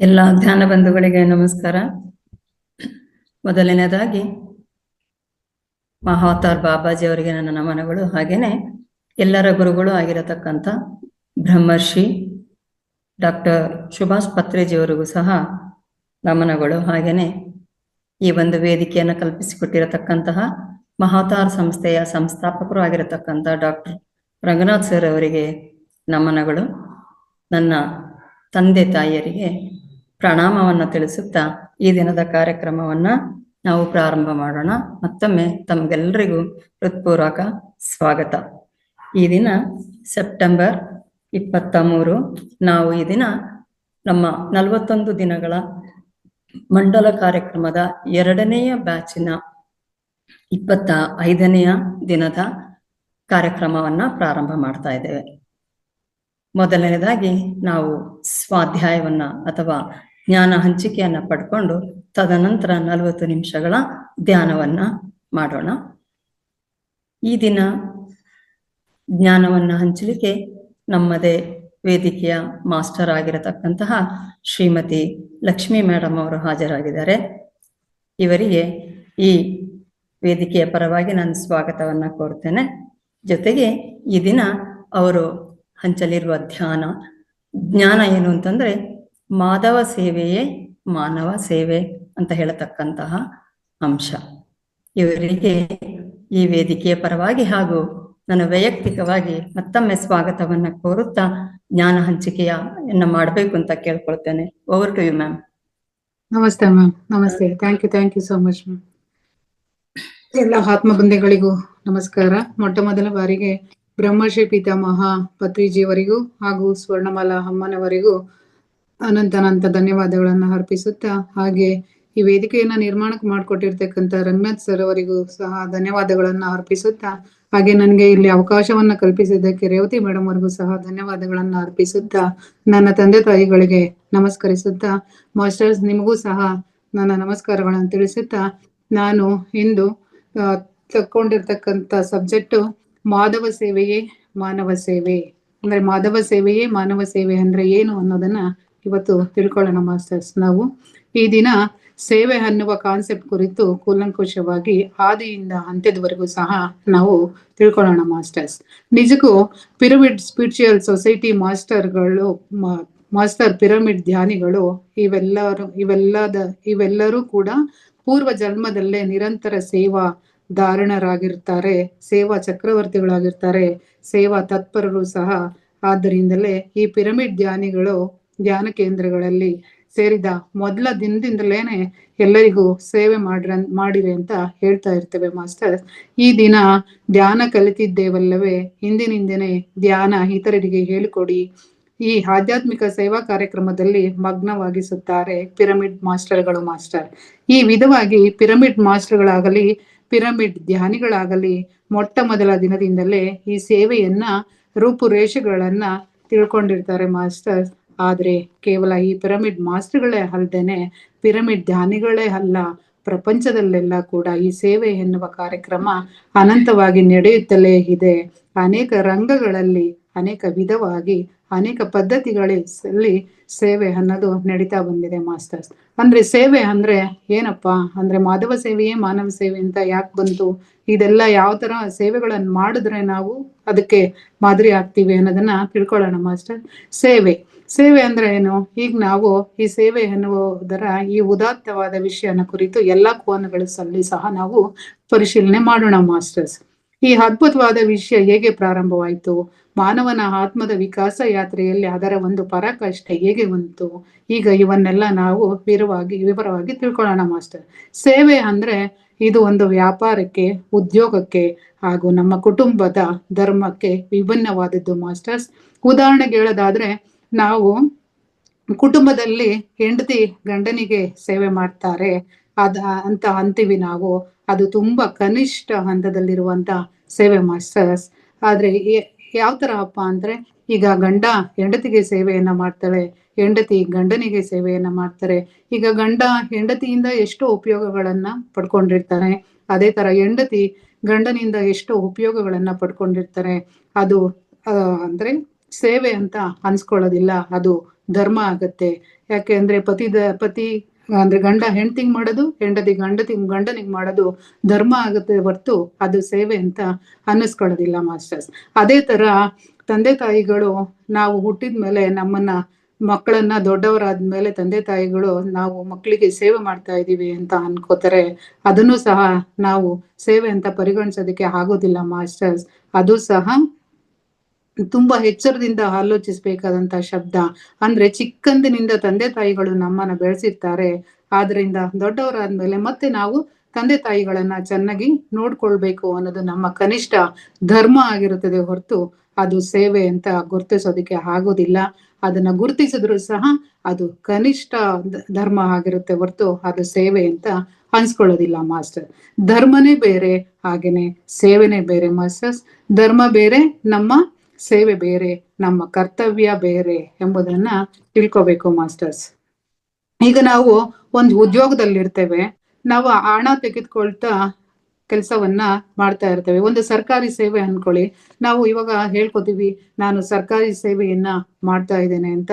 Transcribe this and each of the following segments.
ಎಲ್ಲ ಧ್ಯಾನ ಬಂಧುಗಳಿಗೆ ನಮಸ್ಕಾರ. ಮೊದಲನೇದಾಗಿ ಮಹಾವತಾರ್ ಬಾಬಾಜಿ ಅವರಿಗೆ ನನ್ನ ನಮನಗಳು. ಹಾಗೇನೆ ಎಲ್ಲರ ಗುರುಗಳು ಆಗಿರತಕ್ಕಂಥ ಬ್ರಹ್ಮರ್ಷಿ ಡಾಕ್ಟರ್ ಸುಭಾಷ್ ಪತ್ರೇಜಿಯವರಿಗೂ ಸಹ ನಮನಗಳು. ಹಾಗೇನೆ ಈ ಒಂದು ವೇದಿಕೆಯನ್ನು ಕಲ್ಪಿಸಿಕೊಟ್ಟಿರತಕ್ಕಂತಹ ಮಹಾವತಾರ್ ಸಂಸ್ಥೆಯ ಸಂಸ್ಥಾಪಕರು ಆಗಿರತಕ್ಕಂಥ ಡಾಕ್ಟರ್ ರಂಗನಾಥ್ ಸರ್ ಅವರಿಗೆ ನಮನಗಳು. ನನ್ನ ತಂದೆ ತಾಯಿಯರಿಗೆ ಪ್ರಣಾಮವನ್ನು ತಿಳಿಸುತ್ತಾ ಈ ದಿನದ ಕಾರ್ಯಕ್ರಮವನ್ನ ನಾವು ಪ್ರಾರಂಭ ಮಾಡೋಣ. ಮತ್ತೊಮ್ಮೆ ತಮಗೆಲ್ಲರಿಗೂ ಹೃತ್ಪೂರ್ವಕ ಸ್ವಾಗತ. ಈ ದಿನ ಸೆಪ್ಟೆಂಬರ್ 23. ನಾವು ಈ ದಿನ ನಮ್ಮ 41 ದಿನಗಳ ಮಂಡಲ ಕಾರ್ಯಕ್ರಮದ 2ನೆಯ ಬ್ಯಾಚಿನ 25ನೆಯ ದಿನದ ಕಾರ್ಯಕ್ರಮವನ್ನ ಪ್ರಾರಂಭ ಮಾಡ್ತಾ ಇದ್ದೇವೆ. ಮೊದಲನೇದಾಗಿ ನಾವು ಸ್ವಾಧ್ಯಾಯವನ್ನ ಅಥವಾ ಜ್ಞಾನ ಹಂಚಿಕೆಯನ್ನ ಪಡ್ಕೊಂಡು ತದನಂತರ 40 ನಿಮಿಷಗಳ ಧ್ಯಾನವನ್ನ ಮಾಡೋಣ. ಈ ದಿನ ಜ್ಞಾನವನ್ನ ಹಂಚಲಿಕ್ಕೆ ನಮ್ಮದೇ ವೇದಿಕೆಯ ಮಾಸ್ಟರ್ ಆಗಿರತಕ್ಕಂತಹ ಶ್ರೀಮತಿ ಲಕ್ಷ್ಮೀ ಮೇಡಮ್ ಅವರು ಹಾಜರಾಗಿದ್ದಾರೆ. ಇವರಿಗೆ ಈ ವೇದಿಕೆಯ ಪರವಾಗಿ ನಾನು ಸ್ವಾಗತವನ್ನ ಕೋರ್ತೇನೆ. ಜೊತೆಗೆ ಈ ದಿನ ಅವರು ಹಂಚಲಿರುವ ಜ್ಞಾನ ಏನು ಅಂತಂದ್ರೆ ಮಾಧವ ಸೇವೆಯೇ ಮಾನವ ಸೇವೆ ಅಂತ ಹೇಳತಕ್ಕಂತಹ ಅಂಶ. ಇವರಿಗೆ ಈ ವೇದಿಕೆಯ ಪರವಾಗಿ ಹಾಗೂ ನನ್ನ ವೈಯಕ್ತಿಕವಾಗಿ ಮತ್ತೊಮ್ಮೆ ಸ್ವಾಗತವನ್ನ ಕೋರುತ್ತಾ ಜ್ಞಾನ ಹಂಚಿಕೆಯನ್ನ ಮಾಡಬೇಕು ಅಂತ ಕೇಳ್ಕೊಳ್ತೇನೆ. Over to you ma'am. ನಮಸ್ತೆ ಮ್ಯಾಮ್. ನಮಸ್ತೆ. Thank you so much ma'am. ಎಲ್ಲ ಆತ್ಮ ಬಂಧುಗಳಿಗೂ ನಮಸ್ಕಾರ. ಮೊಟ್ಟ ಮೊದಲ ಬಾರಿಗೆ ಬ್ರಹ್ಮಶ್ರೀ ಪಿತಾಮಹ ಪತ್ರಿಜಿಯವರಿಗೂ ಹಾಗೂ ಸ್ವರ್ಣಮಾಲಾ ಅಮ್ಮನವರಿಗೂ ಅನಂತ ಧನ್ಯವಾದಗಳನ್ನ ಅರ್ಪಿಸುತ್ತಾ, ಹಾಗೆ ಈ ವೇದಿಕೆಯನ್ನ ನಿರ್ಮಾಣಕ್ಕೆ ಮಾಡಿಕೊಟ್ಟಿರ್ತಕ್ಕಂಥ ರಂಗನಾಥ್ ಸರ್ ಅವರಿಗೂ ಸಹ ಧನ್ಯವಾದಗಳನ್ನ ಅರ್ಪಿಸುತ್ತಾ, ಹಾಗೆ ನನಗೆ ಇಲ್ಲಿ ಅವಕಾಶವನ್ನ ಕಲ್ಪಿಸಿದ್ದಕ್ಕೆ ರೇವತಿ ಮೇಡಮ್ ಅವರಿಗೂ ಸಹ ಧನ್ಯವಾದಗಳನ್ನ ಅರ್ಪಿಸುತ್ತಾ, ನನ್ನ ತಂದೆ ತಾಯಿಗಳಿಗೆ ನಮಸ್ಕರಿಸುತ್ತಾ, ಮಾಸ್ಟರ್ಸ್ ನಿಮಗೂ ಸಹ ನನ್ನ ನಮಸ್ಕಾರಗಳನ್ನು ತಿಳಿಸುತ್ತಾ, ನಾನು ಇಂದು ತಕ್ಕೊಂಡಿರ್ತಕ್ಕಂಥ ಸಬ್ಜೆಕ್ಟ್ ಮಾಧವ ಸೇವೆಯೇ ಮಾನವ ಸೇವೆ ಅಂದ್ರೆ ಮಾಧವ ಸೇವೆಯೇ ಮಾನವ ಸೇವೆ ಅಂದ್ರೆ ಏನು ಅನ್ನೋದನ್ನ ಇವತ್ತು ತಿಳ್ಕೊಳ್ಳೋಣ ಮಾಸ್ಟರ್ಸ್. ನಾವು ಈ ದಿನ ಸೇವೆ ಅನ್ನುವ ಕಾನ್ಸೆಪ್ಟ್ ಕುರಿತು ಕೂಲಂಕುಷವಾಗಿ ಆದಿಯಿಂದ ಅಂತ್ಯದವರೆಗೂ ಸಹ ನಾವು ತಿಳ್ಕೊಳ್ಳೋಣ ಮಾಸ್ಟರ್ಸ್. ನಿಜಕ್ಕೂ pyramid spiritual society master pyramid ಧ್ಯಾನಿಗಳು ಇವೆಲ್ಲರೂ ಕೂಡ ಪೂರ್ವ ಜನ್ಮದಲ್ಲೇ ನಿರಂತರ ಸೇವಾ ಧಾರಣರಾಗಿರ್ತಾರೆ, ಸೇವಾ ಚಕ್ರವರ್ತಿಗಳಾಗಿರ್ತಾರೆ, ಸೇವಾ ತತ್ಪರರು ಸಹ. ಆದ್ದರಿಂದಲೇ ಈ ಪಿರಮಿಡ್ ಧ್ಯಾನಿಗಳು ಧ್ಯಾನ ಕೇಂದ್ರಗಳಲ್ಲಿ ಸೇರಿದ ಮೊದಲ ದಿನದಿಂದಲೇನೆ ಎಲ್ಲರಿಗೂ ಸೇವೆ ಮಾಡಿರಿ ಅಂತ ಹೇಳ್ತಾ ಇರ್ತೇವೆ ಮಾಸ್ಟರ್. ಈ ದಿನ ಧ್ಯಾನ ಕಲಿತಿದ್ದೇವಲ್ಲವೇ, ಹಿಂದಿನಿಂದನೇ ಧ್ಯಾನ ಇತರರಿಗೆ ಹೇಳಿಕೊಡಿ ಈ ಆಧ್ಯಾತ್ಮಿಕ ಸೇವಾ ಕಾರ್ಯಕ್ರಮದಲ್ಲಿ ಮಗ್ನವಾಗಿಸುತ್ತಾರೆ ಪಿರಮಿಡ್ ಮಾಸ್ಟರ್ಗಳು ಮಾಸ್ಟರ್. ಈ ವಿಧವಾಗಿ ಪಿರಮಿಡ್ ಮಾಸ್ಟರ್ಗಳಾಗಲಿ ಪಿರಮಿಡ್ ಧ್ಯಾನಿಗಳಾಗಲಿ ಮೊಟ್ಟ ಮೊದಲ ದಿನದಿಂದಲೇ ಈ ಸೇವೆಯನ್ನ ರೂಪುರೇಷೆಗಳನ್ನ ತಿಳ್ಕೊಂಡಿರ್ತಾರೆ ಮಾಸ್ಟರ್. ಆದ್ರೆ ಕೇವಲ ಈ ಪಿರಮಿಡ್ ಮಾಸ್ಟರ್ಗಳೇ ಅಲ್ದೇನೆ ಪಿರಮಿಡ್ ಧ್ಯಾನಿಗಳೇ ಅಲ್ಲ, ಪ್ರಪಂಚದಲ್ಲೆಲ್ಲ ಕೂಡ ಈ ಸೇವೆ ಎನ್ನುವ ಕಾರ್ಯಕ್ರಮ ಅನಂತವಾಗಿ ನಡೆಯುತ್ತಲೇ ಇದೆ. ಅನೇಕ ರಂಗಗಳಲ್ಲಿ ಅನೇಕ ವಿಧವಾಗಿ ಅನೇಕ ಪದ್ಧತಿಗಳಲ್ಲಿ ಸೇವೆ ಅನ್ನೋದು ನಡೀತಾ ಬಂದಿದೆ ಮಾಸ್ಟರ್ಸ್. ಅಂದ್ರೆ ಸೇವೆ ಅಂದ್ರೆ ಏನಪ್ಪಾ ಅಂದ್ರೆ ಮಾಧವ ಸೇವೆಯೇ ಮಾನವ ಸೇವೆ ಅಂತ ಯಾಕೆ ಬಂತು, ಇದೆಲ್ಲ ಯಾವ ತರ ಸೇವೆಗಳನ್ನು ಮಾಡಿದ್ರೆ ನಾವು ಅದಕ್ಕೆ ಮಾದರಿ ಆಗ್ತೀವಿ ಅನ್ನೋದನ್ನ ತಿಳ್ಕೊಳ್ಳೋಣ ಮಾಸ್ಟರ್. ಸೇವೆ ಅಂದ್ರೆ ಏನು? ಈಗ ನಾವು ಈ ಸೇವೆ ಎನ್ನುವುದರ ಈ ಉದಾತ್ತವಾದ ವಿಷಯನ ಕುರಿತು ಎಲ್ಲಾ ಕೋನಗಳಲ್ಲಿ ಸಹ ನಾವು ಪರಿಶೀಲನೆ ಮಾಡೋಣ ಮಾಸ್ಟರ್ಸ್. ಈ ಅದ್ಭುತವಾದ ವಿಷಯ ಹೇಗೆ ಪ್ರಾರಂಭವಾಯಿತು, ಮಾನವನ ಆತ್ಮದ ವಿಕಾಸ ಯಾತ್ರೆಯಲ್ಲಿ ಅದರ ಒಂದು ಪರಾಕಾಷ್ಠೆ ಹೇಗೆ ಬಂತು, ಈಗ ಇವನ್ನೆಲ್ಲ ನಾವು ವಿವರವಾಗಿ ತಿಳ್ಕೊಳ್ಳೋಣ ಮಾಸ್ಟರ್. ಸೇವೆ ಅಂದ್ರೆ ಇದು ಒಂದು ವ್ಯಾಪಾರಕ್ಕೆ, ಉದ್ಯೋಗಕ್ಕೆ ಹಾಗೂ ನಮ್ಮ ಕುಟುಂಬದ ಧರ್ಮಕ್ಕೆ ವಿಭಿನ್ನವಾದದ್ದು ಮಾಸ್ಟರ್ಸ್. ಉದಾಹರಣೆಗೆ ಹೇಳೋದಾದ್ರೆ, ನಾವು ಕುಟುಂಬದಲ್ಲಿ ಹೆಂಡತಿ ಗಂಡನಿಗೆ ಸೇವೆ ಮಾಡ್ತಾರೆ ಅಂತ ಅಂತೀವಿ ನಾವು. ಅದು ತುಂಬಾ ಕನಿಷ್ಠ ಹಂತದಲ್ಲಿರುವಂತ ಸೇವೆ ಮಾಸ್ಟರ್ಸ್. ಆದ್ರೆ ಯಾವ ತರ ಅಪ್ಪ ಅಂದ್ರೆ, ಈಗ ಗಂಡ ಹೆಂಡತಿಗೆ ಸೇವೆಯನ್ನ ಮಾಡ್ತಾಳೆ, ಹೆಂಡತಿ ಗಂಡನಿಗೆ ಸೇವೆಯನ್ನ ಮಾಡ್ತಾರೆ. ಈಗ ಗಂಡ ಹೆಂಡತಿಯಿಂದ ಎಷ್ಟೋ ಉಪಯೋಗಗಳನ್ನ ಪಡ್ಕೊಂಡಿರ್ತಾರೆ, ಅದೇ ತರ ಹೆಂಡತಿ ಗಂಡನಿಂದ ಎಷ್ಟೋ ಉಪಯೋಗಗಳನ್ನ ಪಡ್ಕೊಂಡಿರ್ತಾರೆ. ಅದು ಅಂದ್ರೆ ಸೇವೆ ಅಂತ ಅನ್ಸ್ಕೊಳ್ಳೋದಿಲ್ಲ, ಅದು ಧರ್ಮ ಆಗತ್ತೆ. ಯಾಕೆ ಅಂದ್ರೆ ಪತಿ ಅಂದ್ರೆ ಗಂಡ ಹೆಂಡತಿಗ್ ಮಾಡೋದು, ಹೆಂಡತಿ ಗಂಡನಿಗೆ ಮಾಡೋದು ಧರ್ಮ ಆಗುತ್ತೆ ಹೊರ್ತು ಅದು ಸೇವೆ ಅಂತ ಅನ್ನಿಸ್ಕೊಳ್ಳೋದಿಲ್ಲ ಮಾಸ್ಟರ್ಸ್. ಅದೇ ತರ ತಂದೆ ತಾಯಿಗಳು ನಾವು ಹುಟ್ಟಿದ್ಮೇಲೆ ನಮ್ಮನ್ನ ಮಕ್ಕಳನ್ನ ದೊಡ್ಡವರಾದ್ಮೇಲೆ ತಂದೆ ತಾಯಿಗಳು ನಾವು ಮಕ್ಕಳಿಗೆ ಸೇವೆ ಮಾಡ್ತಾ ಇದೀವಿ ಅಂತ ಅನ್ಕೋತಾರೆ. ಅದನ್ನು ಸಹ ನಾವು ಸೇವೆ ಅಂತ ಪರಿಗಣಿಸೋದಕ್ಕೆ ಆಗೋದಿಲ್ಲ ಮಾಸ್ಟರ್ಸ್. ಅದು ಸಹ ತುಂಬಾ ಎಚ್ಚರದಿಂದ ಆಲೋಚಿಸಬೇಕಾದಂತ ಶಬ್ದ. ಅಂದ್ರೆ ಚಿಕ್ಕಂದಿನಿಂದ ತಂದೆ ತಾಯಿಗಳು ನಮ್ಮನ್ನ ಬೆಳೆಸಿರ್ತಾರೆ. ಆದ್ರಿಂದ ದೊಡ್ಡವರಾದ್ಮೇಲೆ ಮತ್ತೆ ನಾವು ತಂದೆ ತಾಯಿಗಳನ್ನ ಚೆನ್ನಾಗಿ ನೋಡ್ಕೊಳ್ಬೇಕು ಅನ್ನೋದು ನಮ್ಮ ಕನಿಷ್ಠ ಧರ್ಮ ಆಗಿರುತ್ತದೆ ಹೊರತು ಅದು ಸೇವೆ ಅಂತ ಗುರ್ತಿಸೋದಕ್ಕೆ ಆಗೋದಿಲ್ಲ. ಅದನ್ನ ಗುರುತಿಸಿದ್ರು ಸಹ ಅದು ಕನಿಷ್ಠ ಧರ್ಮ ಆಗಿರುತ್ತೆ ಹೊರತು ಅದು ಸೇವೆ ಅಂತ ಅನ್ಸ್ಕೊಳ್ಳೋದಿಲ್ಲ ಮಾಸ್ಟರ್. ಧರ್ಮನೇ ಬೇರೆ, ಹಾಗೇನೆ ಸೇವೆನೇ ಬೇರೆ ಮಾಸ್ಟರ್ಸ್. ಧರ್ಮ ಬೇರೆ, ನಮ್ಮ ಸೇವೆ ಬೇರೆ, ನಮ್ಮ ಕರ್ತವ್ಯ ಬೇರೆ ಎಂಬುದನ್ನ ತಿಳ್ಕೋಬೇಕು ಮಾಸ್ಟರ್ಸ್. ಈಗ ನಾವು ಒಂದು ಉದ್ಯೋಗದಲ್ಲಿರ್ತೇವೆ, ನಾವು ಹಣ ತೆಗೆದುಕೊಳ್ತಾ ಕೆಲಸವನ್ನ ಮಾಡ್ತಾ ಇರ್ತೇವೆ. ಒಂದು ಸರ್ಕಾರಿ ಸೇವೆ ಅನ್ಕೊಳ್ಳಿ, ನಾವು ಇವಾಗ ಹೇಳ್ಕೊತೀವಿ ನಾನು ಸರ್ಕಾರಿ ಸೇವೆಯನ್ನ ಮಾಡ್ತಾ ಇದ್ದೇನೆ ಅಂತ.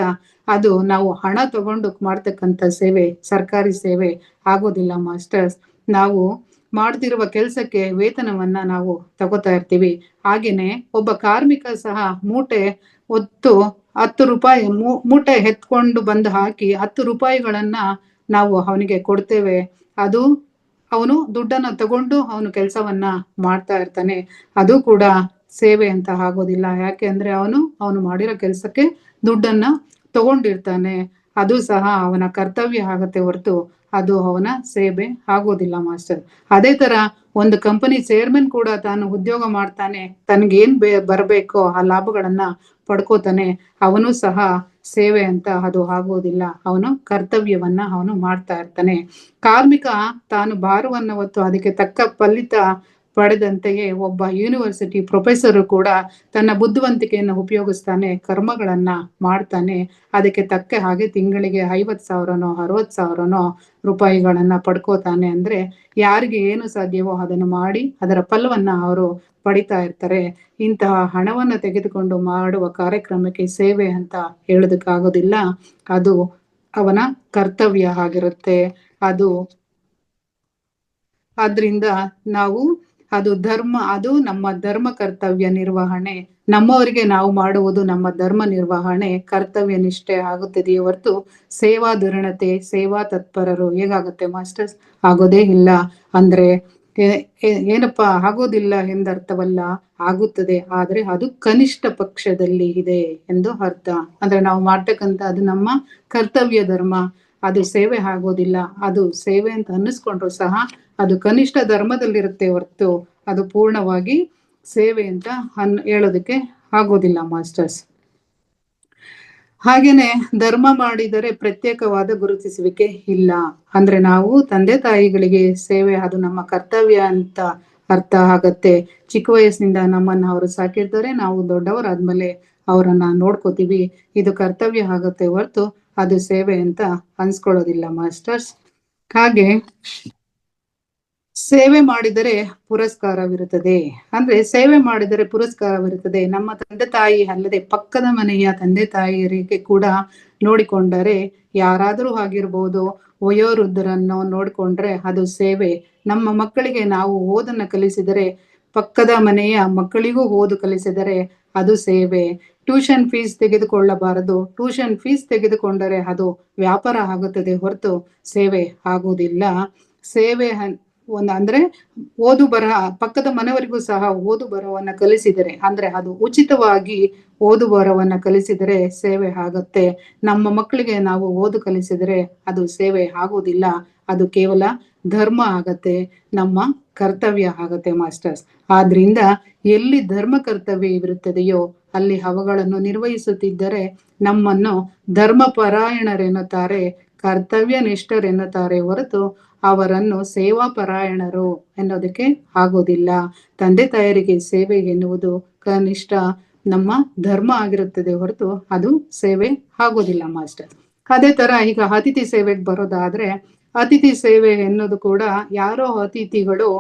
ಅದು ನಾವು ಹಣ ತಗೊಂಡು ಮಾಡ್ತಕ್ಕಂಥ ಸೇವೆ ಸರ್ಕಾರಿ ಸೇವೆ ಆಗೋದಿಲ್ಲ ಮಾಸ್ಟರ್ಸ್. ನಾವು ಮಾಡ್ತಿರುವ ಕೆಲಸಕ್ಕೆ ವೇತನವನ್ನ ನಾವು ತಗೋತಾ ಇರ್ತೀವಿ. ಹಾಗೇನೆ ಒಬ್ಬ ಕಾರ್ಮಿಕ ಸಹ ಮೂಟೆ ಹೊತ್ತು 10 ರೂಪಾಯಿ ಮೂಟೆ ಎತ್ಕೊಂಡು ಬಂದು ಹಾಕಿ 10 ರೂಪಾಯಿಗಳನ್ನ ನಾವು ಅವನಿಗೆ ಕೊಡ್ತೇವೆ. ಅದು ಅವನು ದುಡ್ಡನ್ನ ತಗೊಂಡು ಅವನು ಕೆಲಸವನ್ನ ಮಾಡ್ತಾ ಇರ್ತಾನೆ. ಅದು ಕೂಡ ಸೇವೆ ಅಂತ ಆಗೋದಿಲ್ಲ. ಯಾಕೆ ಅಂದ್ರೆ ಅವನು ಮಾಡಿರೋ ಕೆಲಸಕ್ಕೆ ದುಡ್ಡನ್ನ ತಗೊಂಡಿರ್ತಾನೆ. ಅದು ಸಹ ಅವನ ಕರ್ತವ್ಯ ಆಗತ್ತೆ ಹೊರತು ಅದು ಅವನ ಸೇವೆ ಆಗೋದಿಲ್ಲ ಮಾಸ್ಟರ್. ಅದೇ ತರ ಒಂದು ಕಂಪನಿ ಚೇರ್ಮನ್ ಕೂಡ ತಾನು ಉದ್ಯೋಗ ಮಾಡ್ತಾನೆ, ತನ್ಗೇನ್ ಬರ್ಬೇಕೋ ಆ ಲಾಭಗಳನ್ನ ಪಡ್ಕೋತಾನೆ. ಅವನು ಸಹ ಸೇವೆ ಅಂತ ಅದು ಆಗೋದಿಲ್ಲ. ಅವನು ಕರ್ತವ್ಯವನ್ನ ಅವನು ಮಾಡ್ತಾ ಇರ್ತಾನೆ. ಕಾರ್ಮಿಕ ತಾನು ಭಾರವನ್ನ ಹೊತ್ತು ಅದಕ್ಕೆ ತಕ್ಕ ಫಲಿತ ಪಡೆದಂತೆಯೇ ಒಬ್ಬ ಯೂನಿವರ್ಸಿಟಿ ಪ್ರೊಫೆಸರ್ ಕೂಡ ತನ್ನ ಬುದ್ಧಿವಂತಿಕೆಯನ್ನು ಉಪಯೋಗಿಸ್ತಾನೆ, ಕರ್ಮಗಳನ್ನ ಮಾಡ್ತಾನೆ. ಅದಕ್ಕೆ ತಕ್ಕ ಹಾಗೆ ತಿಂಗಳಿಗೆ 50,000ನೋ 60,000ನೋ ರೂಪಾಯಿಗಳನ್ನ ಪಡ್ಕೋತಾನೆ. ಅಂದ್ರೆ ಯಾರಿಗೆ ಏನು ಸಾಧ್ಯವೋ ಅದನ್ನು ಮಾಡಿ ಅದರ ಫಲವನ್ನ ಅವರು ಪಡಿತಾ ಇರ್ತಾರೆ. ಇಂತಹ ಹಣವನ್ನ ತೆಗೆದುಕೊಂಡು ಮಾಡುವ ಕಾರ್ಯಕ್ರಮಕ್ಕೆ ಸೇವೆ ಅಂತ ಹೇಳೋದಕ್ಕಾಗೋದಿಲ್ಲ. ಅದು ಅವನ ಕರ್ತವ್ಯ ಆಗಿರುತ್ತೆ. ಆದ್ರಿಂದ ನಾವು ಅದು ನಮ್ಮ ಧರ್ಮ ಕರ್ತವ್ಯ ನಿರ್ವಹಣೆ. ನಮ್ಮವರಿಗೆ ನಾವು ಮಾಡುವುದು ನಮ್ಮ ಧರ್ಮ ನಿರ್ವಹಣೆ, ಕರ್ತವ್ಯ ನಿಷ್ಠೆ ಆಗುತ್ತದೆಯೇ ಹೊರತು ಸೇವಾ ಧುರಣತೆ, ಸೇವಾ ತತ್ಪರರು ಹೇಗಾಗುತ್ತೆ ಮಾಸ್ಟರ್ಸ್? ಆಗೋದೇ ಇಲ್ಲ. ಅಂದ್ರೆ ಏನಪ್ಪಾ ಆಗೋದಿಲ್ಲ ಎಂದರ್ಥವಲ್ಲ, ಆಗುತ್ತದೆ. ಆದ್ರೆ ಅದು ಕನಿಷ್ಠ ಪಕ್ಷದಲ್ಲಿ ಇದೆ ಎಂದು ಅರ್ಥ. ಅಂದ್ರೆ ನಾವು ಮಾಡ್ತಕ್ಕಂಥ ಅದು ನಮ್ಮ ಕರ್ತವ್ಯ ಧರ್ಮ, ಅದು ಸೇವೆ ಆಗೋದಿಲ್ಲ. ಅದು ಸೇವೆ ಅಂತ ಅನ್ನಿಸ್ಕೊಂಡ್ರು ಸಹ ಅದು ಕನಿಷ್ಠ ಧರ್ಮದಲ್ಲಿರುತ್ತೆ ಹೊರತು ಅದು ಪೂರ್ಣವಾಗಿ ಸೇವೆ ಅಂತ ಹೇಳೋದಕ್ಕೆ ಆಗೋದಿಲ್ಲ ಮಾಸ್ಟರ್ಸ್. ಹಾಗೇನೆ ಧರ್ಮ ಮಾಡಿದರೆ ಪ್ರತ್ಯೇಕವಾದ ಗುರುತಿಸುವಿಕೆ ಇಲ್ಲ. ಅಂದ್ರೆ ನಾವು ತಂದೆ ತಾಯಿಗಳಿಗೆ ಸೇವೆ ಅದು ನಮ್ಮ ಕರ್ತವ್ಯ ಅಂತ ಅರ್ಥ ಆಗತ್ತೆ. ಚಿಕ್ಕ ವಯಸ್ಸಿನಿಂದ ನಮ್ಮನ್ನ ಅವರು ಸಾಕಿರ್ತಾರೆ, ನಾವು ದೊಡ್ಡವರಾದ್ಮೇಲೆ ಅವರನ್ನ ನೋಡ್ಕೋತೀವಿ. ಇದು ಕರ್ತವ್ಯ ಆಗತ್ತೆ ಹೊರತು ಅದು ಸೇವೆ ಅಂತ ಅನ್ಸ್ಕೊಳ್ಳೋದಿಲ್ಲ ಮಾಸ್ಟರ್ಸ್. ಹಾಗೆ ಸೇವೆ ಮಾಡಿದರೆ ಪುರಸ್ಕಾರವಿರುತ್ತದೆ. ಅಂದ್ರೆ ಸೇವೆ ಮಾಡಿದರೆ ಪುರಸ್ಕಾರವಿರುತ್ತದೆ. ನಮ್ಮ ತಂದೆ ತಾಯಿ ಅಲ್ಲದೆ ಪಕ್ಕದ ಮನೆಯ ತಂದೆ ತಾಯಿಯರಿಗೆ ಕೂಡ ನೋಡಿಕೊಂಡರೆ, ಯಾರಾದರೂ ಆಗಿರ್ಬೋದು, ವಯೋವೃದ್ಧರನ್ನು ನೋಡಿಕೊಂಡ್ರೆ ಅದು ಸೇವೆ. ನಮ್ಮ ಮಕ್ಕಳಿಗೆ ನಾವು ಓದನ್ನ ಕಲಿಸಿದರೆ, ಪಕ್ಕದ ಮನೆಯ ಮಕ್ಕಳಿಗೂ ಓದು ಕಲಿಸಿದರೆ ಅದು ಸೇವೆ. ಟ್ಯೂಷನ್ ಫೀಸ್ ತೆಗೆದುಕೊಳ್ಳಬಾರದು. ಟ್ಯೂಷನ್ ಫೀಸ್ ತೆಗೆದುಕೊಂಡರೆ ಅದು ವ್ಯಾಪಾರ ಆಗುತ್ತದೆ ಹೊರತು ಸೇವೆ ಆಗುವುದಿಲ್ಲ. ಸೇವೆ ಅಂದ್ರೆ ಓದು ಬರಹ, ಪಕ್ಕದ ಮನೆಯವರಿಗೂ ಸಹ ಓದು ಬರಹವನ್ನ ಕಲಿಸಿದರೆ, ಅಂದ್ರೆ ಅದು ಉಚಿತವಾಗಿ ಓದು ಬರಹವನ್ನ ಕಲಿಸಿದರೆ ಸೇವೆ ಆಗತ್ತೆ. ನಮ್ಮ ಮಕ್ಕಳಿಗೆ ನಾವು ಓದು ಕಲಿಸಿದರೆ ಅದು ಸೇವೆ ಆಗುವುದಿಲ್ಲ. ಅದು ಕೇವಲ ಧರ್ಮ ಆಗತ್ತೆ, ನಮ್ಮ ಕರ್ತವ್ಯ ಆಗತ್ತೆ ಮಾಸ್ಟರ್ಸ್. ಆದ್ರಿಂದ ಎಲ್ಲಿ ಧರ್ಮ ಕರ್ತವ್ಯ ಇರುತ್ತದೆಯೋ ಅಲ್ಲಿ ಅವುಗಳನ್ನು ನಿರ್ವಹಿಸುತ್ತಿದ್ದರೆ ನಮ್ಮನ್ನು ಧರ್ಮ ಪರಾಯಣರೆನ್ನುತ್ತಾರೆ, ಕರ್ತವ್ಯ ನಿಷ್ಠರೆನ್ನುತ್ತಾರೆ ಹೊರತು ಅವರನ್ನು ಸೇವಾ ಪರಾಯಣರು ಎನ್ನೋದಕ್ಕೆ ಆಗೋದಿಲ್ಲ. ತಂದೆ ತಾಯರಿಗೆ ಸೇವೆ ಎನ್ನುವುದು ಕನಿಷ್ಠ ನಮ್ಮ ಧರ್ಮ ಆಗಿರುತ್ತದೆ ಹೊರತು ಅದು ಸೇವೆ ಆಗೋದಿಲ್ಲ ಮಾಸ್ಟರ್. ಅದೇ ತರ ಈಗ ಅತಿಥಿ ಸೇವೆಗೆ ಬರೋದಾದ್ರೆ, ಅತಿಥಿ ಸೇವೆ ಎನ್ನುವುದು ಕೂಡ ಯಾರೋ ಅತಿಥಿಗಳು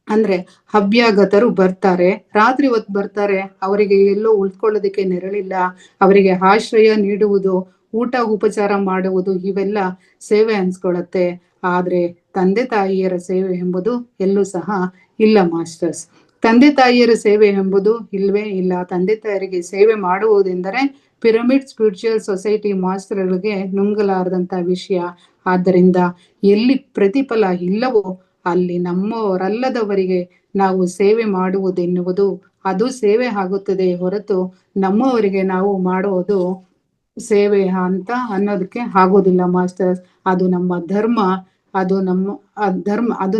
ಅಂದ್ರೆ ಅಭ್ಯಾಗತರು ಬರ್ತಾರೆ, ರಾತ್ರಿ ಹೊತ್ತು ಬರ್ತಾರೆ, ಅವರಿಗೆ ಎಲ್ಲೋ ಉಳ್ಕೊಳ್ಳೋದಕ್ಕೆ ನೆರಳಿಲ್ಲ, ಅವರಿಗೆ ಆಶ್ರಯ ನೀಡುವುದು ಊಟ ಉಪಚಾರ ಮಾಡುವುದು ಇವೆಲ್ಲ ಸೇವೆ ಅನ್ಸ್ಕೊಳತ್ತೆ. ಆದ್ರೆ ತಂದೆ ತಾಯಿಯರ ಸೇವೆ ಎಂಬುದು ಎಲ್ಲೂ ಸಹ ಇಲ್ಲ ಮಾಸ್ಟರ್ಸ್. ತಂದೆ ತಾಯಿಯರ ಸೇವೆ ಎಂಬುದು ಇಲ್ವೇ ಇಲ್ಲ. ತಂದೆ ತಾಯಿಯರಿಗೆ ಸೇವೆ ಮಾಡುವುದೆಂದರೆ ಪಿರಮಿಡ್ ಸ್ಪಿರಿಚುವಲ್ ಸೊಸೈಟಿ ಮಾಸ್ಟರ್ಗಳಿಗೆ ನುಂಗಲಾರದಂತ ವಿಷಯ. ಆದ್ದರಿಂದ ಎಲ್ಲಿ ಪ್ರತಿಫಲ ಇಲ್ಲವೋ ಅಲ್ಲಿ ನಮ್ಮವರಲ್ಲದವರಿಗೆ ನಾವು ಸೇವೆ ಮಾಡುವುದೆನ್ನುವುದು ಅದು ಸೇವೆ ಆಗುತ್ತದೆ ಹೊರತು ನಮ್ಮವರಿಗೆ ನಾವು ಮಾಡುವುದು ಸೇವೆ ಅಂತ ಅನ್ನೋದಕ್ಕೆ ಆಗೋದಿಲ್ಲ ಮಾಸ್ಟರ್ಸ್. ಅದು ನಮ್ಮ ಧರ್ಮ, ಅದು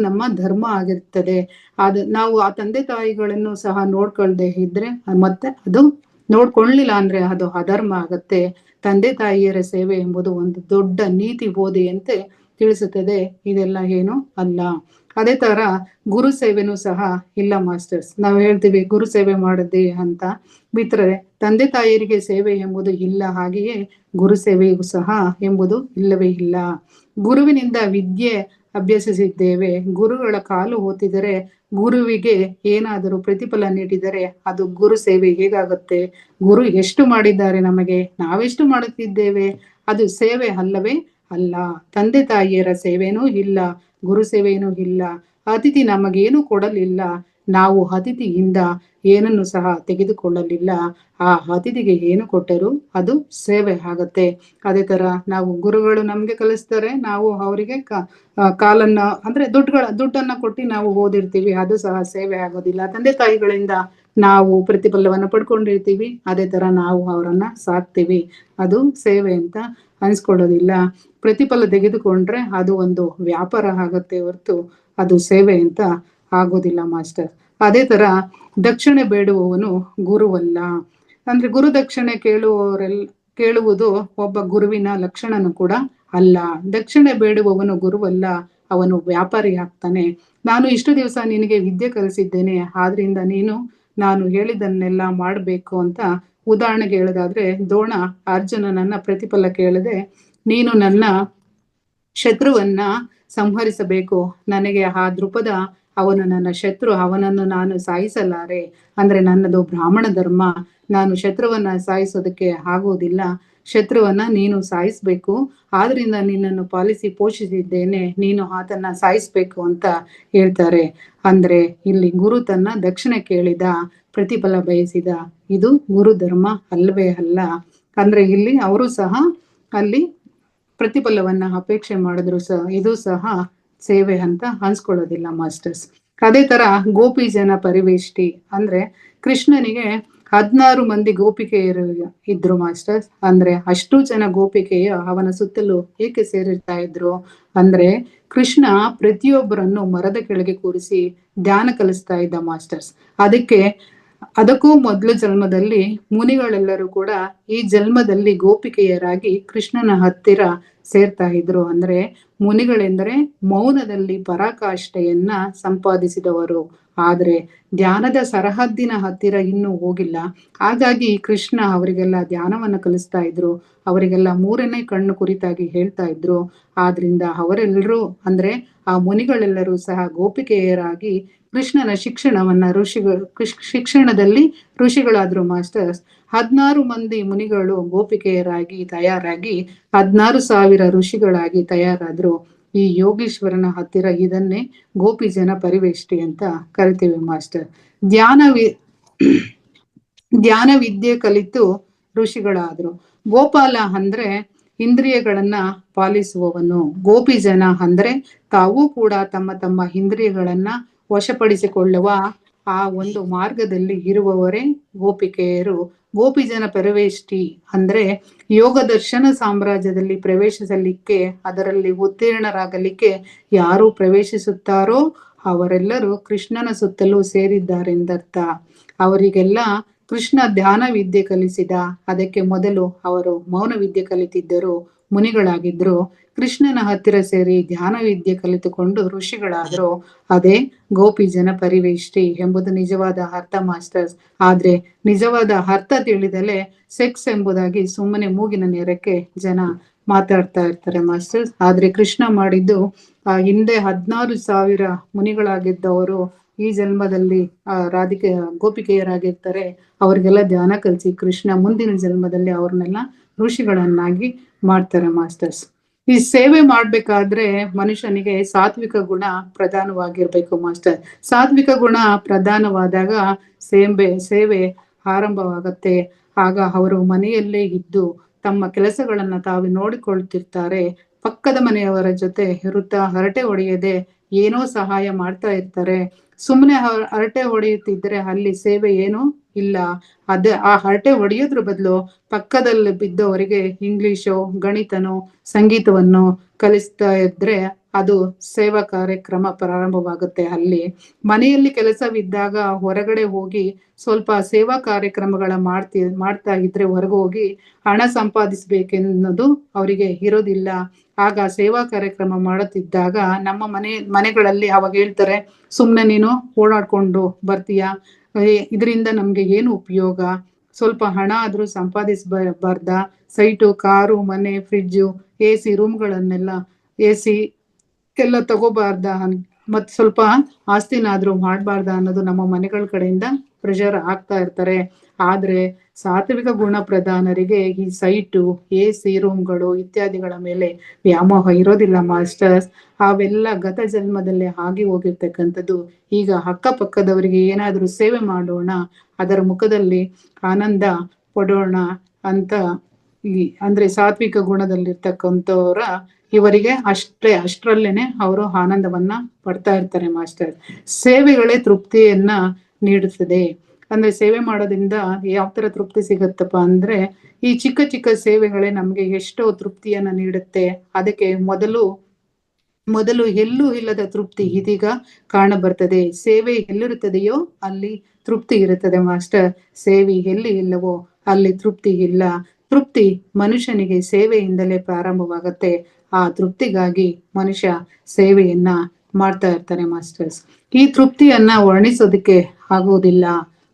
ನಮ್ಮ ಧರ್ಮ ಆಗಿರ್ತದೆ. ಅದು ನಾವು ಆ ತಂದೆ ತಾಯಿಗಳನ್ನು ಸಹ ನೋಡ್ಕೊಳ್ದೆ ಇದ್ರೆ ಮತ್ತೆ ಅದು ನೋಡ್ಕೊಳ್ಳಿಲ್ಲ ಅಂದ್ರೆ ಅದು ಅಧರ್ಮ ಆಗತ್ತೆ. ತಂದೆ ತಾಯಿಯರ ಸೇವೆ ಎಂಬುದು ಒಂದು ದೊಡ್ಡ ನೀತಿ ಬೋಧೆಯಂತೆ ತಿಳಿಸುತ್ತದೆ. ಇದೆಲ್ಲ ಏನು ಅಲ್ಲ. ಅದೇ ತರ ಗುರು ಸೇವೆನೂ ಸಹ ಇಲ್ಲ ಮಾಸ್ಟರ್ಸ್. ನಾವು ಹೇಳ್ತೀವಿ ಗುರು ಸೇವೆ ಮಾಡದೆ ಅಂತ, ಬಿಟ್ರೆ ತಂದೆ ತಾಯಿಯರಿಗೆ ಸೇವೆ ಎಂಬುದು ಇಲ್ಲ. ಹಾಗೆಯೇ ಗುರು ಸೇವೆಯೂ ಸಹ ಎಂಬುದು ಇಲ್ಲವೇ ಇಲ್ಲ. ಗುರುವಿನಿಂದ ವಿದ್ಯೆ ಅಭ್ಯಸಿಸಿದ್ದೇವೆ. ಗುರುಗಳ ಕಾಲು ಓತಿದರೆ ಗುರುವಿಗೆ ಏನಾದರೂ ಪ್ರತಿಫಲ ನೀಡಿದರೆ ಅದು ಗುರು ಸೇವೆ ಹೇಗಾಗುತ್ತೆ? ಗುರು ಎಷ್ಟು ಮಾಡಿದ್ದಾರೆ ನಮಗೆ, ನಾವೆಷ್ಟು ಮಾಡುತ್ತಿದ್ದೇವೆ? ಅದು ಸೇವೆ ಅಲ್ಲವೇ ಅಲ್ಲ. ತಂದೆ ತಾಯಿಯರ ಸೇವೆನೂ ಇಲ್ಲ, ಗುರು ಸೇವೆಯೂ ಇಲ್ಲ. ಅತಿಥಿ ನಮಗೇನು ಕೊಡಲಿಲ್ಲ, ನಾವು ಅತಿಥಿಯಿಂದ ಏನನ್ನು ಸಹ ತೆಗೆದುಕೊಳ್ಳಲಿಲ್ಲ. ಆ ಅತಿಥಿಗೆ ಏನು ಕೊಟ್ಟರು ಅದು ಸೇವೆ ಆಗತ್ತೆ. ಅದೇ ತರ ನಾವು ಗುರುಗಳು ನಮ್ಗೆ ಕಲಿಸ್ತಾರೆ, ನಾವು ಅವರಿಗೆ ಕಾಲನ್ನ ಅಂದ್ರೆ ದುಡ್ಡನ್ನ ಕೊಟ್ಟು ನಾವು ಓದಿರ್ತೀವಿ, ಅದು ಸಹ ಸೇವೆ ಆಗೋದಿಲ್ಲ. ತಂದೆ ತಾಯಿಗಳಿಂದ ನಾವು ಪ್ರತಿಫಲವನ್ನ ಪಡ್ಕೊಂಡಿರ್ತೀವಿ, ಅದೇ ತರ ನಾವು ಅವರನ್ನ ಸಾಕ್ತೀವಿ, ಅದು ಸೇವೆ ಅಂತ ಅನ್ಸ್ಕೊಳ್ಳೋದಿಲ್ಲ. ಪ್ರತಿಫಲ ತೆಗೆದುಕೊಂಡ್ರೆ ಅದು ಒಂದು ವ್ಯಾಪಾರ ಆಗತ್ತೆ ಹೊರತು ಅದು ಸೇವೆ ಅಂತ ಆಗೋದಿಲ್ಲ ಮಾಸ್ಟರ್. ಅದೇ ತರ ದಕ್ಷಿಣೆ ಬೇಡುವವನು ಗುರುವಲ್ಲ. ಅಂದ್ರೆ ಗುರು ದಕ್ಷಿಣೆ ಕೇಳುವುದು ಒಬ್ಬ ಗುರುವಿನ ಲಕ್ಷಣನು ಕೂಡ ಅಲ್ಲ. ದಕ್ಷಿಣೆ ಬೇಡುವವನು ಗುರುವಲ್ಲ, ಅವನು ವ್ಯಾಪಾರಿ ಆಗ್ತಾನೆ. ನಾನು ಇಷ್ಟು ದಿವಸ ನಿನಗೆ ವಿದ್ಯೆ ಕಲಿಸಿದ್ದೇನೆ, ಆದ್ರಿಂದ ನಾನು ಹೇಳಿದ್ದನ್ನೆಲ್ಲ ಮಾಡಬೇಕು ಅಂತ ಉದಾಹರಣೆಗೆ ಹೇಳೋದಾದ್ರೆ, ದ್ರೋಣ ಅರ್ಜುನನನ್ನ ಪ್ರತಿಫಲ ಕೇಳದೆ, ನೀನು ನನ್ನ ಶತ್ರುವನ್ನ ಸಂಹರಿಸಬೇಕು, ನನಗೆ ಆ ದೃಪದ ಅವನು ನನ್ನ ಶತ್ರು, ಅವನನ್ನು ನಾನು ಸಾಯಿಸಲಾರೆ, ಅಂದ್ರೆ ನನ್ನದು ಬ್ರಾಹ್ಮಣ ಧರ್ಮ, ನಾನು ಶತ್ರುವನ್ನ ಸಾಯಿಸೋದಕ್ಕೆ ಆಗೋದಿಲ್ಲ, ಶತ್ರುವನ್ನ ನೀನು ಸಾಯಿಸ್ಬೇಕು, ಆದ್ರಿಂದ ನಿನ್ನನ್ನು ಪಾಲಿಸಿ ಪೋಷಿಸಿದ್ದೇನೆ, ನೀನು ಆತನ್ನ ಸಾಯಿಸ್ಬೇಕು ಅಂತ ಹೇಳ್ತಾರೆ. ಅಂದ್ರೆ ಇಲ್ಲಿ ಗುರು ತನ್ನ ದಕ್ಷಿಣೆ ಕೇಳಿದ, ಪ್ರತಿಫಲ ಬಯಸಿದ, ಇದು ಗುರು ಧರ್ಮ ಅಲ್ವೇ ಅಲ್ಲ. ಅಂದ್ರೆ ಇಲ್ಲಿ ಅವರು ಸಹ ಅಲ್ಲಿ ಪ್ರತಿಫಲವನ್ನ ಅಪೇಕ್ಷೆ ಮಾಡಿದ್ರು ಸಹ ಇದು ಸಹ ಸೇವೆ ಅಂತ ಅನ್ಸ್ಕೊಳ್ಳೋದಿಲ್ಲ ಮಾಸ್ಟರ್ಸ್. ಅದೇ ತರ ಗೋಪಿ ಜನ ಪರಿವೇಷ್ಟಿ ಅಂದ್ರೆ ಕೃಷ್ಣನಿಗೆ 16 ಮಂದಿ ಗೋಪಿಕೆಯರು ಇದ್ರು ಮಾಸ್ಟರ್ಸ್. ಅಂದ್ರೆ ಅಷ್ಟು ಜನ ಗೋಪಿಕೆಯ ಅವನ ಸುತ್ತಲೂ ಏಕೆ ಸೇರಿರ್ತಾ ಇದ್ರು ಅಂದ್ರೆ, ಕೃಷ್ಣ ಪ್ರತಿಯೊಬ್ಬರನ್ನು ಮರದ ಕೆಳಗೆ ಕೂರಿಸಿ ಧ್ಯಾನ ಕಲಿಸ್ತಾ ಇದ್ದ ಮಾಸ್ಟರ್ಸ್. ಅದಕ್ಕೂ ಮೊದಲು ಜನ್ಮದಲ್ಲಿ ಮುನಿಗಳೆಲ್ಲರೂ ಕೂಡ ಈ ಜನ್ಮದಲ್ಲಿ ಗೋಪಿಕೆಯರಾಗಿ ಕೃಷ್ಣನ ಹತ್ತಿರ ಸೇರ್ತಾ ಇದ್ರು. ಅಂದ್ರೆ ಮುನಿಗಳೆಂದರೆ ಮೌನದಲ್ಲಿ ಪರಾಕಾಷ್ಠೆಯನ್ನ ಸಂಪಾದಿಸಿದವರು, ಆದ್ರೆ ಧ್ಯಾನದ ಸರಹದ್ದಿನ ಹತ್ತಿರ ಇನ್ನೂ ಹೋಗಿಲ್ಲ. ಹಾಗಾಗಿ ಕೃಷ್ಣ ಅವರಿಗೆಲ್ಲ ಧ್ಯಾನವನ್ನ ಕಲಿಸ್ತಾ ಇದ್ರು, ಅವರಿಗೆಲ್ಲ 3ನೇ ಕಣ್ಣು ಕುರಿತಾಗಿ ಹೇಳ್ತಾ ಇದ್ರು. ಆದ್ರಿಂದ ಅವರೆಲ್ಲರೂ ಅಂದ್ರೆ ಆ ಮುನಿಗಳೆಲ್ಲರೂ ಸಹ ಗೋಪಿಕೆಯರಾಗಿ ಕೃಷ್ಣನ ಶಿಕ್ಷಣದಲ್ಲಿ ಋಷಿಗಳಾದ್ರು ಮಾಸ್ಟರ್ಸ್. 16 ಮಂದಿ ಮುನಿಗಳು ಗೋಪಿಕೆಯರಾಗಿ ತಯಾರಾಗಿ 16,000 ಋಷಿಗಳಾಗಿ ತಯಾರಾದ್ರು. ಈ ಯೋಗೀಶ್ವರನ ಹತ್ತಿರ ಇದನ್ನೇ ಗೋಪಿ ಜನ ಪರಿವೇಷ್ಟಿ ಅಂತ ಕರಿತೀವಿ ಮಾಸ್ಟರ್. ಧ್ಯಾನ ವಿದ್ಯೆ ಕಲಿತು ಋಷಿಗಳಾದ್ರು. ಗೋಪಾಲ ಅಂದ್ರೆ ಇಂದ್ರಿಯಗಳನ್ನ ಪಾಲಿಸುವವನು. ಗೋಪಿ ಜನ ಅಂದ್ರೆ ತಾವು ಕೂಡ ತಮ್ಮ ತಮ್ಮ ಇಂದ್ರಿಯಗಳನ್ನ ವಶಪಡಿಸಿಕೊಳ್ಳುವ ಆ ಒಂದು ಮಾರ್ಗದಲ್ಲಿ ಇರುವವರೇ ಗೋಪಿಕೆಯರು. ಗೋಪಿ ಜನ ಪರಿವೇಷ್ಟಿ ಅಂದ್ರೆ ಯೋಗ ದರ್ಶನ ಸಾಮ್ರಾಜ್ಯದಲ್ಲಿ ಪ್ರವೇಶಿಸಲಿಕ್ಕೆ, ಅದರಲ್ಲಿ ಉತ್ತೀರ್ಣರಾಗಲಿಕ್ಕೆ ಯಾರು ಪ್ರವೇಶಿಸುತ್ತಾರೋ ಅವರೆಲ್ಲರೂ ಕೃಷ್ಣನ ಸುತ್ತಲೂ ಸೇರಿದ್ದಾರೆಂದರ್ಥ. ಅವರಿಗೆಲ್ಲ ಕೃಷ್ಣ ಧ್ಯಾನ ವಿದ್ಯೆ ಕಲಿಸಿದ. ಅದಕ್ಕೆ ಮೊದಲು ಅವರು ಮೌನ ವಿದ್ಯೆ ಕಲಿತಿದ್ದರು, ಮುನಿಗಳಾಗಿದ್ರು. ಕೃಷ್ಣನ ಹತ್ತಿರ ಸೇರಿ ಧ್ಯಾನ ವಿದ್ಯೆ ಕಲಿತುಕೊಂಡು ಋಷಿಗಳಾದ್ರು. ಅದೇ ಗೋಪಿ ಜನ ಪರಿವೇಷ್ಟಿ ಎಂಬುದು ನಿಜವಾದ ಅರ್ಥ ಮಾಸ್ಟರ್ಸ್. ಆದ್ರೆ ನಿಜವಾದ ಅರ್ಥ ತಿಳಿದಲೆ ಸೆಕ್ಸ್ ಎಂಬುದಾಗಿ ಸುಮ್ಮನೆ ಮೂಗಿನ ನೇರಕ್ಕೆ ಜನ ಮಾತಾಡ್ತಾ ಇರ್ತಾರೆ ಮಾಸ್ಟರ್ಸ್. ಆದ್ರೆ ಕೃಷ್ಣ ಮಾಡಿದ್ದು ಹಿಂದೆ 16,000 ಮುನಿಗಳಾಗಿದ್ದವರು ಈ ಜನ್ಮದಲ್ಲಿ ರಾಧಿಕೆ ಗೋಪಿಕೆಯರಾಗಿರ್ತಾರೆ, ಅವ್ರಿಗೆಲ್ಲ ಧ್ಯಾನ ಕಲಿಸಿ ಕೃಷ್ಣ ಮುಂದಿನ ಜನ್ಮದಲ್ಲಿ ಅವ್ರನ್ನೆಲ್ಲ ಋಷಿಗಳನ್ನಾಗಿ ಮಾಡ್ತಾರೆ ಮಾಸ್ಟರ್ಸ್. ಈ ಸೇವೆ ಮಾಡ್ಬೇಕಾದ್ರೆ ಮನುಷ್ಯನಿಗೆ ಸಾತ್ವಿಕ ಗುಣ ಪ್ರಧಾನವಾಗಿರ್ಬೇಕು ಮಾಸ್ಟರ್. ಸಾತ್ವಿಕ ಗುಣ ಪ್ರಧಾನವಾದಾಗ ಸೇವೆ ಆರಂಭವಾಗತ್ತೆ. ಆಗ ಅವರು ಮನೆಯಲ್ಲೇ ಇದ್ದು ತಮ್ಮ ಕೆಲಸಗಳನ್ನ ತಾವು ನೋಡಿಕೊಳ್ತಿರ್ತಾರೆ. ಪಕ್ಕದ ಮನೆಯವರ ಜೊತೆ ಇರುತ್ತಾ ಹರಟೆ ಹೊಡೆಯದೆ ಏನೋ ಸಹಾಯ ಮಾಡ್ತಾ ಇರ್ತಾರೆ. ಸುಮ್ಮನೆ ಹರಟೆ ಹೊಡೆಯುತ್ತಿದ್ರೆ ಅಲ್ಲಿ ಸೇವೆ ಏನೂ ಇಲ್ಲ. ಆ ಹರಟೆ ಹೊಡೆಯೋದ್ರ ಬದಲು ಪಕ್ಕದಲ್ಲಿ ಬಿದ್ದವರಿಗೆ ಇಂಗ್ಲಿಷೋ ಗಣಿತನೋ ಸಂಗೀತವನ್ನು ಕಲಿಸ್ತಾ ಇದ್ರೆ ಅದು ಸೇವಾ ಕಾರ್ಯಕ್ರಮ ಪ್ರಾರಂಭವಾಗುತ್ತೆ. ಅಲ್ಲಿ ಮನೆಯಲ್ಲಿ ಕೆಲಸವಿದ್ದಾಗ ಹೊರಗಡೆ ಹೋಗಿ ಸ್ವಲ್ಪ ಸೇವಾ ಕಾರ್ಯಕ್ರಮಗಳ ಮಾಡ್ತಾ ಇದ್ರೆ ಹೊರಗೆ ಹೋಗಿ ಹಣ ಸಂಪಾದಿಸ್ಬೇಕೆನ್ನೋದು ಅವರಿಗೆ ಇರೋದಿಲ್ಲ. ಆಗ ಸೇವಾ ಕಾರ್ಯಕ್ರಮ ಮಾಡುತ್ತಿದ್ದಾಗ ನಮ್ಮ ಮನೆಗಳಲ್ಲಿ ಅವಾಗ ಹೇಳ್ತಾರೆ, ಸುಮ್ನೆ ನೀನು ಓಡಾಡ್ಕೊಂಡು ಬರ್ತೀಯ, ಇದರಿಂದ ನಮ್ಗೆ ಏನು ಉಪಯೋಗ, ಸ್ವಲ್ಪ ಹಣ ಆದ್ರೂ ಸಂಪಾದಿಸಬಾರ್ದ, ಸೈಟು ಕಾರು ಮನೆ ಫ್ರಿಡ್ಜು AC ರೂಮ್ಗಳನ್ನೆಲ್ಲ AC ಎಲ್ಲ ತಗೋಬಾರ್ದ, ಮತ್ ಸ್ವಲ್ಪ ಆಸ್ತಿನಾದ್ರೂ ಮಾಡಬಾರ್ದ ಅನ್ನೋದು ನಮ್ಮ ಮನೆಗಳ ಕಡೆಯಿಂದ ಪ್ರೆಷರ್ ಆಗ್ತಾ ಇರ್ತಾರೆ. ಆದ್ರೆ ಸಾತ್ವಿಕ ಗುಣ ಪ್ರಧಾನರಿಗೆ ಈ ಸೈಟು AC ರೂಮ್ಗಳು ಇತ್ಯಾದಿಗಳ ಮೇಲೆ ವ್ಯಾಮೋಹ ಇರೋದಿಲ್ಲ ಮಾಸ್ಟರ್ಸ್. ಅವೆಲ್ಲ ಗತ ಜನ್ಮದಲ್ಲೇ ಆಗಿ ಹೋಗಿರ್ತಕ್ಕಂಥದ್ದು. ಈಗ ಅಕ್ಕಪಕ್ಕದವರಿಗೆ ಏನಾದ್ರೂ ಸೇವೆ ಮಾಡೋಣ, ಅದರ ಮುಖದಲ್ಲಿ ಆನಂದ ಪಡೋಣ ಅಂತ ಅಂದ್ರೆ ಸಾತ್ವಿಕ ಗುಣದಲ್ಲಿರ್ತಕ್ಕಂಥವ್ರ ಇವರಿಗೆ ಅಷ್ಟರಲ್ಲೇನೆ ಅವರು ಆನಂದವನ್ನ ಪಡ್ತಾ ಇರ್ತಾರೆ ಮಾಸ್ಟರ್. ಸೇವೆಗಳೇ ತೃಪ್ತಿಯನ್ನ ನೀಡುತ್ತದೆ. ಅಂದ್ರೆ ಸೇವೆ ಮಾಡೋದ್ರಿಂದ ಯಾವ ತರ ತೃಪ್ತಿ ಸಿಗತ್ತಪ್ಪ ಅಂದ್ರೆ, ಈ ಚಿಕ್ಕ ಚಿಕ್ಕ ಸೇವೆಗಳೇ ನಮ್ಗೆ ಎಷ್ಟೋ ತೃಪ್ತಿಯನ್ನ ನೀಡುತ್ತೆ. ಅದಕ್ಕೆ ಮೊದಲು ಎಲ್ಲೂ ಇಲ್ಲದ ತೃಪ್ತಿ ಇದೀಗ ಕಾಣ ಬರ್ತದೆ. ಸೇವೆ ಎಲ್ಲಿರುತ್ತದೆಯೋ ಅಲ್ಲಿ ತೃಪ್ತಿ ಇರುತ್ತದೆ ಮಾಸ್ಟರ್. ಸೇವೆ ಎಲ್ಲಿ ಇಲ್ಲವೋ ಅಲ್ಲಿ ತೃಪ್ತಿ ಇಲ್ಲ. ತೃಪ್ತಿ ಮನುಷ್ಯನಿಗೆ ಸೇವೆಯಿಂದಲೇ ಪ್ರಾರಂಭವಾಗತ್ತೆ. ಆ ತೃಪ್ತಿಗಾಗಿ ಮನುಷ್ಯ ಸೇವೆಯನ್ನ ಮಾಡ್ತಾ ಇರ್ತಾನೆ ಮಾಸ್ಟರ್ಸ್. ಈ ತೃಪ್ತಿಯನ್ನ ವರ್ಣಿಸೋದಕ್ಕೆ ಆಗುವುದಿಲ್ಲ.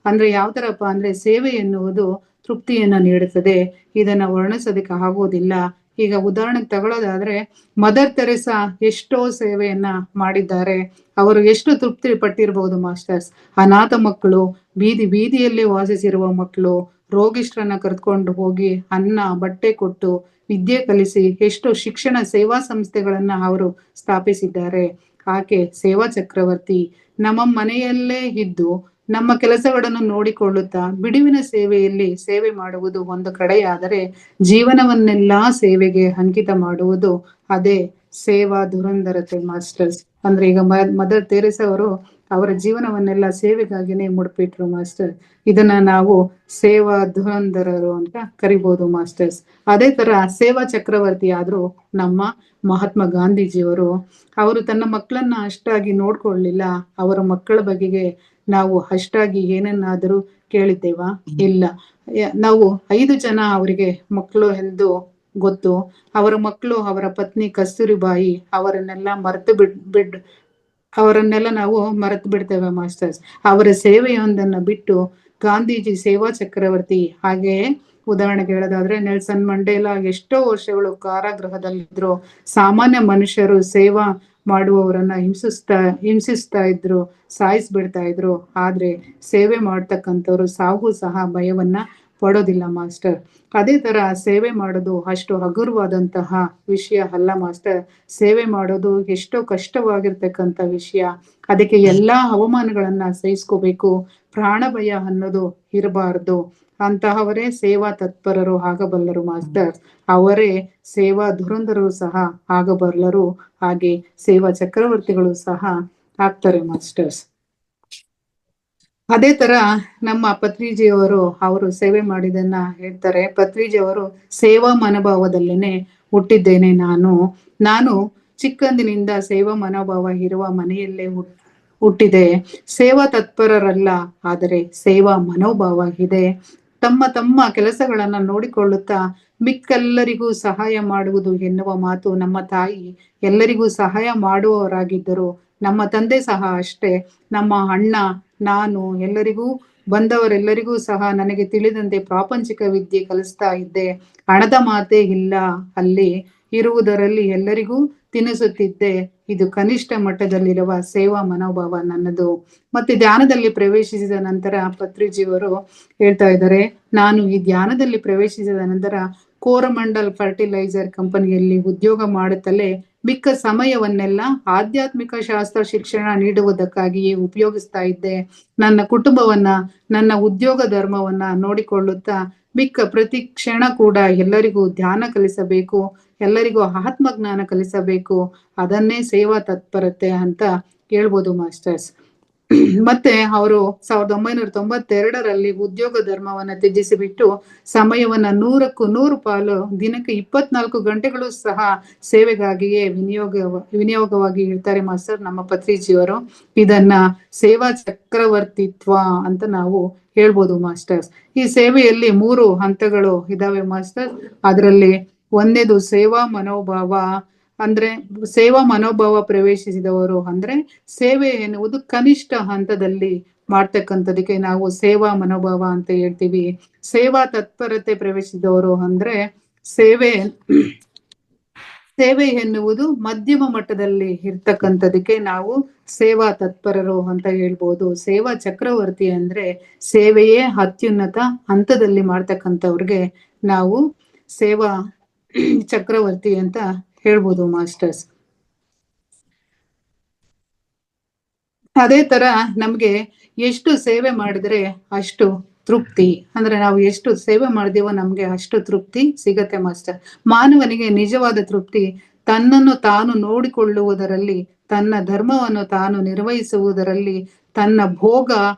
ಅಂದ್ರೆ ಯಾವ ತರಪ್ಪ ಅಂದ್ರೆ, ಸೇವೆ ಎನ್ನುವುದು ತೃಪ್ತಿಯನ್ನ ನೀಡುತ್ತದೆ, ಇದನ್ನ ವರ್ಣಿಸೋದಕ್ಕೆ ಆಗುವುದಿಲ್ಲ. ಈಗ ಉದಾಹರಣೆಗೆ ತಗೊಳ್ಳೋದಾದ್ರೆ, ಮದರ್ ತೆರೇಸಾ ಎಷ್ಟೋ ಸೇವೆಯನ್ನ ಮಾಡಿದ್ದಾರೆ. ಅವರು ಎಷ್ಟು ತೃಪ್ತಿ ಪಟ್ಟಿರ್ಬಹುದು ಮಾಸ್ಟರ್ಸ್. ಅನಾಥ ಮಕ್ಕಳು, ಬೀದಿಯಲ್ಲಿ ವಾಸಿಸಿರುವ ಮಕ್ಕಳು, ರೋಗಿಷ್ಠರನ್ನ ಕರೆದುಕೊಂಡು ಹೋಗಿ ಅನ್ನ ಬಟ್ಟೆ ಕೊಟ್ಟು ವಿದ್ಯೆ ಕಲಿಸಿ ಎಷ್ಟೋ ಶಿಕ್ಷಣ ಸೇವಾ ಸಂಸ್ಥೆಗಳನ್ನ ಅವರು ಸ್ಥಾಪಿಸಿದ್ದಾರೆ. ಆಕೆ ಸೇವಾ ಚಕ್ರವರ್ತಿ. ನಮ್ಮ ಮನೆಯಲ್ಲೇ ಇದ್ದು ನಮ್ಮ ಕೆಲಸಗಳನ್ನು ನೋಡಿಕೊಳ್ಳುತ್ತಾ ಬಿಡುವಿನ ಸೇವೆಯಲ್ಲಿ ಸೇವೆ ಮಾಡುವುದು ಒಂದು ಕಡೆಯಾದರೆ, ಜೀವನವನ್ನೆಲ್ಲಾ ಸೇವೆಗೆ ಅಂಕಿತ ಮಾಡುವುದು ಅದೇ ಸೇವಾ ಧುರಂಧರತೆ ಮಾಸ್ಟರ್ಸ್. ಅಂದ್ರೆ ಈಗ ಮದರ್ ತೆರೇಸಾ ಅವರು ಅವರ ಜೀವನವನ್ನೆಲ್ಲ ಸೇವೆಗಾಗಿನೇ ಮುಡ್ಪಿಟ್ರು ಮಾಸ್ಟರ್. ಇದನ್ನ ನಾವು ಸೇವಾ ಧುರಂಧರರು ಅಂತ ಕರಿಬಹುದು ಮಾಸ್ಟರ್ಸ್. ಅದೇ ತರ ಸೇವಾ ಚಕ್ರವರ್ತಿ ಆದ್ರೂ ನಮ್ಮ ಮಹಾತ್ಮ ಗಾಂಧೀಜಿಯವರು. ಅವರು ತನ್ನ ಮಕ್ಕಳನ್ನ ಅಷ್ಟಾಗಿ ನೋಡ್ಕೊಳ್ಳಿಲ್ಲ. ಅವರ ಮಕ್ಕಳ ಬಗೆಗೆ ನಾವು ಅಷ್ಟಾಗಿ ಏನನ್ನಾದರೂ ಕೇಳಿದ್ದೇವಾ? ಇಲ್ಲ. ನಾವು 5 ಜನ ಅವರಿಗೆ ಮಕ್ಕಳು ಎಂದು ಗೊತ್ತು. ಅವರ ಮಕ್ಕಳು ಅವರ ಪತ್ನಿ ಕಸ್ತೂರಿಬಾಯಿ ಅವರನ್ನೆಲ್ಲ ಅವರನ್ನೆಲ್ಲ ನಾವು ಮರೆತು ಬಿಡ್ತೇವೆ ಮಾಸ್ಟರ್ಸ್. ಅವರ ಸೇವೆಯೊಂದನ್ನ ಬಿಟ್ಟು ಗಾಂಧೀಜಿ ಸೇವಾ ಚಕ್ರವರ್ತಿ. ಹಾಗೆಯೇ ಉದಾಹರಣೆಗೆ ಹೇಳೋದಾದ್ರೆ, ನೆಲ್ಸನ್ ಮಂಡೇಲಾ ಎಷ್ಟೋ ವರ್ಷಗಳು ಕಾರಾಗೃಹದಲ್ಲಿದ್ರು. ಸಾಮಾನ್ಯ ಮನುಷ್ಯರು ಸೇವಾ ಮಾಡುವವರನ್ನ ಹಿಂಸಿಸ್ತಾ ಇದ್ರು, ಸಾಯಿಸ್ಬಿಡ್ತಾ ಇದ್ರು. ಆದ್ರೆ ಸೇವೆ ಮಾಡ್ತಕ್ಕಂಥವ್ರು ಸಾವು ಸಹ ಭಯವನ್ನ ಪಡೋದಿಲ್ಲ ಮಾಸ್ಟರ್. ಅದೇ ತರ ಸೇವೆ ಮಾಡೋದು ಅಷ್ಟು ಹಗುರವಾದಂತಹ ವಿಷಯ ಅಲ್ಲ ಮಾಸ್ಟರ್. ಸೇವೆ ಮಾಡೋದು ಎಷ್ಟೋ ಕಷ್ಟವಾಗಿರ್ತಕ್ಕಂಥ ವಿಷಯ. ಅದಕ್ಕೆ ಎಲ್ಲಾ ಅವಮಾನಗಳನ್ನ ಸಹಿಸ್ಕೋಬೇಕು. ಪ್ರಾಣ ಭಯ ಅನ್ನೋದು ಇರಬಾರ್ದು. ಅಂತಹವರೇ ಸೇವಾ ತತ್ಪರರು ಆಗಬಲ್ಲರು ಮಾಸ್ಟರ್. ಅವರೇ ಸೇವಾ ಧುರಂಧರು ಸಹ ಆಗಬಲ್ಲರು. ಹಾಗೆ ಸೇವಾ ಚಕ್ರವರ್ತಿಗಳು ಸಹ ಆಗ್ತಾರೆ ಮಾಸ್ಟರ್ಸ್. ಅದೇ ತರ ನಮ್ಮ ಪತ್ರಿಜಿಯವರು ಅವರು ಸೇವೆ ಮಾಡಿದನ್ನ ಹೇಳ್ತಾರೆ. ಪತ್ರಿಜಿಯವರು ಸೇವಾ ಮನೋಭಾವದಲ್ಲೇನೆ ಹುಟ್ಟಿದ್ದೇನೆ ನಾನು ಚಿಕ್ಕಂದಿನಿಂದ ಸೇವಾ ಮನೋಭಾವ ಇರುವ ಮನೆಯಲ್ಲೇ ಹುಟ್ಟಿದೆ. ಸೇವಾ ತತ್ಪರರಲ್ಲ, ಆದರೆ ಸೇವಾ ಮನೋಭಾವ ಇದೆ. ತಮ್ಮ ಕೆಲಸಗಳನ್ನ ನೋಡಿಕೊಳ್ಳುತ್ತಾ ಮಿಕ್ಕೆಲ್ಲರಿಗೂ ಸಹಾಯ ಮಾಡುವುದು ಎನ್ನುವ ಮಾತು. ನಮ್ಮ ತಾಯಿ ಎಲ್ಲರಿಗೂ ಸಹಾಯ ಮಾಡುವವರಾಗಿದ್ದರು. ನಮ್ಮ ತಂದೆ ಸಹ ಅಷ್ಟೇ. ನಮ್ಮ ಅಣ್ಣ, ನಾನು ಎಲ್ಲರಿಗೂ ಬಂದವರೆಲ್ಲರಿಗೂ ಸಹ ನನಗೆ ತಿಳಿದಂತೆ ಪ್ರಾಪಂಚಿಕ ವಿದ್ಯೆ ಕಲಿಸ್ತಾ ಇದ್ದೆ. ಹಣದ ಮಾತೇ ಇಲ್ಲ ಅಲ್ಲಿ. ಇರುವುದರಲ್ಲಿ ಎಲ್ಲರಿಗೂ ತಿನ್ನಿಸುತ್ತಿದ್ದೆ. ಇದು ಕನಿಷ್ಠ ಮಟ್ಟದಲ್ಲಿರುವ ಸೇವಾ ಮನೋಭಾವ ನನ್ನದು. ಮತ್ತೆ ಧ್ಯಾನದಲ್ಲಿ ಪ್ರವೇಶಿಸಿದ ನಂತರ ಪತ್ರಿಜಿಯವರು ಹೇಳ್ತಾ ಇದ್ದಾರೆ, ನಾನು ಈ ಧ್ಯಾನದಲ್ಲಿ ಪ್ರವೇಶಿಸಿದ ನಂತರ ಕೋರಮಂಡಲ್ ಫರ್ಟಿಲೈಸರ್ ಕಂಪನಿಯಲ್ಲಿ ಉದ್ಯೋಗ ಮಾಡುತ್ತಲೇ ಮಿಕ್ಕ ಸಮಯವನ್ನೆಲ್ಲ ಆಧ್ಯಾತ್ಮಿಕ ಶಾಸ್ತ್ರ ಶಿಕ್ಷಣ ನೀಡುವುದಕ್ಕಾಗಿಯೇ ಉಪಯೋಗಿಸ್ತಾ ಇದ್ದೆ. ನನ್ನ ಕುಟುಂಬವನ್ನ, ನನ್ನ ಉದ್ಯೋಗ ಧರ್ಮವನ್ನ ನೋಡಿಕೊಳ್ಳುತ್ತಾ ಮಿಕ್ಕ ಪ್ರತಿ ಕ್ಷಣ ಕೂಡ ಎಲ್ಲರಿಗೂ ಧ್ಯಾನ ಕಲಿಸಬೇಕು, ಎಲ್ಲರಿಗೂ ಆತ್ಮಜ್ಞಾನ ಕಲಿಸಬೇಕು, ಅದನ್ನೇ ಸೇವಾ ತತ್ಪರತೆ ಅಂತ ಹೇಳ್ಬೋದು ಮಾಸ್ಟರ್ಸ್. ಮತ್ತೆ ಅವರು 1992ರಲ್ಲಿ ಉದ್ಯೋಗ ಧರ್ಮವನ್ನ ತ್ಯಜಿಸಿಬಿಟ್ಟು ಸಮಯವನ್ನ 100ಕ್ಕೂ 100 ಪಾಲು ದಿನಕ್ಕೆ 24 ಗಂಟೆಗಳು ಸಹ ಸೇವೆಗಾಗಿಯೇ ವಿನಿಯೋಗವಾಗಿ ಇರ್ತಾರೆ ಮಾಸ್ಟರ್ ನಮ್ಮ ಪತ್ರಿಜಿಯವರು. ಇದನ್ನ ಸೇವಾ ಚಕ್ರವರ್ತಿತ್ವ ಅಂತ ನಾವು ಹೇಳ್ಬೋದು ಮಾಸ್ಟರ್ಸ್. ಈ ಸೇವೆಯಲ್ಲಿ 3 ಹಂತಗಳು ಇದಾವೆ ಮಾಸ್ಟರ್. ಅದರಲ್ಲಿ ಒಂದೇದು ಸೇವಾ ಮನೋಭಾವ, ಅಂದ್ರೆ ಸೇವಾ ಮನೋಭಾವ ಪ್ರವೇಶಿಸಿದವರು ಅಂದ್ರೆ ಸೇವೆ ಎನ್ನುವುದು ಕನಿಷ್ಠ ಹಂತದಲ್ಲಿ ಮಾಡ್ತಕ್ಕಂಥದಕ್ಕೆ ನಾವು ಸೇವಾ ಮನೋಭಾವ ಅಂತ ಹೇಳ್ತೀವಿ. ಸೇವಾ ತತ್ಪರತೆ ಪ್ರವೇಶಿಸಿದವರು ಅಂದ್ರೆ ಸೇವೆ ಎನ್ನುವುದು ಮಧ್ಯಮ ಮಟ್ಟದಲ್ಲಿ ಇರ್ತಕ್ಕಂಥದಕ್ಕೆ ನಾವು ಸೇವಾ ತತ್ಪರರು ಅಂತ ಹೇಳ್ಬೋದು. ಸೇವಾ ಚಕ್ರವರ್ತಿ ಅಂದ್ರೆ ಸೇವೆಯೇ ಅತ್ಯುನ್ನತ ಹಂತದಲ್ಲಿ ಮಾಡ್ತಕ್ಕಂಥವ್ರಿಗೆ ನಾವು ಸೇವಾ ಚಕ್ರವರ್ತಿ ಅಂತ ಹೇಳ್ಬೋದು ಮಾಸ್ಟರ್ಸ್. ಅದೇ ತರ ನಮ್ಗೆ ಎಷ್ಟು ಸೇವೆ ಮಾಡಿದ್ರೆ ಅಷ್ಟು ತೃಪ್ತಿ, ಅಂದ್ರೆ ನಾವು ಎಷ್ಟು ಸೇವೆ ಮಾಡಿದೀವೋ ನಮ್ಗೆ ಅಷ್ಟು ತೃಪ್ತಿ ಸಿಗತ್ತೆ ಮಾಸ್ಟರ್. ಮಾನವನಿಗೆ ನಿಜವಾದ ತೃಪ್ತಿ ತನ್ನನ್ನು ತಾನು ನೋಡಿಕೊಳ್ಳುವುದರಲ್ಲಿ, ತನ್ನ ಧರ್ಮವನ್ನು ತಾನು ನಿರ್ವಹಿಸುವುದರಲ್ಲಿ, ತನ್ನ ಭೋಗ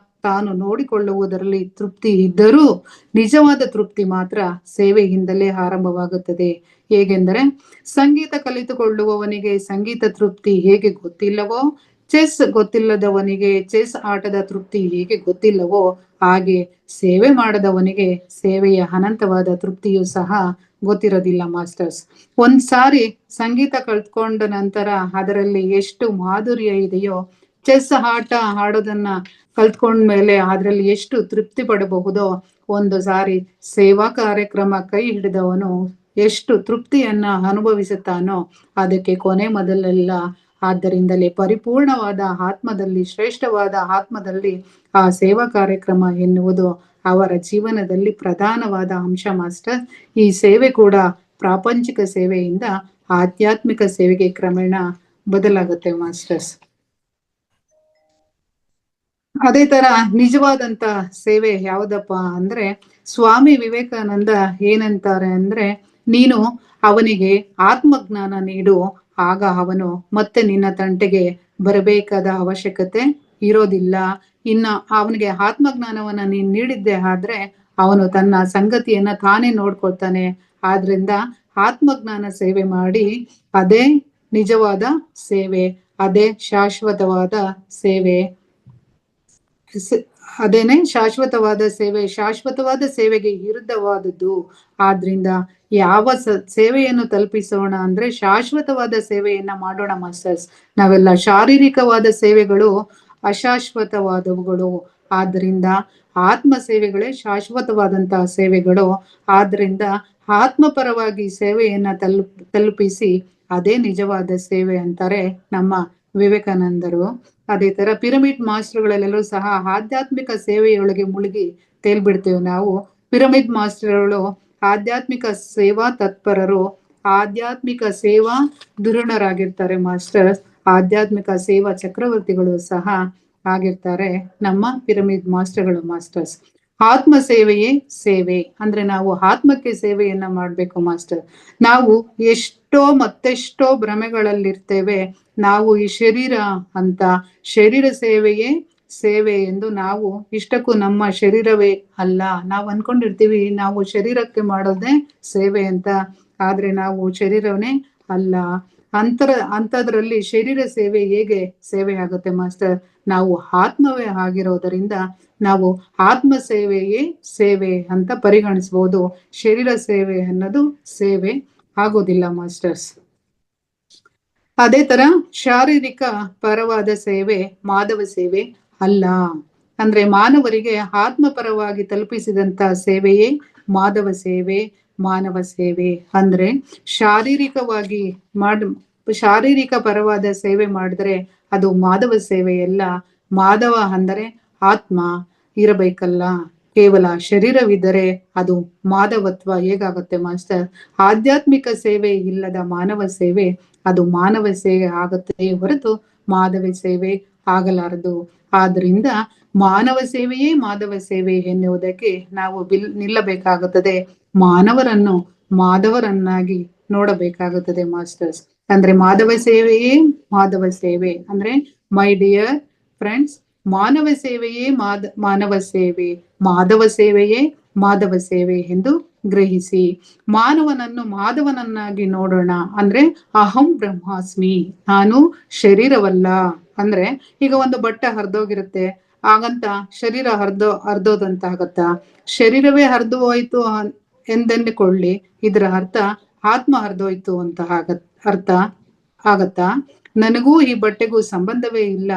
ತಾನು ನೋಡಿಕೊಳ್ಳುವುದರಲ್ಲಿ ತೃಪ್ತಿ ಇದ್ದರೂ ನಿಜವಾದ ತೃಪ್ತಿ ಮಾತ್ರ ಸೇವೆಯಿಂದಲೇ ಆರಂಭವಾಗುತ್ತದೆ. ಹೇಗೆಂದರೆ ಸಂಗೀತ ಕಲಿತುಕೊಳ್ಳುವವನಿಗೆ ಸಂಗೀತ ತೃಪ್ತಿ ಹೇಗೆ ಗೊತ್ತಿಲ್ಲವೋ, ಚೆಸ್ ಗೊತ್ತಿಲ್ಲದವನಿಗೆ ಚೆಸ್ ಆಟದ ತೃಪ್ತಿ ಹೇಗೆ ಗೊತ್ತಿಲ್ಲವೋ, ಹಾಗೆ ಸೇವೆ ಮಾಡದವನಿಗೆ ಸೇವೆಯ ಅನಂತವಾದ ತೃಪ್ತಿಯೂ ಸಹ ಗೊತ್ತಿರೋದಿಲ್ಲ ಮಾಸ್ಟರ್ಸ್. ಒಂದ್ಸಾರಿ ಸಂಗೀತ ಕಲ್ತ್ಕೊಂಡ ನಂತರ ಅದರಲ್ಲಿ ಎಷ್ಟು ಮಾಧುರ್ಯ ಇದೆಯೋ, ಚೆಸ್ ಆಟ ಆಡೋದನ್ನ ಕಲ್ತ್ಕೊಂಡ್ಮೇಲೆ ಅದ್ರಲ್ಲಿ ಎಷ್ಟು ತೃಪ್ತಿ ಪಡಬಹುದೋ, ಒಂದು ಸಾರಿ ಸೇವಾ ಕಾರ್ಯಕ್ರಮ ಕೈ ಹಿಡಿದವನು ಎಷ್ಟು ತೃಪ್ತಿಯನ್ನ ಅನುಭವಿಸುತ್ತಾನೋ ಅದಕ್ಕೆ ಕೊನೆ ಮೊದಲೆಲ್ಲ. ಆದ್ದರಿಂದಲೇ ಪರಿಪೂರ್ಣವಾದ ಆತ್ಮದಲ್ಲಿ, ಶ್ರೇಷ್ಠವಾದ ಆತ್ಮದಲ್ಲಿ ಆ ಸೇವಾ ಕಾರ್ಯಕ್ರಮ ಎನ್ನುವುದು ಅವರ ಜೀವನದಲ್ಲಿ ಪ್ರಧಾನವಾದ ಅಂಶ ಮಾಸ್ಟರ್. ಈ ಸೇವೆ ಕೂಡ ಪ್ರಾಪಂಚಿಕ ಸೇವೆಯಿಂದ ಆಧ್ಯಾತ್ಮಿಕ ಸೇವೆಗೆ ಕ್ರಮೇಣ ಬದಲಾಗುತ್ತೆ ಮಾಸ್ಟರ್ಸ್. ಅದೇ ತರ ನಿಜವಾದಂತ ಸೇವೆ ಯಾವುದಪ್ಪ ಅಂದ್ರೆ, ಸ್ವಾಮಿ ವಿವೇಕಾನಂದ ಏನಂತಾರೆ ಅಂದ್ರೆ, ನೀನು ಅವನಿಗೆ ಆತ್ಮಜ್ಞಾನ ನೀಡು, ಆಗ ಅವನು ಮತ್ತೆ ನಿನ್ನ ತಂಟೆಗೆ ಬರಬೇಕಾದ ಅವಶ್ಯಕತೆ ಇರೋದಿಲ್ಲ. ಇನ್ನ ಅವನಿಗೆ ಆತ್ಮಜ್ಞಾನವನ್ನ ನೀನ್ ನೀಡಿದ್ದೆ ಆದ್ರೆ ಅವನು ತನ್ನ ಸಂಗತಿಯನ್ನ ತಾನೇ ನೋಡ್ಕೊಳ್ತಾನೆ. ಆದ್ರಿಂದ ಆತ್ಮಜ್ಞಾನ ಸೇವೆ ಮಾಡಿ, ಅದೇ ನಿಜವಾದ ಸೇವೆ, ಅದೇ ಶಾಶ್ವತವಾದ ಸೇವೆ, ಅದೇನೆ ಶಾಶ್ವತವಾದ ಸೇವೆ, ಶಾಶ್ವತವಾದ ಸೇವೆಗೆ ವಿರುದ್ಧವಾದದ್ದು. ಆದ್ರಿಂದ ಯಾವ ಸೇವೆಯನ್ನು ತಲುಪಿಸೋಣ ಅಂದ್ರೆ ಶಾಶ್ವತವಾದ ಸೇವೆಯನ್ನ ಮಾಡೋಣ ಮಾಸ್ಟರ್ಸ್. ನಾವೆಲ್ಲ ಶಾರೀರಿಕವಾದ ಸೇವೆಗಳು ಅಶಾಶ್ವತವಾದವುಗಳು, ಆದ್ರಿಂದ ಆತ್ಮ ಸೇವೆಗಳೇ ಶಾಶ್ವತವಾದಂತಹ ಸೇವೆಗಳು. ಆದ್ರಿಂದ ಆತ್ಮಪರವಾಗಿ ಸೇವೆಯನ್ನ ತಲುಪಿಸಿ ಅದೇ ನಿಜವಾದ ಸೇವೆ ಅಂತಾರೆ ನಮ್ಮ ವಿವೇಕಾನಂದರು. ಅದೇ ತರ ಪಿರಮಿಡ್ ಮಾಸ್ಟರ್ಗಳಲ್ಲೆಲ್ಲರೂ ಸಹ ಆಧ್ಯಾತ್ಮಿಕ ಸೇವೆಯೊಳಗೆ ಮುಳುಗಿ ತೇಲ್ಬಿಡ್ತೇವೆ ನಾವು. ಪಿರಮಿಡ್ ಮಾಸ್ಟರ್ಗಳು ಆಧ್ಯಾತ್ಮಿಕ ಸೇವಾ ತತ್ಪರರು, ಆಧ್ಯಾತ್ಮಿಕ ಸೇವಾ ಧುರೀಣರಾಗಿರ್ತಾರೆ ಮಾಸ್ಟರ್. ಆಧ್ಯಾತ್ಮಿಕ ಸೇವಾ ಚಕ್ರವರ್ತಿಗಳು ಸಹ ಆಗಿರ್ತಾರೆ ನಮ್ಮ ಪಿರಮಿಡ್ ಮಾಸ್ಟರ್ಗಳು ಮಾಸ್ಟರ್ಸ್. ಆತ್ಮ ಸೇವೆಯೇ ಸೇವೆ ಅಂದ್ರೆ ನಾವು ಆತ್ಮಕ್ಕೆ ಸೇವೆಯನ್ನ ಮಾಡ್ಬೇಕು ಮಾಸ್ಟರ್. ನಾವು ಎಷ್ಟೋ ಮತ್ತೆಷ್ಟೋ ಭ್ರಮೆಗಳಲ್ಲಿರ್ತೇವೆ. ನಾವು ಈ ಶರೀರ ಅಂತ, ಶರೀರ ಸೇವೆಯೇ ಸೇವೆ ಎಂದು ನಾವು ಇಷ್ಟಕ್ಕೂ ನಮ್ಮ ಶರೀರವೇ ಅಲ್ಲ. ನಾವು ಅನ್ಕೊಂಡಿರ್ತೀವಿ ನಾವು ಶರೀರಕ್ಕೆ ಮಾಡೋದೇ ಸೇವೆ ಅಂತ, ಆದ್ರೆ ನಾವು ಶರೀರವೇ ಅಲ್ಲ. ಅಂಥದ್ರಲ್ಲಿ ಶರೀರ ಸೇವೆ ಹೇಗೆ ಸೇವೆ ಆಗುತ್ತೆ ಮಾಸ್ಟರ್? ನಾವು ಆತ್ಮವೇ ಆಗಿರೋದರಿಂದ ನಾವು ಆತ್ಮ ಸೇವೆಯೇ ಸೇವೆ ಅಂತ ಪರಿಗಣಿಸಬಹುದು. ಶರೀರ ಸೇವೆ ಅನ್ನೋದು ಸೇವೆ ಆಗೋದಿಲ್ಲ ಮಾಸ್ಟರ್ಸ್. ಅದೇ ತರ ಶಾರೀರಿಕ ಪರವಾದ ಸೇವೆ ಮಾಧವ ಸೇವೆ ಅಲ್ಲ. ಅಂದ್ರೆ ಮಾನವರಿಗೆ ಆತ್ಮಪರವಾಗಿ ತಲುಪಿಸಿದಂತ ಸೇವೆಯೇ ಮಾಧವ ಸೇವೆ. ಮಾನವ ಸೇವೆ. ಅಂದ್ರೆ ಶಾರೀರಿಕವಾಗಿ ಶಾರೀರಿಕ ಪರವಾದ ಸೇವೆ ಮಾಡಿದ್ರೆ ಅದು ಮಾಧವ ಸೇವೆಯಲ್ಲ. ಮಾಧವ ಅಂದರೆ ಆತ್ಮ ಇರಬೇಕಲ್ಲ, ಕೇವಲ ಶರೀರವಿದ್ದರೆ ಅದು ಮಾಧವತ್ವ ಹೇಗಾಗುತ್ತೆ ಮಾಸ್ಟರ್? ಆಧ್ಯಾತ್ಮಿಕ ಸೇವೆ ಇಲ್ಲದ ಮಾನವ ಸೇವೆ ಅದು ಮಾನವ ಸೇವೆ ಆಗುತ್ತದೆ ಹೊರತು ಮಾಧವ ಸೇವೆ ಆಗಲಾರದು. ಆದ್ರಿಂದ ಮಾನವ ಸೇವೆಯೇ ಮಾಧವ ಸೇವೆ ಎನ್ನುವುದಕ್ಕೆ ನಾವು ನಿಲ್ಲಬೇಕಾಗುತ್ತದೆ. ಮಾನವರನ್ನು ಮಾಧವರನ್ನಾಗಿ ನೋಡಬೇಕಾಗುತ್ತದೆ ಮಾಸ್ಟರ್ಸ್. ಅಂದ್ರೆ ಮಾಧವ ಸೇವೆಯೇ ಮಾಧವ ಸೇವೆ ಅಂದ್ರೆ ಮೈ ಡಿಯರ್ ಫ್ರೆಂಡ್ಸ್, ಮಾನವ ಸೇವೆಯೇ ಮಾನವ ಸೇವೆ, ಮಾಧವ ಸೇವೆಯೇ ಮಾಧವ ಸೇವೆ ಎಂದು ಗ್ರಹಿಸಿ ಮಾನವನನ್ನು ಮಾಧವನನ್ನಾಗಿ ನೋಡೋಣ. ಅಂದ್ರೆ ಅಹಂ ಬ್ರಹ್ಮಾಸ್ಮಿ, ನಾನು ಶರೀರವಲ್ಲ. ಅಂದ್ರೆ ಈಗ ಒಂದು ಬಟ್ಟೆ ಹರಿದೋಗಿರುತ್ತೆ, ಹಾಗಂತ ಶರೀರ ಹರಿದೋದಂತ ಆಗತ್ತಾ? ಶರೀರವೇ ಹರಿದು ಹೋಯ್ತು ಎಂದೆಂದುಕೊಳ್ಳಿ, ಇದರ ಅರ್ಥ ಆತ್ಮ ಹರಿದೋಯ್ತು ಅಂತ ಅರ್ಥ ಆಗತ್ತಾ? ನನಗೂ ಈ ಬಟ್ಟೆಗೂ ಸಂಬಂಧವೇ ಇಲ್ಲ.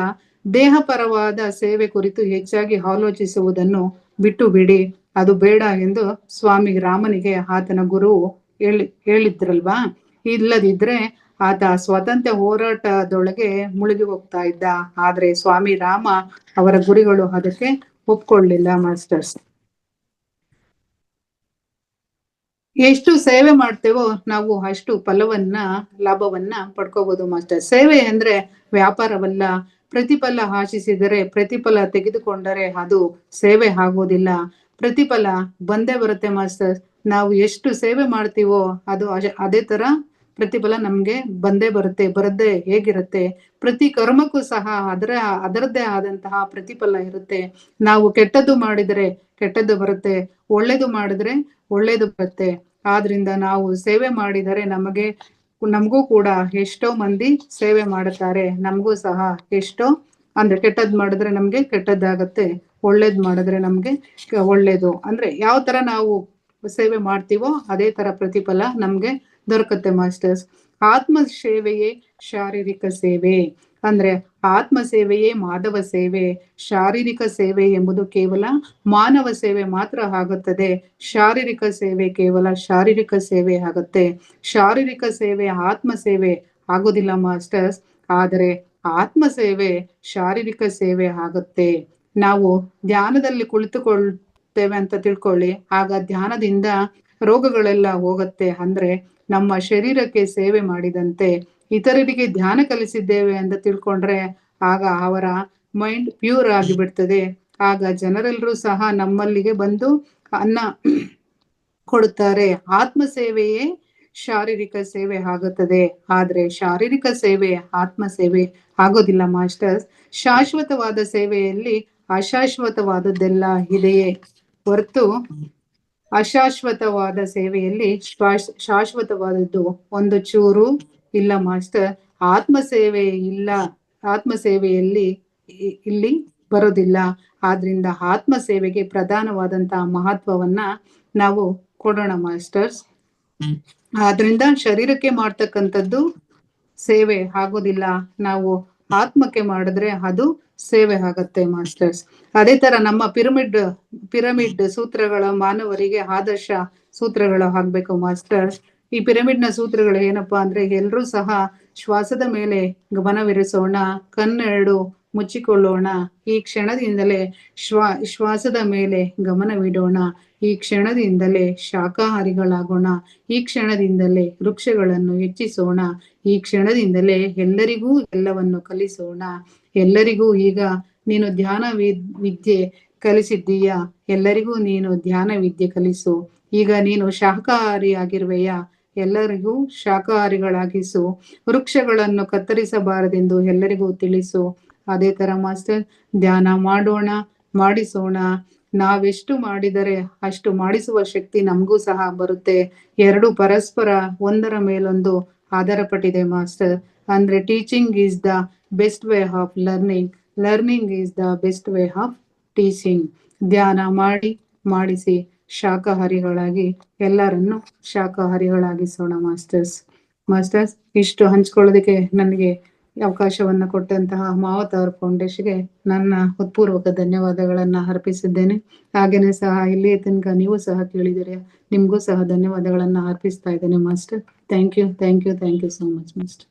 ದೇಹ ಪರವಾದ ಸೇವೆ ಕುರಿತು ಹೆಚ್ಚಾಗಿ ಆಲೋಚಿಸುವುದನ್ನು ಬಿಟ್ಟು ಬಿಡಿ, ಅದು ಬೇಡ ಎಂದು ಸ್ವಾಮಿ ರಾಮನಿಗೆ ಆತನ ಗುರು ಹೇಳಿದ್ರಲ್ವಾ? ಇಲ್ಲದಿದ್ರೆ ಆತ ಸ್ವಾತಂತ್ರ್ಯ ಹೋರಾಟದೊಳಗೆ ಮುಳುಗಿ ಹೋಗ್ತಾ ಇದ್ದ. ಆದ್ರೆ ಸ್ವಾಮಿ ರಾಮ ಅವರ ಗುರುಗಳು ಅದಕ್ಕೆ ಒಪ್ಕೊಳ್ಳಿಲ್ಲ ಮಾಸ್ಟರ್ಸ್. ಎಷ್ಟು ಸೇವೆ ಮಾಡ್ತೇವೋ ನಾವು ಅಷ್ಟು ಫಲವನ್ನ ಲಾಭವನ್ನ ಪಡ್ಕೋಬಹುದು ಮಾಸ್ಟರ್. ಸೇವೆ ಅಂದ್ರೆ ವ್ಯಾಪಾರವಲ್ಲ. ಪ್ರತಿಫಲ ಆಶಿಸಿದರೆ, ಪ್ರತಿಫಲ ತೆಗೆದುಕೊಂಡರೆ ಅದು ಸೇವೆ ಆಗೋದಿಲ್ಲ. ಪ್ರತಿಫಲ ಬಂದೇ ಬರುತ್ತೆ ಮಾಸ್ಟರ್. ನಾವು ಎಷ್ಟು ಸೇವೆ ಮಾಡ್ತೀವೋ ಅದು ಅದೇ ತರ ಪ್ರತಿಫಲ ನಮ್ಗೆ ಬಂದೇ ಬರುತ್ತೆ. ಬರದೇ ಹೇಗಿರುತ್ತೆ? ಪ್ರತಿ ಕರ್ಮಕ್ಕೂ ಸಹ ಅದರದ್ದೇ ಆದಂತಹ ಪ್ರತಿಫಲ ಇರುತ್ತೆ. ನಾವು ಕೆಟ್ಟದ್ದು ಮಾಡಿದರೆ ಕೆಟ್ಟದ್ದು ಬರುತ್ತೆ, ಒಳ್ಳೇದು ಮಾಡಿದ್ರೆ ಒಳ್ಳೇದು ಬರುತ್ತೆ. ಆದ್ರಿಂದ ನಾವು ಸೇವೆ ಮಾಡಿದರೆ ನಮಗೂ ಕೂಡ ಎಷ್ಟೋ ಮಂದಿ ಸೇವೆ ಮಾಡುತ್ತಾರೆ. ನಮಗೂ ಸಹ ಎಷ್ಟೋ ಅಂದ್ರೆ ಕೆಟ್ಟದ್ ಮಾಡಿದ್ರೆ ನಮ್ಗೆ ಕೆಟ್ಟದ್ದಾಗತ್ತೆ, ಒಳ್ಳೇದ್ ಮಾಡಿದ್ರೆ ನಮ್ಗೆ ಒಳ್ಳೇದು. ಅಂದ್ರೆ ಯಾವ ತರ ನಾವು ಸೇವೆ ಮಾಡ್ತೀವೋ ಅದೇ ತರ ಪ್ರತಿಫಲ ನಮ್ಗೆ ದೊರಕುತ್ತೆ ಮಾಸ್ಟರ್ಸ್. ಆತ್ಮ ಸೇವೆಯೇ ಶಾರೀರಿಕ ಸೇವೆ. ಅಂದ್ರೆ ಆತ್ಮ ಸೇವೆಯೇ ಮಾಧವ ಸೇವೆ. ಶಾರೀರಿಕ ಸೇವೆ ಎಂಬುದು ಕೇವಲ ಮಾನವ ಸೇವೆ ಮಾತ್ರ ಆಗುತ್ತದೆ. ಶಾರೀರಿಕ ಸೇವೆ ಕೇವಲ ಶಾರೀರಿಕ ಸೇವೆ ಆಗುತ್ತೆ. ಶಾರೀರಿಕ ಸೇವೆ ಆತ್ಮ ಸೇವೆ ಆಗೋದಿಲ್ಲ ಮಾಸ್ಟರ್ಸ್. ಆದರೆ ಆತ್ಮ ಸೇವೆ ಶಾರೀರಿಕ ಸೇವೆ ಆಗುತ್ತೆ. ನಾವು ಧ್ಯಾನದಲ್ಲಿ ಕುಳಿತುಕೊಳ್ತೇವೆ ಅಂತ ತಿಳ್ಕೊಳ್ಳಿ, ಆಗ ಧ್ಯಾನದಿಂದ ರೋಗಗಳೆಲ್ಲ ಹೋಗುತ್ತೆ. ಅಂದ್ರೆ ನಮ್ಮ ಶರೀರಕ್ಕೆ ಸೇವೆ ಮಾಡಿದಂತೆ. ಇತರರಿಗೆ ಧ್ಯಾನ ಕಲಿಸಿದ್ದೇವೆ ಅಂತ ತಿಳ್ಕೊಂಡ್ರೆ ಆಗ ಅವರ ಮೈಂಡ್ ಪ್ಯೂರ್ ಆಗಿ ಬಿಡ್ತದೆ. ಆಗ ಜನರೆಲ್ಲರೂ ಸಹ ನಮ್ಮಲ್ಲಿಗೆ ಬಂದು ಅನ್ನ ಕೊಡುತ್ತಾರೆ. ಆತ್ಮ ಸೇವೆಯೇ ಶಾರೀರಿಕ ಸೇವೆ ಆಗುತ್ತದೆ. ಆದ್ರೆ ಶಾರೀರಿಕ ಸೇವೆ ಆತ್ಮ ಸೇವೆ ಆಗೋದಿಲ್ಲ ಮಾಸ್ಟರ್ಸ್. ಶಾಶ್ವತವಾದ ಸೇವೆಯಲ್ಲಿ ಅಶಾಶ್ವತವಾದದ್ದೆಲ್ಲ ಇದೆಯೇ ಹೊರತು ಅಶಾಶ್ವತವಾದ ಸೇವೆಯಲ್ಲಿ ಶಾಶ್ವತವಾದದ್ದು ಒಂದು ಚೂರು ಇಲ್ಲ ಮಾಸ್ಟರ್. ಆತ್ಮ ಸೇವೆ ಇಲ್ಲ, ಆತ್ಮ ಸೇವೆಯಲ್ಲಿ ಇಲ್ಲಿ ಬರೋದಿಲ್ಲ. ಆದ್ರಿಂದ ಆತ್ಮ ಸೇವೆಗೆ ಪ್ರಧಾನವಾದಂತಹ ಮಹತ್ವವನ್ನ ನಾವು ಕೊಡೋಣ ಮಾಸ್ಟರ್ಸ್. ಆದ್ರಿಂದ ಶರೀರಕ್ಕೆ ಮಾಡ್ತಕ್ಕಂಥದ್ದು ಸೇವೆ ಆಗೋದಿಲ್ಲ, ನಾವು ಆತ್ಮಕ್ಕೆ ಮಾಡಿದ್ರೆ ಅದು ಸೇವೆ ಆಗತ್ತೆ ಮಾಸ್ಟರ್ಸ್. ಅದೇ ತರ ನಮ್ಮ ಪಿರಮಿಡ್ ಸೂತ್ರಗಳ ಮಾನವರಿಗೆ ಆದರ್ಶ ಸೂತ್ರಗಳು ಆಗ್ಬೇಕು ಮಾಸ್ಟರ್ಸ್. ಈ ಪಿರಮಿಡ್ನ ಸೂತ್ರಗಳು ಏನಪ್ಪಾ ಅಂದ್ರೆ, ಎಲ್ರೂ ಸಹ ಶ್ವಾಸದ ಮೇಲೆ ಗಮನವಿರಿಸೋಣ, ಕಣ್ಣೆರಡು ಮುಚ್ಚಿಕೊಳ್ಳೋಣ, ಈ ಕ್ಷಣದಿಂದಲೇ ಶ್ವಾಸದ ಮೇಲೆ ಗಮನವಿಡೋಣ, ಈ ಕ್ಷಣದಿಂದಲೇ ಶಾಕಾಹಾರಿಗಳಾಗೋಣ, ಈ ಕ್ಷಣದಿಂದಲೇ ವೃಕ್ಷಗಳನ್ನು ಹೆಚ್ಚಿಸೋಣ, ಈ ಕ್ಷಣದಿಂದಲೇ ಎಲ್ಲರಿಗೂ ಎಲ್ಲವನ್ನು ಕಲಿಸೋಣ. ಎಲ್ಲರಿಗೂ ಈಗ ನೀನು ಧ್ಯಾನ ವಿದ್ಯೆ ಕಲಿಸಿದ್ದೀಯಾ, ಎಲ್ಲರಿಗೂ ನೀನು ಧ್ಯಾನ ವಿದ್ಯೆ ಕಲಿಸು. ಈಗ ನೀನು ಶಾಕಾಹಾರಿ ಆಗಿರುವೆಯಾ, ಎಲ್ಲರಿಗೂ ಶಾಕಾಹಾರಿಗಳಾಗಿಸು. ವೃಕ್ಷಗಳನ್ನು ಕತ್ತರಿಸಬಾರದೆಂದು ಎಲ್ಲರಿಗೂ ತಿಳಿಸು. ಅದೇ ತರ ಮಾಸ್ಟರ್, ಧ್ಯಾನ ಮಾಡೋಣ, ಮಾಡಿಸೋಣ. ನಾವೆಷ್ಟು ಮಾಡಿದರೆ ಅಷ್ಟು ಮಾಡಿಸುವ ಶಕ್ತಿ ನಮಗೂ ಸಹ ಬರುತ್ತೆ. ಎರಡು ಪರಸ್ಪರ ಒಂದರ ಮೇಲೊಂದು ಆಧಾರಪಟ್ಟಿದೆ ಮಾಸ್ಟರ್. ಅಂದ್ರೆ teaching is the best way of learning, learning is the best way of teaching. ಧ್ಯಾನ ಮಾಡಿಸಿ ಶಾಕಾಹಾರಿಗಳಾಗಿ ಎಲ್ಲರನ್ನು ಶಾಕಾಹಾರಿಗಳಾಗಿಸೋಣ ಮಾಸ್ಟರ್ಸ್. ಇಷ್ಟು ಹಂಚ್ಕೊಳ್ಳೋದಕ್ಕೆ ನನಗೆ ಅವಕಾಶವನ್ನ ಕೊಟ್ಟಂತಹ ಮಾವತಾರ್ ಫೌಂಡೇಶನ್ಗೆ ನನ್ನ ಹೃತ್ಪೂರ್ವಕ ಧನ್ಯವಾದಗಳನ್ನ ಅರ್ಪಿಸಿದ್ದೇನೆ. ಹಾಗೇನೆ ಸಹ ಇಲ್ಲಿಯ ತನಕ ನೀವು ಸಹ ಕೇಳಿದಿರಿ, ನಿಮ್ಗೂ ಸಹ ಧನ್ಯವಾದಗಳನ್ನ ಅರ್ಪಿಸ್ತಾ ಇದ್ದೇನೆ master. Thank you so much master.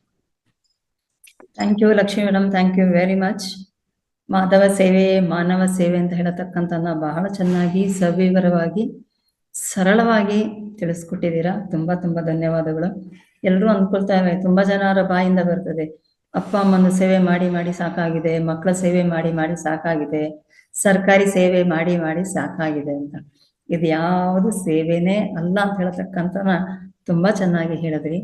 Thank you Lakshmi madam, thank you very much. Madhava ಸೇವೆ ಮಾನವ ಸೇವೆ ಅಂತ ಹೇಳತಕ್ಕಂಥ ಬಹಳ ಚೆನ್ನಾಗಿ ಸವಿವರವಾಗಿ ಸರಳವಾಗಿ ತಿಳಿಸ್ಕೊಟ್ಟಿದ್ದೀರಾ. ತುಂಬಾ ತುಂಬಾ ಧನ್ಯವಾದಗಳು. ಎಲ್ಲರೂ ಅಂದ್ಕೊಳ್ತಾವೆ, ತುಂಬಾ ಜನರ ಬಾಯಿಂದ ಬರ್ತದೆ, ಅಪ್ಪ ಅಮ್ಮನ ಸೇವೆ ಮಾಡಿ ಮಾಡಿ ಸಾಕಾಗಿದೆ, ಮಕ್ಕಳ ಸೇವೆ ಮಾಡಿ ಮಾಡಿ ಸಾಕಾಗಿದೆ, ಸರ್ಕಾರಿ ಸೇವೆ ಮಾಡಿ ಮಾಡಿ ಸಾಕಾಗಿದೆ ಅಂತ. ಇದು ಯಾವುದು ಸೇವೆನೇ ಅಲ್ಲ ಅಂತ ಹೇಳತಕ್ಕಂಥ ತುಂಬಾ ಚೆನ್ನಾಗಿ ಹೇಳಿದ್ರಿ.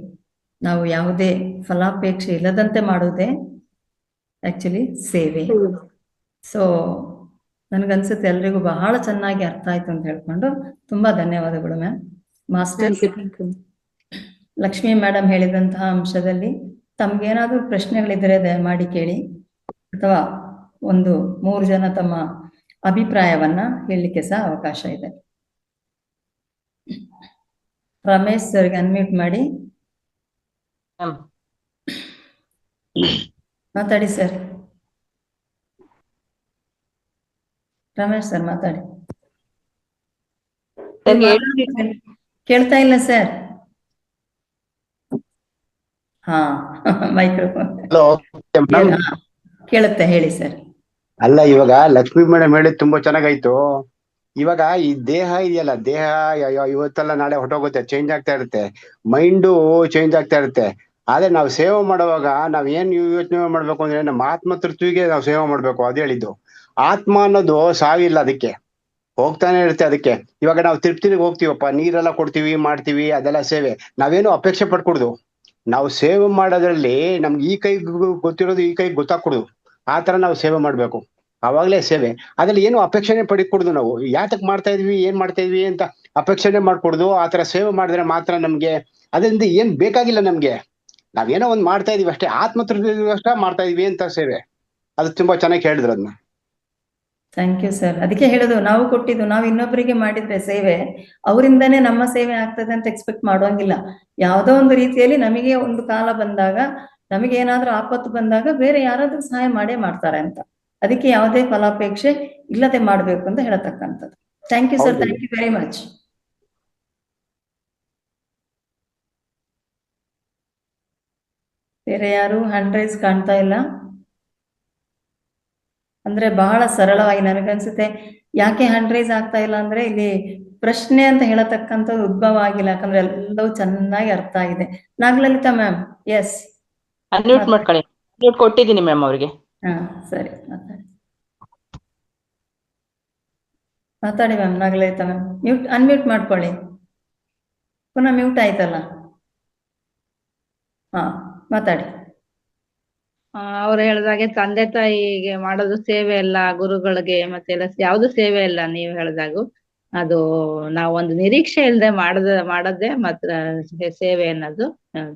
ನಾವು ಯಾವುದೇ ಫಲಾಪೇಕ್ಷೆ ಇಲ್ಲದಂತೆ ಮಾಡುವುದೇ ಆಕ್ಚುಲಿ ಸೇವೆ. ಸೊ ನನಗನ್ಸುತ್ತೆ ಎಲ್ರಿಗೂ ಬಹಳ ಚೆನ್ನಾಗಿ ಅರ್ಥ ಆಯ್ತು ಅಂತ ಹೇಳ್ಕೊಂಡು ತುಂಬಾ ಧನ್ಯವಾದಗಳು ಮ್ಯಾಮ್. ಮಾಸ್ಟರ್ ಲಕ್ಷ್ಮಿ ಮೇಡಮ್ ಹೇಳಿದಂತಹ ಅಂಶದಲ್ಲಿ ತಮ್ಗೇನಾದ್ರೂ ಪ್ರಶ್ನೆಗಳಿದ್ರೆ ದಯಮಾಡಿ ಕೇಳಿ, ಅಥವಾ 1-3 ಜನ ತಮ್ಮ ಅಭಿಪ್ರಾಯವನ್ನ ಹೇಳಲಿಕ್ಕೆ ಸಹ ಅವಕಾಶ ಇದೆ. ರಮೇಶ್ ಸರ್ಗೆ ಅನ್ಮ್ಯೂಟ್ ಮಾಡಿ ಮಾತಾಡಿ ಸರ್. ರಮೇಶ್ ಸರ್ ಮಾತಾಡಿ. ಕೇಳ್ತಾ ಇಲ್ಲ ಸರ್. ಹಾ ಮೈಕ್ರೋಫೋನ್ ಕೇಳುತ್ತೆ, ಹೇಳಿ ಸರ್. ಅಲ್ಲ, ಇವಾಗ ಲಕ್ಷ್ಮೀ ಮೇಡಮ್ ಹೇಳಿದ್ ತುಂಬಾ ಚೆನ್ನಾಗಾಯ್ತು. ಇವಾಗ ಈ ದೇಹ ಇದೆಯಲ್ಲ, ದೇಹ ಇವತ್ತೆಲ್ಲ ನಾಳೆ ಹೊಟ್ಟೋಗುತ್ತೆ, ಚೇಂಜ್ ಆಗ್ತಾ ಇರುತ್ತೆ, ಮೈಂಡು ಚೇಂಜ್ ಆಗ್ತಾ ಇರುತ್ತೆ. ಆದ್ರೆ ನಾವು ಸೇವೆ ಮಾಡುವಾಗ ನಾವ್ ಏನ್ ಯೋಚನೆ ಮಾಡ್ಬೇಕು ಅಂದ್ರೆ ನಮ್ಮ ಆತ್ಮ ತೃಪ್ತಿಗೆ ನಾವು ಸೇವೆ ಮಾಡ್ಬೇಕು. ಅದ್ ಹೇಳಿದ್ದು ಆತ್ಮ ಅನ್ನೋದು ಸಾವಿಲ್ಲ, ಅದಕ್ಕೆ ಹೋಗ್ತಾನೆ ಇರುತ್ತೆ. ಅದಕ್ಕೆ ಇವಾಗ ನಾವು ತೃಪ್ತಿಗೆ ಹೋಗ್ತೀವಪ್ಪ, ನೀರೆಲ್ಲ ಕೊಡ್ತೀವಿ, ಮಾಡ್ತೀವಿ, ಅದೆಲ್ಲ ಸೇವೆ. ನಾವೇನು ಅಪೇಕ್ಷೆ ಪಟ್ಕೊಡುದು, ನಾವು ಸೇವೆ ಮಾಡೋದ್ರಲ್ಲಿ ನಮ್ಗೆ ಈ ಕೈ ಗೊತ್ತಿರೋದು ಈ ಕೈ ಗೊತ್ತಾಗ್ಕೊಡುದು. ಆ ತರ ನಾವು ಸೇವೆ ಮಾಡ್ಬೇಕು, ಅವಾಗ್ಲೇ ಸೇವೆ. ಅದ್ರಲ್ಲಿ ಏನು ಅಪೇಕ್ಷಣೆ ಪಡಿಕೊಡುದು. ನಾವು ಯಾತಕ್ ಮಾಡ್ತಾ ಇದ್ವಿ, ಏನ್ ಮಾಡ್ತಾ ಇದ್ವಿ ಅಂತ ಅಪೇಕ್ಷಣೆ ಮಾಡ್ಕೊಡುದು. ಆ ತರ ಸೇವೆ ಮಾಡಿದ್ರೆ ಮಾತ್ರ ನಮ್ಗೆ ಅದರಿಂದ ಏನ್ ಬೇಕಾಗಿಲ್ಲ. ನಮ್ಗೆ ನಾವೇನೋ ಒಂದ್ ಮಾಡ್ತಾ ಇದೀವಿ ಅಷ್ಟೇ, ಆತ್ಮ ತೃಪ್ತಿಗೋಸ್ಕರ ಮಾಡ್ತಾ ಇದೀವಿ ಅಂತ ಸೇವೆ. ಅದು ತುಂಬಾ ಚೆನ್ನಾಗಿ ಹೇಳಿದ್ರು ಅದನ್ನ. Thank you sir. ಅದಕ್ಕೆ ಹೇಳೋದು, ನಾವು ಕೊಟ್ಟಿದ್ದು ನಾವು ಇನ್ನೊಬ್ಬರಿಗೆ ಮಾಡಿದ್ರೆ ಸೇವೆ, ಅವರಿಂದನೇ ನಮ್ಮ ಸೇವೆ ಆಗ್ತದೆ ಅಂತ ಎಕ್ಸ್ಪೆಕ್ಟ್ ಮಾಡುವಂಗಿಲ್ಲ. ಯಾವುದೋ ಒಂದು ರೀತಿಯಲ್ಲಿ ನಮಗೆ ಒಂದು ಕಾಲ ಬಂದಾಗ, ನಮಗೆ ಏನಾದ್ರೂ ಆಪತ್ತು ಬಂದಾಗ ಬೇರೆ ಯಾರಾದ್ರೂ ಸಹಾಯ ಮಾಡೇ ಮಾಡ್ತಾರೆ ಅಂತ. ಅದಕ್ಕೆ ಯಾವುದೇ ಫಲಾಪೇಕ್ಷೆ ಇಲ್ಲದೆ ಮಾಡ್ಬೇಕು ಅಂತ ಹೇಳತಕ್ಕಂಥದ್ದು. Thank you sir, thank you very much. ಬೇರೆ ಯಾರು ಹ್ಯಾಂಡ್ ರೈಸ್ ಕಾಣ್ತಾ ಇಲ್ಲ ಅಂದ್ರೆ ಬಹಳ ಸರಳವಾಗಿ ನನಗನ್ಸುತ್ತೆ. ಯಾಕೆ ಹ್ಯಾಂಡ್ ರೈಸ್ ಆಗ್ತಾ ಇಲ್ಲ ಅಂದ್ರೆ ಇಲ್ಲಿ ಪ್ರಶ್ನೆ ಅಂತ ಹೇಳತಕ್ಕಂಥದ್ದು ಉದ್ಭವ ಆಗಿಲ್ಲ, ಯಾಕಂದ್ರೆ ಎಲ್ಲವೂ ಚೆನ್ನಾಗಿ ಅರ್ಥ ಆಗಿದೆ. ನಾಗಲಲಿತಾ ಮ್ಯಾಮ್, ಎಸ್ ಅನ್ಮ್ಯೂಟ್ ಮಾಡ್ಕೊಳ್ಳಿ. ಅನ್ಮ್ಯೂಟ್ ಕೊಟ್ಟಿದ್ದೀನಿ ಮ್ಯಾಮ್ ಅವರಿಗೆ. ಹಾ ಸರಿ, ಮಾತಾಡಿ ಮ್ಯಾಮ್. ನಾಗಲಲಿತಾ ಮ್ಯಾಮ್ ಅನ್ಮ್ಯೂಟ್ ಮಾಡ್ಕೊಳ್ಳಿ. ಪುನಃ ಮ್ಯೂಟ್ ಆಯ್ತಲ್ಲ. ಹಾ ಮಾತಾಡಿ. ಅವ್ರು ಹೇಳ್ದಾಗೆ ತಂದೆ ತಾಯಿಗೆ ಮಾಡೋದು ಸೇವೆ ಅಲ್ಲ, ಗುರುಗಳಿಗೆ ಮತ್ತೆಲ್ಲ ಯಾವ್ದು ಸೇವೆ ಅಲ್ಲ. ನೀವು ಹೇಳ್ದಾಗು ಅದು ನಾವೊಂದು ನಿರೀಕ್ಷೆ ಇಲ್ಲದೆ ಮಾಡದೇ ಮಾತ್ರ ಸೇವೆ ಅನ್ನೋದು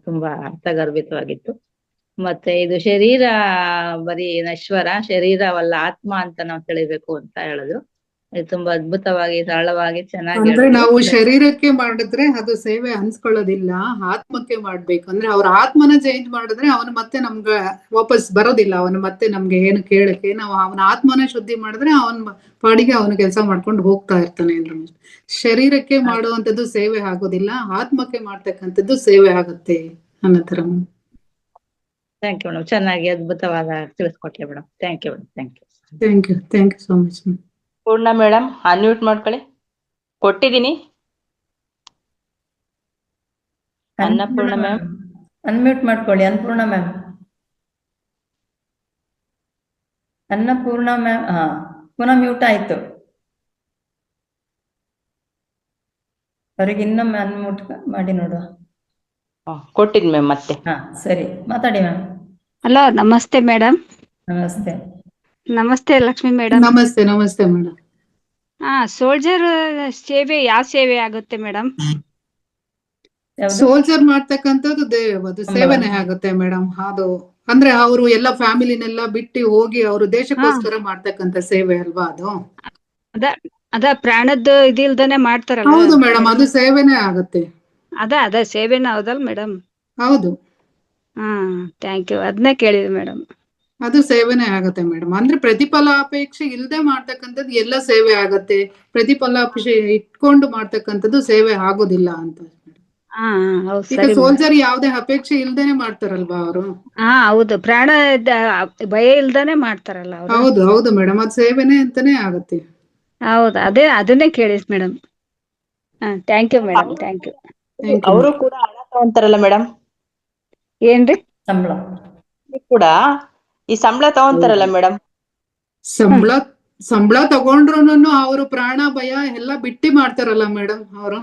ತುಂಬಾ ಅರ್ಥಗರ್ಭಿತವಾಗಿತ್ತು. ಮತ್ತೆ ಇದು ಶರೀರ ಬರೀ ನಶ್ವರ, ಶರೀರವಲ್ಲ ಆತ್ಮ ಅಂತ ನಾವು ತಿಳಿಬೇಕು ಅಂತ ಹೇಳುದು. ಇದು ತುಂಬಾ ಅದ್ಭುತವಾಗಿ, ಸರಳವಾಗಿ, ಚೆನ್ನಾಗಿ ಅಂದ್ರೆ ನಾವು ಶರೀರಕ್ಕೆ ಮಾಡಿದ್ರೆ ಅದು ಸೇವೆ ಅನ್ಸ್ಕೊಳ್ಳೋದಿಲ್ಲ, ಆತ್ಮಕ್ಕೆ ಮಾಡ್ಬೇಕು. ಅಂದ್ರೆ ಅವ್ರ ಆತ್ಮನ ಚೇಂಜ್ ಮಾಡಿದ್ರೆ ಅವನು ಮತ್ತೆ ನಮ್ಗೆ ವಾಪಸ್ ಬರೋದಿಲ್ಲ. ಅವನು ಮತ್ತೆ ನಮ್ಗೆ ಏನು ಕೇಳಕ್ಕೆ, ನಾವು ಅವನ ಆತ್ಮನ ಶುದ್ಧಿ ಮಾಡಿದ್ರೆ ಅವನ ಪಾಡಿಗೆ ಅವನು ಕೆಲಸ ಮಾಡ್ಕೊಂಡು ಹೋಗ್ತಾ ಇರ್ತಾನೆ. ಅಂದ್ರೆ ಶರೀರಕ್ಕೆ ಮಾಡುವಂತದ್ದು ಸೇವೆ ಆಗೋದಿಲ್ಲ, ಆತ್ಮಕ್ಕೆ ಮಾಡ್ತಕ್ಕಂಥದ್ದು ಸೇವೆ ಆಗುತ್ತೆ ಅನ್ನೋ ತರ. ಥ್ಯಾಂಕ್ ಯು ಮೇಡಮ್, ಚೆನ್ನಾಗಿ ಅದ್ಭುತವಾದ ತಿಳಿಸ್ಕೊಟ್ರಿ madam. Thank you madam. Thank you so much. Purna madam unmute ಮಾಡ್ಕೊಳ್ಳಿ. ಕೊಟ್ಟಿದ್ದೀನಿ. ಅನ್ನಪೂರ್ಣ ಮ್ಯಾಮ್ ಅನ್ಮ್ಯೂಟ್ ಮಾಡ್ಕೊಳ್ಳಿ. Annapurna ma'am, Annapurna ma'am. ಹಾ ಪುನಃ ಮ್ಯೂಟ್ ಆಯ್ತು. ಅವ್ರಿಗೆ ಇನ್ನೊಮ್ಮೆ ಅನ್ಮ್ಯೂಟ್ ಮಾಡಿ ನೋಡುವ. ಕೊಟ್ಟಿದ್ ಮ್ಯಾಮ್ ಮತ್ತೆ. ಹಾ ಸರಿ, ಮಾತಾಡಿ ಮ್ಯಾಮ್. ಹಲೋ, ನಮಸ್ತೆ ಮೇಡಮ್. ನಮಸ್ತೆ. ನಮಸ್ತೆ ಲಕ್ಷ್ಮಿ ಮೇಡಮ್. ನಮಸ್ತೆ ಮೇಡಮ್. ಸೋಲ್ಜರ್ ಸೇವೆ ಯಾವ ಸೇವೆ ಆಗುತ್ತೆ ಮೇಡಮ್? ಸೋಲ್ಜರ್ ಮಾಡ್ತಕ್ಕಂಥದ್ದು ಅದು ಸೇವೆನೇ ಆಗುತ್ತೆ ಮೇಡಮ್. ಅದು ಅಂದ್ರೆ ಅವರು ಎಲ್ಲ ಫ್ಯಾಮಿಲಿನೆಲ್ಲ ಬಿಟ್ಟು ಹೋಗಿ ಅವರು ದೇಶಕ್ಕೋಸ್ಕರ ಮಾಡ್ತಕ್ಕಂಥ ಸೇವೆ ಅಲ್ವಾ ಅದು? ಅದ ಪ್ರಾಣದ್ದು ಇದಿಲ್ದಾನೆ ಮಾಡ್ತಾರಲ್ಲ. ಹೌದು ಮೇಡಮ್, ಅದು ಸೇವೆನೇ ಆಗುತ್ತೆ. ಅದ ಸೇವೆನ ಹೌದಲ್ ಮೇಡಮ್? ಹೌದು. ಹಾ ಥ್ಯಾಂಕ್ ಯು. ಅದನ್ನೇ ಕೇಳಿದೆ ಮೇಡಮ್. ಅದು ಸೇವೆನೇ ಆಗತ್ತೆ ಮೇಡಮ್. ಅಂದ್ರೆ ಪ್ರತಿಫಲಾಪೇಕ್ಷೆ ಇಲ್ಲದೆ ಮಾಡ್ತಕ್ಕಂಥದ್ದು ಎಲ್ಲ ಸೇವೆ ಆಗತ್ತೆ, ಪ್ರತಿಫಲಾಪೇಕ್ಷೆ ಇಟ್ಕೊಂಡು ಮಾಡ್ತಕ್ಕಂಥದ್ದು ಸೇವೆ ಆಗೋದಿಲ್ಲ ಅಂತ. ಹಾ ಹೌದು ಈಗ ಸರಿ ಮೇಡಮ್. ಸೋಲ್ಜರ್ ಯಾವುದೇ ಅಪೇಕ್ಷೆ ಇಲ್ದೇನೆ ಮಾಡ್ತಾರಲ್ವಾ ಅವರು. ಹಾ ಹೌದು, ಪ್ರಾಣ ಭಯ ಇಲ್ದಾನೆ ಮಾಡ್ತಾರಲ್ಲ ಅವರು. ಹೌದು ಹೌದು ಮೇಡಮ್, ಅದು ಸೇವೆನೇ ಅಂತಾನೆ ಆಗತ್ತೆ. ಹೌದು, ಅದನ್ನೇ ಕೇಳಿಸ್ ಮೇಡಮ್. ಹಾ thank you madam, thank you. Thank you ಅವರು ಮೇಡಮ್. ಕೂಡ ಹಣ ತಗೊಂತಾರಲ್ಲ ಮೇಡಮ್, ಏನ್ರಿ? ಸಂಬಳ. ಕೂಡ ಈ ಸಂಬಳ ತಗೊಂತಾರಲ್ಲ ಮೇಡಮ್. ಸಂಬಳ ತಗೊಂಡ್ರುನು ಅವರು ಪ್ರಾಣ ಭಯ ಎಲ್ಲ ಬಿಟ್ಟಿ ಮಾಡ್ತಾರಲ್ಲ ಮೇಡಮ್ ಅವರು.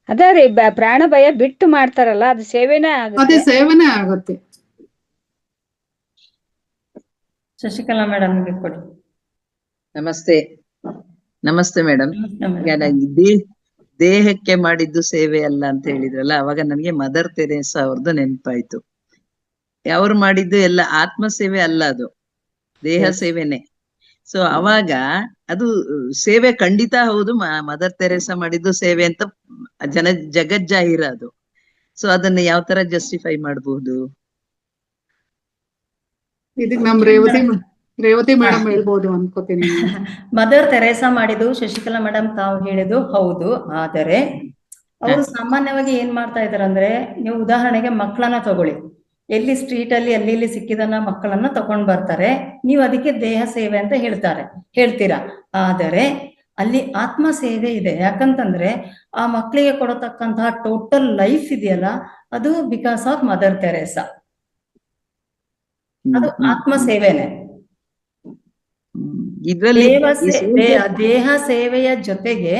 ಅದೇ ರೀ, ಪ್ರಾಣ ಭಯ ಬಿಟ್ಟು ಮಾಡ್ತಾರಲ್ಲ, ಅದು ಸೇವೆನೇ ಅದೇ ಆಗುತ್ತೆ. ಸೇವೆನೇ ಆಗತ್ತೆ. ಶಶಿಕಲಾ ಮೇಡಮ್ ಕೊಡಿ. ನಮಸ್ತೆ. ನಮಸ್ತೆ ಮೇಡಮ್. ಈಗ ದೇಹಕ್ಕೆ ಮಾಡಿದ್ದು ಸೇವೆ ಅಲ್ಲ ಅಂತ ಹೇಳಿದ್ರಲ್ಲ, ಅವಾಗ ನನಗೆ ಮದರ್ ತೆರೇಸಾ ಅವ್ರದ್ದು ನೆನಪಾಯ್ತು. ಅವ್ರು ಮಾಡಿದ್ದು ಎಲ್ಲ ಆತ್ಮ ಸೇವೆ ಅಲ್ಲ, ಅದು ದೇಹ ಸೇವೆನೆ. ಸೊ ಅವಾಗ ಅದು ಸೇವೆ ಖಂಡಿತ ಹೌದು, ಮದರ್ ತೆರೇಸಾ ಮಾಡಿದ್ದು ಸೇವೆ ಅಂತ ಜಗಜ್ಜಾಹಿರ ಅದು. ಸೊ ಅದನ್ನ ಯಾವ ತರ ಜಸ್ಟಿಫೈ ಮಾಡಬಹುದು? ಇದಕ್ಕೆ ನಮ್ ರೇವತಿ ಮೇಡಮ್ ಹೇಳ್ಬೋದು ಅನ್ಕೋತೀನಿ. ಮದರ್ ತೆರೇಸಾ ಮಾಡಿದ್ದು ಶಶಿಕಲಾ ಮೇಡಮ್ ತಾವು ಹೇಳಿದ್ದು ಹೌದು. ಆದರೆ ಅವರು ಸಾಮಾನ್ಯವಾಗಿ ಏನ್ ಮಾಡ್ತಾ ಇದಾರೆ ಅಂದ್ರೆ, ನೀವು ಉದಾಹರಣೆಗೆ ಮಕ್ಕಳನ್ನ ತಗೊಳ್ಳಿ. ಎಲ್ಲಿ ಸ್ಟ್ರೀಟ್ ಅಲ್ಲಿ ಅಲ್ಲಿ ಇಲ್ಲಿ ಸಿಕ್ಕಿದನ್ನ ಮಕ್ಕಳನ್ನ ತಕೊಂಡ್ ಬರ್ತಾರೆ, ನೀವು ಅದಕ್ಕೆ ದೇಹ ಸೇವೆ ಅಂತ ಹೇಳ್ತೀರಾ. ಆದರೆ ಅಲ್ಲಿ ಆತ್ಮ ಸೇವೆ ಇದೆ. ಯಾಕಂತಂದ್ರೆ ಆ ಮಕ್ಕಳಿಗೆ ಕೊಡತಕ್ಕಂತಹ ಟೋಟಲ್ ಲೈಫ್ ಇದೆಯಲ್ಲ, ಅದು ಬಿಕಾಸ್ ಆಫ್ ಮದರ್ ತೆರೇಸಾ. ಅದು ಆತ್ಮ ಸೇವೆನೆ. ದೇಹ ಸೇವೆಯ ಜೊತೆಗೆ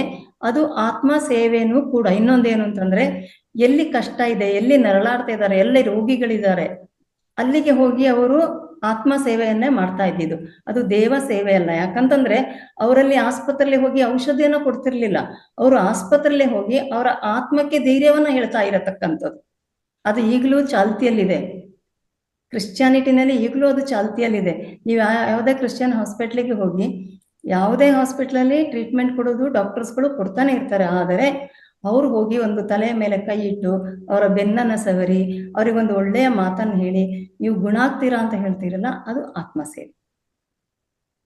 ಅದು ಆತ್ಮ ಸೇವೆನೂ ಕೂಡ. ಇನ್ನೊಂದೇನು ಅಂತಂದ್ರೆ, ಎಲ್ಲಿ ಕಷ್ಟ ಇದೆ, ಎಲ್ಲಿ ನರಳಾಡ್ತಾ ಇದ್ದಾರೆ, ಎಲ್ಲಿ ರೋಗಿಗಳಿದ್ದಾರೆ, ಅಲ್ಲಿಗೆ ಹೋಗಿ ಅವರು ಆತ್ಮ ಸೇವೆಯನ್ನೇ ಮಾಡ್ತಾ ಇದ್ದಿದ್ದು. ಅದು ದೇವ ಸೇವೆ ಅಲ್ಲ. ಯಾಕಂತಂದ್ರೆ ಅವರಲ್ಲಿ ಆಸ್ಪತ್ರೆಯಲ್ಲಿ ಹೋಗಿ ಔಷಧಿಯನ್ನು ಕೊಡ್ತಿರ್ಲಿಲ್ಲ. ಅವರು ಆಸ್ಪತ್ರೆಯಲ್ಲಿ ಹೋಗಿ ಅವರ ಆತ್ಮಕ್ಕೆ ಧೈರ್ಯವನ್ನ ಹೇಳ್ತಾ ಇರತಕ್ಕಂಥದ್ದು. ಅದು ಈಗಲೂ ಚಾಲ್ತಿಯಲ್ಲಿದೆ. ಕ್ರಿಶ್ಚಿಯಾನಿಟಿನಲ್ಲಿ ಈಗಲೂ ಅದು ಚಾಲ್ತಿಯಲ್ಲಿದೆ. ನೀವು ಯಾವುದೇ ಕ್ರಿಶ್ಚಿಯನ್ ಹಾಸ್ಪಿಟ್ಲಿಗೆ ಹೋಗಿ, ಯಾವುದೇ ಹಾಸ್ಪಿಟ್ಲಲ್ಲಿ ಟ್ರೀಟ್ಮೆಂಟ್ ಕೊಡೋದು ಡಾಕ್ಟರ್ಸ್ಗಳು ಕೊಡ್ತಾನೆ ಇರ್ತಾರೆ. ಆದರೆ ಅವ್ರು ಹೋಗಿ ಒಂದು ತಲೆಯ ಮೇಲೆ ಕೈ ಇಟ್ಟು ಅವರ ಬೆನ್ನನ್ನ ಸವರಿ ಅವ್ರಿಗೊಂದು ಒಳ್ಳೆಯ ಮಾತನ್ನು ಹೇಳಿ ನೀವು ಗುಣ ಆಗ್ತೀರಾ ಅಂತ ಹೇಳ್ತೀರಲ್ಲ, ಅದು ಆತ್ಮ ಸೇವೆ,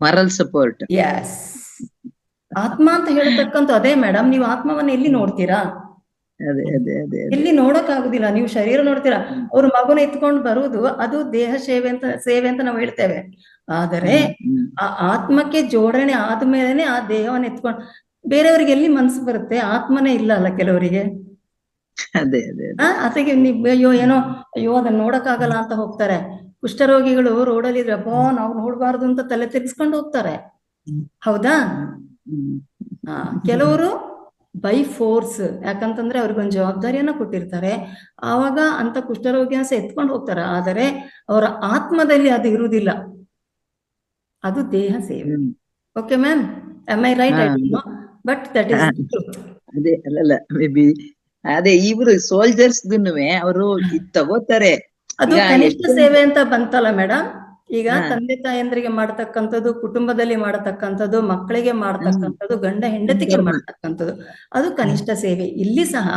ಮಾರಲ್ ಸಪೋರ್ಟ್. ಯಸ್, ಆತ್ಮ ಅಂತ ಹೇಳ್ತಕ್ಕಂಥ ಅದೇ ಮೇಡಮ್. ನೀವು ಆತ್ಮವನ್ನ ಎಲ್ಲಿ ನೋಡ್ತೀರಾ? ಎಲ್ಲಿ ನೋಡಕ್ ಆಗುದಿಲ್ಲ. ನೀವು ಶರೀರ ನೋಡ್ತೀರಾ. ಅವ್ರ ಮಗುನ ಎತ್ಕೊಂಡು ಬರುವುದು ಅದು ದೇಹ ಸೇವೆ ಅಂತ ನಾವು ಹೇಳ್ತೇವೆ. ಆದರೆ ಆ ಆತ್ಮಕ್ಕೆ ಜೋಡಣೆ ಆದ್ಮೇಲೆ ಆ ದೇಹವನ್ನು ಎತ್ಕೊಂಡು ಬೇರೆಯವ್ರಿಗೆ ಎಲ್ಲಿ ಮನ್ಸು ಬರುತ್ತೆ? ಆತ್ಮನೇ ಇಲ್ಲ ಅಲ್ಲ ಕೆಲವರಿಗೆ. ಅದಕ್ಕೆ ಅಯ್ಯೋ ಅದನ್ನ ನೋಡಕ್ಕಾಗಲ್ಲ ಅಂತ ಹೋಗ್ತಾರೆ. ಕುಷ್ಠರೋಗಿಗಳು ರೋಡಲ್ಲಿ ಇದ್ರಪ್ಪ ನಾವು ನೋಡ್ಬಾರ್ದು ಅಂತ ತಲೆ ತಿರ್ಸ್ಕೊಂಡು ಹೋಗ್ತಾರೆ. ಹೌದಾ? ಕೆಲವರು ಬೈ ಫೋರ್ಸ್, ಯಾಕಂತಂದ್ರೆ ಅವ್ರಿಗೊಂದು ಜವಾಬ್ದಾರಿಯನ್ನ ಕೊಟ್ಟಿರ್ತಾರೆ. ಆವಾಗ ಅಂತ ಕುಷ್ಠರೋಗಿಯನ್ನ ಎತ್ಕೊಂಡು ಹೋಗ್ತಾರೆ. ಆದರೆ ಅವರ ಆತ್ಮದಲ್ಲಿ ಅದು ಇರುವುದಿಲ್ಲ. ಅದು ದೇಹ ಸೇವೆ. Okay ma'am, am I right? I don't know, but that is the truth. ಅದೇ ಇವ್ರು ಸೋಲ್ಜರ್ಸ್ ಅವರು ತಗೋತಾರೆ. ಅದು ಕನಿಷ್ಠ ಸೇವೆ ಅಂತ ಬಂತಲ್ಲ ಮೇಡಮ್. ಈಗ ತಂದೆ ತಾಯಂದ್ರಿಗೆ ಮಾಡತಕ್ಕಂಥದ್ದು, ಕುಟುಂಬದಲ್ಲಿ ಮಾಡತಕ್ಕಂಥದ್ದು, ಮಕ್ಕಳಿಗೆ ಮಾಡತಕ್ಕಂಥದ್ದು, ಗಂಡ ಹೆಂಡತಿಗೆ ಮಾಡತಕ್ಕಂಥದ್ದು, ಅದು ಕನಿಷ್ಠ ಸೇವೆ. ಇಲ್ಲಿ ಸಹ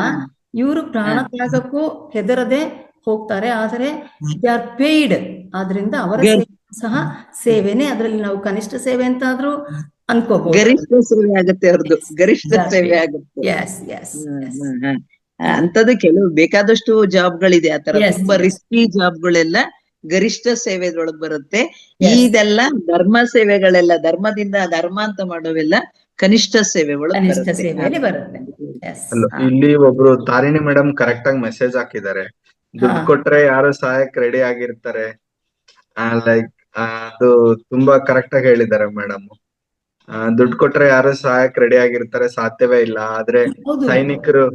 ಇವರು ಪ್ರಾಣ ತ್ಯಾಗಕ್ಕೂ ಹೆದರದೆ ಹೋಗ್ತಾರೆ. ಆದರೆ ದೇ ಆರ್ ಪೇಯ್ಡ್. ಆದ್ರಿಂದ ಅವರ ಸೇವೆ ಸಹ ಸೇವೆನೆ. ಅದ್ರಲ್ಲಿ ನಾವು ಕನಿಷ್ಠ ಸೇವೆ ಅಂತ ಆದ್ರೂ ಅನ್ಕೋಬಹುದು. ಗರಿಷ್ಠ ಸೇವೆ ಆಗುತ್ತೆ ಅವ್ರದ್ದು, ಗರಿಷ್ಠ ಸೇವೆ ಆಗುತ್ತೆ. ಅಂತದ್ದು ಕೆಲವು ಬೇಕಾದಷ್ಟು ಜಾಬ್ಗಳಿದೆ ಆತರ, ತುಂಬಾ ರಿಸ್ಕಿ ಜಾಬ್ಗಳೆಲ್ಲ ಗರಿಷ್ಠ ಸೇವೆದೊಳಗ್ ಬರುತ್ತೆ. ಇದೆಲ್ಲ ಧರ್ಮ ಸೇವೆಗಳೆಲ್ಲ, ಧರ್ಮದಿಂದ ಧರ್ಮ ಅಂತ ಮಾಡೋವೆಲ್ಲ ಕನಿಷ್ಠ ಸೇವೆ ಒಳಗೆ ಬರುತ್ತೆ. ಇಲ್ಲಿ ಒಬ್ರು ತಾರಿಣಿ ಮೇಡಮ್ ಕರೆಕ್ಟ್ ಆಗಿ ಮೆಸೇಜ್ ಹಾಕಿದ್ದಾರೆ. ದುಡ್ಡು ಕೊಟ್ರೆ ಯಾರು ಸಹಾಯಕ್ ರೆಡಿ ಆಗಿರ್ತಾರೆ. ಲೈಕ್ ಅದು ತುಂಬಾ ಕರೆಕ್ಟ್ ಆಗಿ ಹೇಳಿದ್ದಾರೆ ಮೇಡಮ್. ದುಡ್ಡು ಕೊಟ್ರೆ ಯಾರು ಸಹಾಯಕ್ ರೆಡಿ ಆಗಿರ್ತಾರೆ, ಸಾಧ್ಯವೇ ಇಲ್ಲ. ಆದ್ರೆ ಸೈನಿಕರು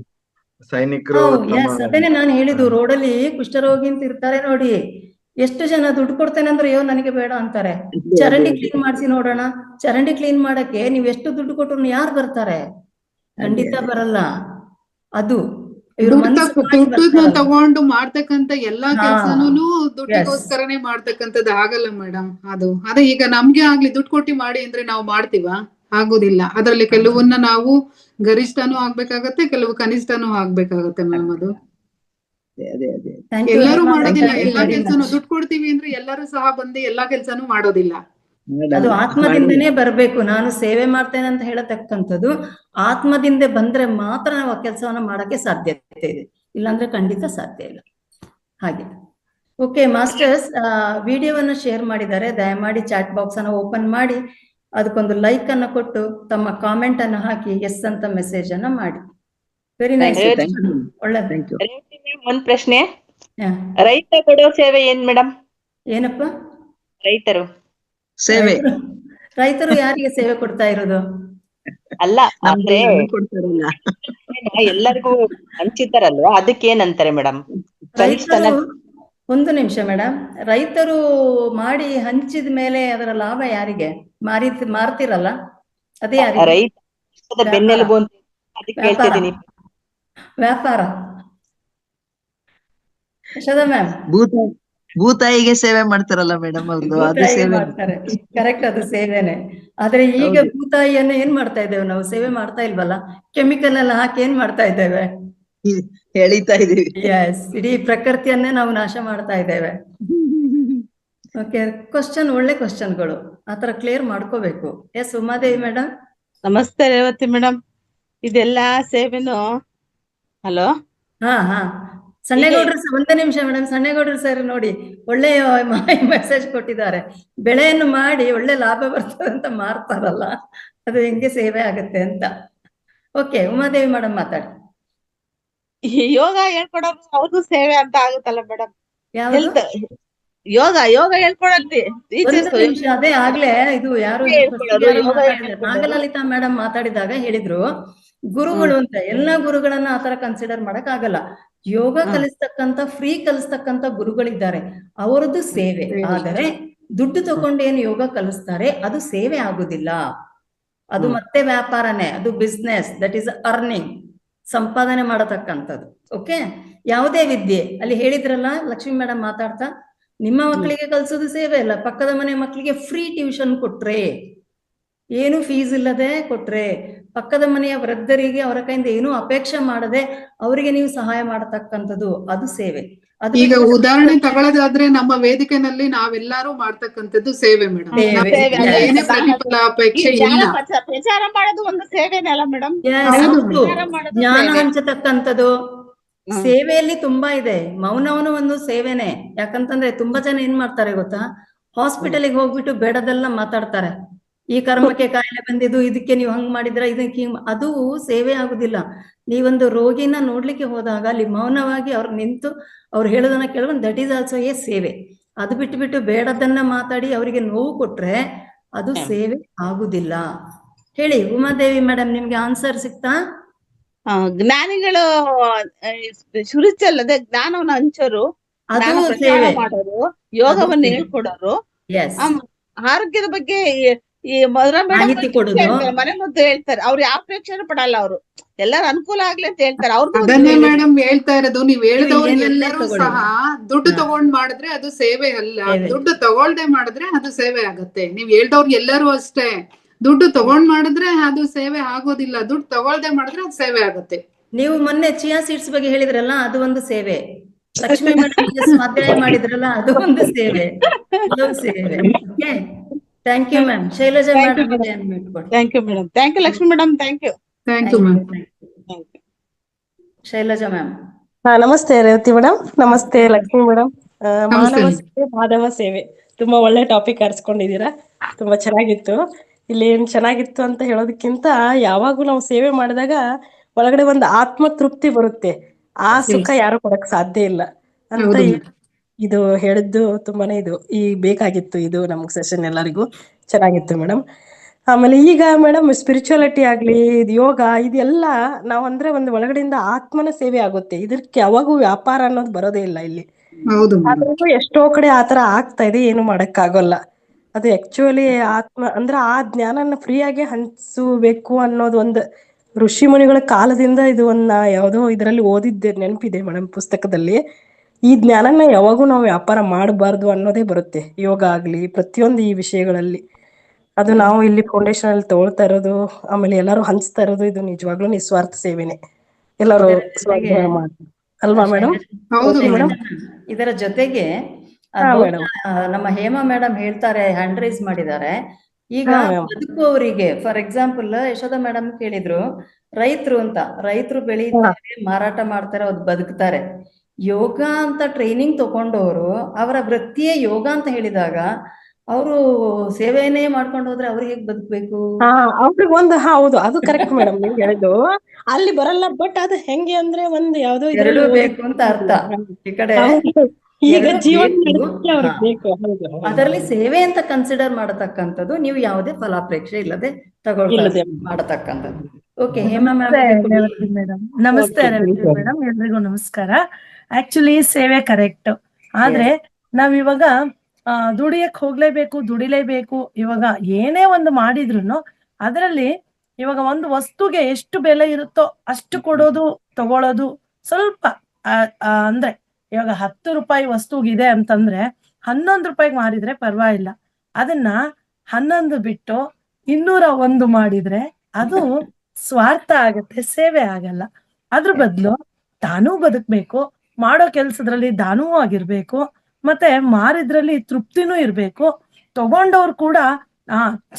ಅದೇನೆ ನಾನು ಹೇಳಿದ್ದು. ರೋಡಲ್ಲಿ ಕುಷ್ಠರೋಗಿ ಅಂತ ಇರ್ತಾರೆ ನೋಡಿ, ಎಷ್ಟು ಜನ ದುಡ್ಡು ಕೊಡ್ತೇನೆ ಅಂದ್ರೆ ಅಯ್ಯೋ ನನಗೆ ಬೇಡ ಅಂತಾರೆ. ಚರಂಡಿ ಕ್ಲೀನ್ ಮಾಡಿಸಿ ನೋಡೋಣ. ಚರಂಡಿ ಕ್ಲೀನ್ ಮಾಡಕ್ಕೆ ನೀವು ಎಷ್ಟು ದುಡ್ಡು ಕೊಟ್ರು ಯಾರು ಬರ್ತಾರೆ? ಖಂಡಿತ ಬರಲ್ಲ. ಅದು ದುಡ್ಡು ತಗೊಂಡು ಮಾಡ್ತಕ್ಕಂತ ಎಲ್ಲಾ ಕೆಲ್ಸನೂ ದುಡ್ಡಿಗೋಸ್ಕರನೇ ಮಾಡ್ತಕ್ಕಂಥದ್ದು ಆಗಲ್ಲ ಮೇಡಮ್. ಅದೇ ಈಗ ನಮ್ಗೆ ಆಗ್ಲಿ ದುಡ್ಡು ಕೊಟ್ಟಿ ಮಾಡಿ ಅಂದ್ರೆ ನಾವು ಮಾಡ್ತೀವಾ? ಆಗೋದಿಲ್ಲ. ಅದ್ರಲ್ಲಿ ಕೆಲವನ್ನ ನಾವು ಗರಿಷ್ಠನೂ ಆಗ್ಬೇಕಾಗತ್ತೆ, ಕೆಲವು ಕನಿಷ್ಠನೂ ಆಗ್ಬೇಕಾಗತ್ತೆ ಮ್ಯಾಮ್. ಅದು ಅದೇ ಅದೇ ಥ್ಯಾಂಕ್ ಯು ಎಲ್ಲರೂ ಹೇಮಾ, ಮಾಡೋದಿಲ್ಲ. thank you ಎಲ್ಲಾ very ಕೆಲ್ಸನು much. ದುಡ್ಡು ಕೊಡ್ತೀವಿ ಅಂದ್ರೆ ಎಲ್ಲರೂ ಸಹ ಬಂದು ಎಲ್ಲಾ ಕೆಲ್ಸನೂ ಮಾಡೋದಿಲ್ಲ. ಅದು ಆತ್ಮದಿಂದನೇ ಬರಬೇಕು. ನಾನು ಸೇವೆ ಮಾಡ್ತೇನೆ ಅಂತ ಹೇಳತಕ್ಕಂಥದ್ದು ಆತ್ಮದಿಂದ ಬಂದ್ರೆ ಮಾತ್ರ ನಾವು ಆ ಕೆಲಸವನ್ನ ಮಾಡಕ್ಕೆ ಸಾಧ್ಯತೆ ಇದೆ, ಇಲ್ಲಾಂದ್ರೆ ಖಂಡಿತ ಸಾಧ್ಯ ಇಲ್ಲ. ಹಾಗೆ ಓಕೆ ಮಾಸ್ಟರ್ಸ್, ವಿಡಿಯೋವನ್ನು ಶೇರ್ ಮಾಡಿದ್ದಾರೆ. ದಯಮಾಡಿ ಚಾಟ್ ಬಾಕ್ಸ್ ಅನ್ನು ಓಪನ್ ಮಾಡಿ ಅದಕ್ಕೊಂದು ಲೈಕ್ ಅನ್ನು ಕೊಟ್ಟು ತಮ್ಮ ಕಾಮೆಂಟ್ ಅನ್ನು ಹಾಕಿ ಎಸ್ ಅಂತ ಮೆಸೇಜ್ ಅನ್ನ ಮಾಡಿ. ವೆರಿ ನೈಸ್, ಒಳ್ಳೆದು. ಒಂದ್ ಪ್ರಶ್ನೆ, ಹಾ. ರೈತ ಕೊಡೋ ಸೇವೆ ಏನ್ ಮೇಡಮ್? ಏನಪ್ಪ? ರೈತರು ಸೇವೆ ರೈತರು ಯಾರಿಗೆ ಸೇವೆ ಕೊಡ್ತಾ ಇರೋದು? ಅಲ್ಲ ಅಂದ್ರೆ ಕೊಡ್ತಾರಲ್ಲ, ಎಲ್ಲರಿಗೂ ಹಂಚಿತಾರಲ್ವಾ, ಅದಕ್ಕೆ ಏನಂತಾರೆ ಮೇಡಮ್? ರೈತರು, ಒಂದು ನಿಮಿಷ ಮೇಡಮ್, ರೈತರು ಮಾಡಿ ಹಂಚಿದ ಮೇಲೆ ಅದರ ಲಾಭ ಯಾರಿಗೆ? ಮಾರ್ತಿರಲ್ಲ, ಅದೇ ಯಾರಿಗೆ? ರೈತ ಬೆನ್ನೆಲುಬು ಅಂತ ಅದಕ್ಕೆ ಹೇಳ್ತಿದ್ದೀನಿ. ವ್ಯಾಪಾರ. ಯಶೋದಾ ಮ್ಯಾಮ್, ಭೂತಾಯಿಗೆ ಸೇವೆ ಮಾಡ್ತಾರಲ್ಲ ಮೇಡಮ್, ಅವ್ರದ್ದು ಅದು ಸೇವೆ ಮಾಡ್ತಾರೆ. ಕರೆಕ್ಟ್, ಅದು ಸೇವೆನೆ. ಆದ್ರೆ ಈಗ ಭೂತಾಯಿಯನ್ನು ಏನ್ ಮಾಡ್ತಾ ಇದ್ದೇವೆ ನಾವು? ಸೇವೆ ಮಾಡ್ತಾ ಇಲ್ವಲ್ಲ, ಕೆಮಿಕಲ್ ಎಲ್ಲ ಹಾಕಿ ಏನ್ ಮಾಡ್ತಾ ಇದ್ದೇವೆ? ಎಳಿತಾ ಇದೀವಿ. ಎಸ್, ಇಡೀ ಪ್ರಕೃತಿಯನ್ನೇ ನಾವು ನಾಶ ಮಾಡ್ತಾ ಇದ್ದೇವೆ. ಓಕೆ, ಕ್ವಶನ್, ಒಳ್ಳೆ ಕ್ವಶನ್ಗಳು, ಆತರ ಕ್ಲಿಯರ್ ಮಾಡ್ಕೋಬೇಕು. Yes Umadevi madam. ನಮಸ್ತೆ ರೇವತಿ ಮೇಡಮ್, ಇದೆಲ್ಲಾ ಸೇವೆನು. ಹಲೋ, ಹಾ ಹಾ, ಸಣ್ಣೇಗೌಡ್ರು ಸರ್, ಒಂದೇ ನಿಮಿಷ ಮೇಡಮ್. ಸಣ್ಣೇಗೌಡ್ರು ಸರ್ ನೋಡಿ ಒಳ್ಳೆಯ ಮೆಸೇಜ್ ಕೊಟ್ಟಿದ್ದಾರೆ. ಬೆಳೆಯನ್ನು ಮಾಡಿ ಒಳ್ಳೆ ಲಾಭ ಬರ್ತದೆ ಅಂತ ಮಾರ್ತಾರಲ್ಲ, ಅದು ಹೆಂಗೆ ಸೇವೆ ಆಗತ್ತೆ ಅಂತ. ಓಕೆ, ಉಮಾದೇವಿ ಮೇಡಮ್ ಮಾತಾಡಿ. ಯೋಗ ಹೇಳ್ಕೊಡೋದು ಅವ್ರಿಗೂ ಸೇವೆ ಅಂತ ಆಗುತ್ತಲ್ಲ ಮೇಡಮ್? ಯಾವುದು? ಯೋಗ ಹೇಳ್ಕೊಡೋದು. ಒಂದು ನಿಮಿಷ, ಅದೇ ಆಗ್ಲೇ ಇದು ಯಾರು ನಾಗಲಲಿತಾ ಮೇಡಮ್ ಮಾತಾಡಿದಾಗ ಹೇಳಿದ್ರು ಗುರುಗಳು ಅಂತ. ಎಲ್ಲಾ ಗುರುಗಳನ್ನ ಆತರ ಕನ್ಸಿಡರ್ ಮಾಡಕ್ ಆಗಲ್ಲ. ಯೋಗ ಕಲಿಸ್ತಕ್ಕಂತ, ಫ್ರೀ ಕಲಿಸ್ತಕ್ಕಂತ ಗುರುಗಳಿದ್ದಾರೆ, ಅವರದ್ದು ಸೇವೆ. ಆದರೆ ದುಡ್ಡು ತಗೊಂಡು ಏನು ಯೋಗ ಕಲಿಸ್ತಾರೆ ಅದು ಸೇವೆ ಆಗುದಿಲ್ಲ, ಅದು ಮತ್ತೆ ವ್ಯಾಪಾರನೇ, ಅದು ಬಿಸ್ನೆಸ್, ದಟ್ ಈಸ್ ಅರ್ನಿಂಗ್, ಸಂಪಾದನೆ ಮಾಡತಕ್ಕಂಥದ್ದು. ಓಕೆ, ಯಾವುದೇ ವಿದ್ಯೆ, ಅಲ್ಲಿ ಹೇಳಿದ್ರಲ್ಲ ಲಕ್ಷ್ಮೀ ಮೇಡಮ್ ಮಾತಾಡ್ತಾ, ನಿಮ್ಮ ಮಕ್ಕಳಿಗೆ ಕಲಿಸೋದು ಸೇವೆ ಅಲ್ಲ, ಪಕ್ಕದ ಮನೆ ಮಕ್ಕಳಿಗೆ ಫ್ರೀ ಟ್ಯೂಷನ್ ಕೊಟ್ರೆ, ಏನು ಫೀಸ್ ಇಲ್ಲದೆ ಕೊಟ್ರೆ, ಪಕ್ಕದ ಮನೆಯ ವೃದ್ಧರಿಗೆ ಅವರ ಕೈಯಿಂದ ಏನೂ ಅಪೇಕ್ಷೆ ಮಾಡದೆ ಅವರಿಗೆ ನೀವು ಸಹಾಯ ಮಾಡತಕ್ಕಂಥದ್ದು, ಅದು ಸೇವೆ. ಈಗ ಉದಾಹರಣೆ ತಗೊಳ್ಳೋದಾದ್ರೆ ನಮ್ಮ ವೇದಿಕೆನಲ್ಲಿ ನಾವೆಲ್ಲರೂ ಮಾಡ್ತಕ್ಕಂಥದ್ದು ಸೇವೆ ಮೇಡಮ್. ಏನೇ ಪ್ರತಿಫಲ ಅಪೇಕ್ಷೆ ಇಲ್ಲ. ಪ್ರಚಾರ ಮಾಡೋದು ಒಂದು ಸೇವೆನೇ ಅಲ್ಲ ಮೇಡಮ್? ಜ್ಞಾನ ಹಂಚತಕ್ಕಂಥದ್ದು ಸೇವೆಯಲ್ಲಿ ತುಂಬಾ ಇದೆ. ಮೌನವನು ಒಂದು ಸೇವೆನೆ. ಯಾಕಂತಂದ್ರೆ ತುಂಬಾ ಜನ ಏನ್ ಮಾಡ್ತಾರೆ ಗೊತ್ತಾ, ಹಾಸ್ಪಿಟಲ್ಗೆ ಹೋಗ್ಬಿಟ್ಟು ಬೇಡದೆಲ್ಲ ಮಾತಾಡ್ತಾರೆ. ಈ ಕರ್ಮಕ್ಕೆ ಕಾಯಿಲೆ ಬಂದಿದ್ದು, ಇದಕ್ಕೆ ನೀವು ಹಂಗ್ ಮಾಡಿದ್ರ, ಇದಕ್ಕೆ ಅದು ಸೇವೆ ಆಗುದಿಲ್ಲ. ನೀವೊಂದು ರೋಗಿನ ನೋಡ್ಲಿಕ್ಕೆ ಹೋದಾಗ ಅಲ್ಲಿ ಮೌನವಾಗಿ ಅವ್ರು ನಿಂತು ಅವ್ರು ಹೇಳೋದನ್ನ ಕೇಳೋದು, ದಟ್ ಈಸ್ ಆಲ್ಸೋ ಎ ಸೇವೆ. ಅದು ಬಿಟ್ಟು ಬೇಡದನ್ನ ಮಾತಾಡಿ ಅವರಿಗೆ ನೋವು ಕೊಟ್ರೆ ಅದು ಸೇವೆ ಆಗುದಿಲ್ಲ. ಹೇಳಿ ಉಮಾದೇವಿ ಮೇಡಮ್, ನಿಮ್ಗೆ ಆನ್ಸರ್ ಸಿಕ್ತಾ? ಜ್ಞಾನಿಗಳು ಶುರುಚಲ್ಲದೆ ಜ್ಞಾನವನ್ನು ಹಂಚೋರು, ಪ್ರಚಾರ ಮಾಡೋರು, ಯೋಗವನ್ನು ಹೇಳ್ಕೊಡೋರು, ಆರೋಗ್ಯದ ಬಗ್ಗೆ ಈ ಮಾಹಿತಿ ಕೊಡೋದು, ಮನೆ ಮದ್ದು ಹೇಳ್ತಾರೆ. ಅವ್ರು ಯಾವ ಪ್ರೇಕ್ಷಣೆ ಪಡಲ್ಲ, ಅವರು ಎಲ್ಲರ ಅನುಕೂಲ ಆಗ್ಲಿ ಅಂತ ಹೇಳ್ತಾರೆ. ಅದನ್ನೇ ಮೇಡಮ್ ಹೇಳ್ತಾ ಇರೋದು. ನೀವ್ ಹೇಳಿದವ್ರು ಎಲ್ಲರೂ ಸಹ ದುಡ್ಡು ತಗೊಂಡ್ ಮಾಡಿದ್ರೆ ಅದು ಸೇವೆ ಅಲ್ಲ, ದುಡ್ಡು ತಗೊಳ್ದೆ ಮಾಡಿದ್ರೆ ಅದು ಸೇವೆ ಆಗತ್ತೆ. ನೀವ್ ಹೇಳ್ದವ್ರು ಎಲ್ಲರೂ ಅಷ್ಟೇ, ದುಡ್ಡು ತಗೊಂಡ್ ಮಾಡಿದ್ರೆ ಅದು ಸೇವೆ ಆಗೋದಿಲ್ಲ, ದುಡ್ಡು ತಗೊಳ್ದೆ ಮಾಡಿದ್ರೆ ಅದು ಸೇವೆ ಆಗತ್ತೆ. ನೀವು ಮೊನ್ನೆ ಚಿಯಾ ಸೀಡ್ಸ್ ಬಗ್ಗೆ ಹೇಳಿದ್ರಲ್ಲ, ಅದು ಒಂದು ಸೇವೆ. ಲಕ್ಷ್ಮೀ ಮೇಡಮ್ ಸ್ವಾಧ್ಯಾಯ ಮಾಡಿದ್ರಲ್ಲ, ಅದು ಒಂದು ಸೇವೆ, ಅದೊಂದು ಸೇವೆ. Okay, thank you ma'am. Shailaja madam. Thank you madam. Thank you Lakshmi madam. Thank you. Thank you ma'am. Shailaja ma'am. ನಮಸ್ತೆ ರೇವತಿ ಮೇಡಮ್. ನಮಸ್ತೆ ಲಕ್ಷ್ಮಿ ಮೇಡಮ್. ಮಾನವ ಸೇವೆ, ಮಾಧವ ಸೇವೆ, ತುಂಬಾ ಒಳ್ಳೆ ಟಾಪಿಕ್ ಆರಿಸ್ಕೊಂಡಿದ್ದೀರಾ. ತುಂಬಾ ಚೆನ್ನಾಗಿತ್ತು. ಇಲ್ಲಿ ಏನ್ ಚೆನ್ನಾಗಿತ್ತು ಅಂತ ಹೇಳೋದಕ್ಕಿಂತ, ಯಾವಾಗೂ ನಾವು ಸೇವೆ ಮಾಡಿದಾಗ ಒಳಗಡೆ ಒಂದು ಆತ್ಮ ತೃಪ್ತಿ ಬರುತ್ತೆ. ಆ ಸುಖ ಯಾರು ಕೊಡಕ್ ಸಾಧ್ಯ ಇಲ್ಲ ಅಂತ ಇದು ಹೇಳಿದ್ದು ತುಂಬಾನೇ ಇದು ಈ ಬೇಕಾಗಿತ್ತು. ಇದು ನಮ್ಗ್ ಸೆಷನ್ ಎಲ್ಲರಿಗೂ ಚೆನ್ನಾಗಿತ್ತು ಮೇಡಮ್. ಆಮೇಲೆ ಈಗ ಮೇಡಮ್ ಸ್ಪಿರಿಚುಯಾಲಿಟಿ ಆಗ್ಲಿ, ಇದು ಯೋಗ, ಇದೆಲ್ಲ ನಾವಂದ್ರೆ ಒಂದು ಒಳಗಡೆಯಿಂದ ಆತ್ಮನ ಸೇವೆ ಆಗುತ್ತೆ. ಇದಕ್ಕೆ ಯಾವಾಗೂ ವ್ಯಾಪಾರ ಅನ್ನೋದು ಬರೋದೇ ಇಲ್ಲ ಇಲ್ಲಿ. ಆದ್ರೂ ಎಷ್ಟೋ ಕಡೆ ಆತರ ಆಗ್ತಾ ಇದೆ, ಏನು ಮಾಡಕ್ ಆಗೋಲ್ಲ. ಅದು ಆಕ್ಚುಲಿ ಆತ್ಮ ಅಂದ್ರೆ ಆ ಜ್ಞಾನನ ಫ್ರೀಯಾಗಿ ಹಂಚಬೇಕು ಅನ್ನೋದು ಒಂದು ಋಷಿ ಮುನಿಗಳ ಕಾಲದಿಂದ ಇದು ಒಂದು ಯಾವುದೋ ಇದರಲ್ಲಿ ಓದಿದ್ದೆ ನೆನಪಿದೆ ಮೇಡಮ್, ಪುಸ್ತಕದಲ್ಲಿ. ಈ ಜ್ಞಾನನ ಯಾವಾಗೂ ನಾವು ವ್ಯಾಪಾರ ಮಾಡಬಾರ್ದು ಅನ್ನೋದೇ ಬರುತ್ತೆ, ಯೋಗ ಆಗ್ಲಿ ಪ್ರತಿಯೊಂದು ಈ ವಿಷಯಗಳಲ್ಲಿ. ಅದು ನಾವು ಇಲ್ಲಿ ಫೌಂಡೇಶನ್ ಅಲ್ಲಿ ತಗೊಳ್ತಾ ಇರೋದು, ಆಮೇಲೆ ಎಲ್ಲರೂ ಹಂಚ್ತಾ ಇರೋದು, ಇದು ನಿಜವಾಗ್ಲೂ ನಿಸ್ವಾರ್ಥ ಸೇವೆನೆ. ಎಲ್ಲರೂ ಅಲ್ವಾ ಮೇಡಮ್? ಹೌದು ಮೇಡಮ್. ಇದರ ಜೊತೆಗೆ ನಮ್ಮ ಹೇಮಾ ಮೇಡಮ್ ಹೇಳ್ತಾರೆ, ಹ್ಯಾಂಡ್ ರೈಸ್ ಮಾಡಿದ್ದಾರೆ. ಈಗ ಬದುಕುವವರಿಗೆ ಫಾರ್ ಎಕ್ಸಾಂಪಲ್ ಯಶೋಧ ಮೇಡಮ್ ಕೇಳಿದ್ರು, ರೈತರು ಅಂತ, ರೈತರು ಬೆಳೀತಾರೆ, ಮಾರಾಟ ಮಾಡ್ತಾರೆ, ಅವ್ರು ಬದುಕ್ತಾರೆ. ಯೋಗ ಅಂತ ಟ್ರೈನಿಂಗ್ ತಗೊಂಡವರು ಅವರ ವೃತ್ತಿಯೇ ಯೋಗ ಅಂತ ಹೇಳಿದಾಗ ಅವರು ಸೇವೆನೇ ಮಾಡ್ಕೊಂಡು ಹೋದ್ರೆ ಅವ್ರಿಗೆ ಹೇಗ್ ಬದುಕ್ಬೇಕು? ಅವ್ರಿಗೆ ಒಂದು ಹೌದು, ಅದು ಕರೆಕ್ಟ್ ಮೇಡಮ್ ನೀವು ಹೇಳಿದ್ದು. ಅಲ್ಲಿ ಬರಲ್ಲ, ಬಟ್ ಅದು ಹೆಂಗೆ ಅಂದ್ರೆ ಒಂದು ಯಾವ್ದೋ ಎರಡೂ ಬೇಕು ಅಂತ ಅರ್ಥ. ಈ ಕಡೆ ಈಗ ಜೀವನ ಬೇಕು. ಅದರಲ್ಲಿ ಸೇವೆ ಅಂತ ಕನ್ಸಿಡರ್ ಮಾಡತಕ್ಕಂಥದ್ದು, ನೀವು ಯಾವುದೇ ಫಲಾಪೇಕ್ಷೆ ಇಲ್ಲದೆ ಮಾಡತಕ್ಕಂಥದ್ದು. Okay, Hema madam. ನಮಸ್ತೆ ಮೇಡಮ್, ಎಲ್ರಿಗೂ ನಮಸ್ಕಾರ. ಆಕ್ಚುಲಿ ಸೇವೆ ಕರೆಕ್ಟ್, ಆದ್ರೆ ನಾವ್ ಇವಾಗ ದುಡಿಯಕ್ ದುಡಿಲೇಬೇಕು. ಇವಾಗ ಏನೇ ಒಂದು ಮಾಡಿದ್ರು ಅದರಲ್ಲಿ ಇವಾಗ ಒಂದು ವಸ್ತುಗೆ ಎಷ್ಟು ಬೆಲೆ ಇರುತ್ತೋ ಅಷ್ಟು ಕೊಡೋದು, ತಗೊಳ್ಳೋದು ಸ್ವಲ್ಪ ಅಂದ್ರೆ ಇವಾಗ 10 ರೂಪಾಯಿ ವಸ್ತುಗಿದೆ ಅಂತಂದ್ರೆ 11 ರೂಪಾಯಿಗೆ ಮಾರಿದ್ರೆ ಪರವಾಗಿಲ್ಲ. ಅದನ್ನ 11 ಬಿಟ್ಟು 201 ಮಾಡಿದ್ರೆ ಅದು ಸ್ವಾರ್ಥ ಆಗತ್ತೆ, ಸೇವೆ ಆಗಲ್ಲ. ಅದ್ರ ಬದಲು ತಾನೂ ಬದುಕ್ಬೇಕು, ಮಾಡೋ ಕೆಲ್ಸದ್ರಲ್ಲಿ ದಾನೂ ಆಗಿರ್ಬೇಕು, ಮತ್ತೆ ಮಾರಿದ್ರಲ್ಲಿ ತೃಪ್ತಿನೂ ಇರ್ಬೇಕು. ತಗೊಂಡವ್ರು ಕೂಡ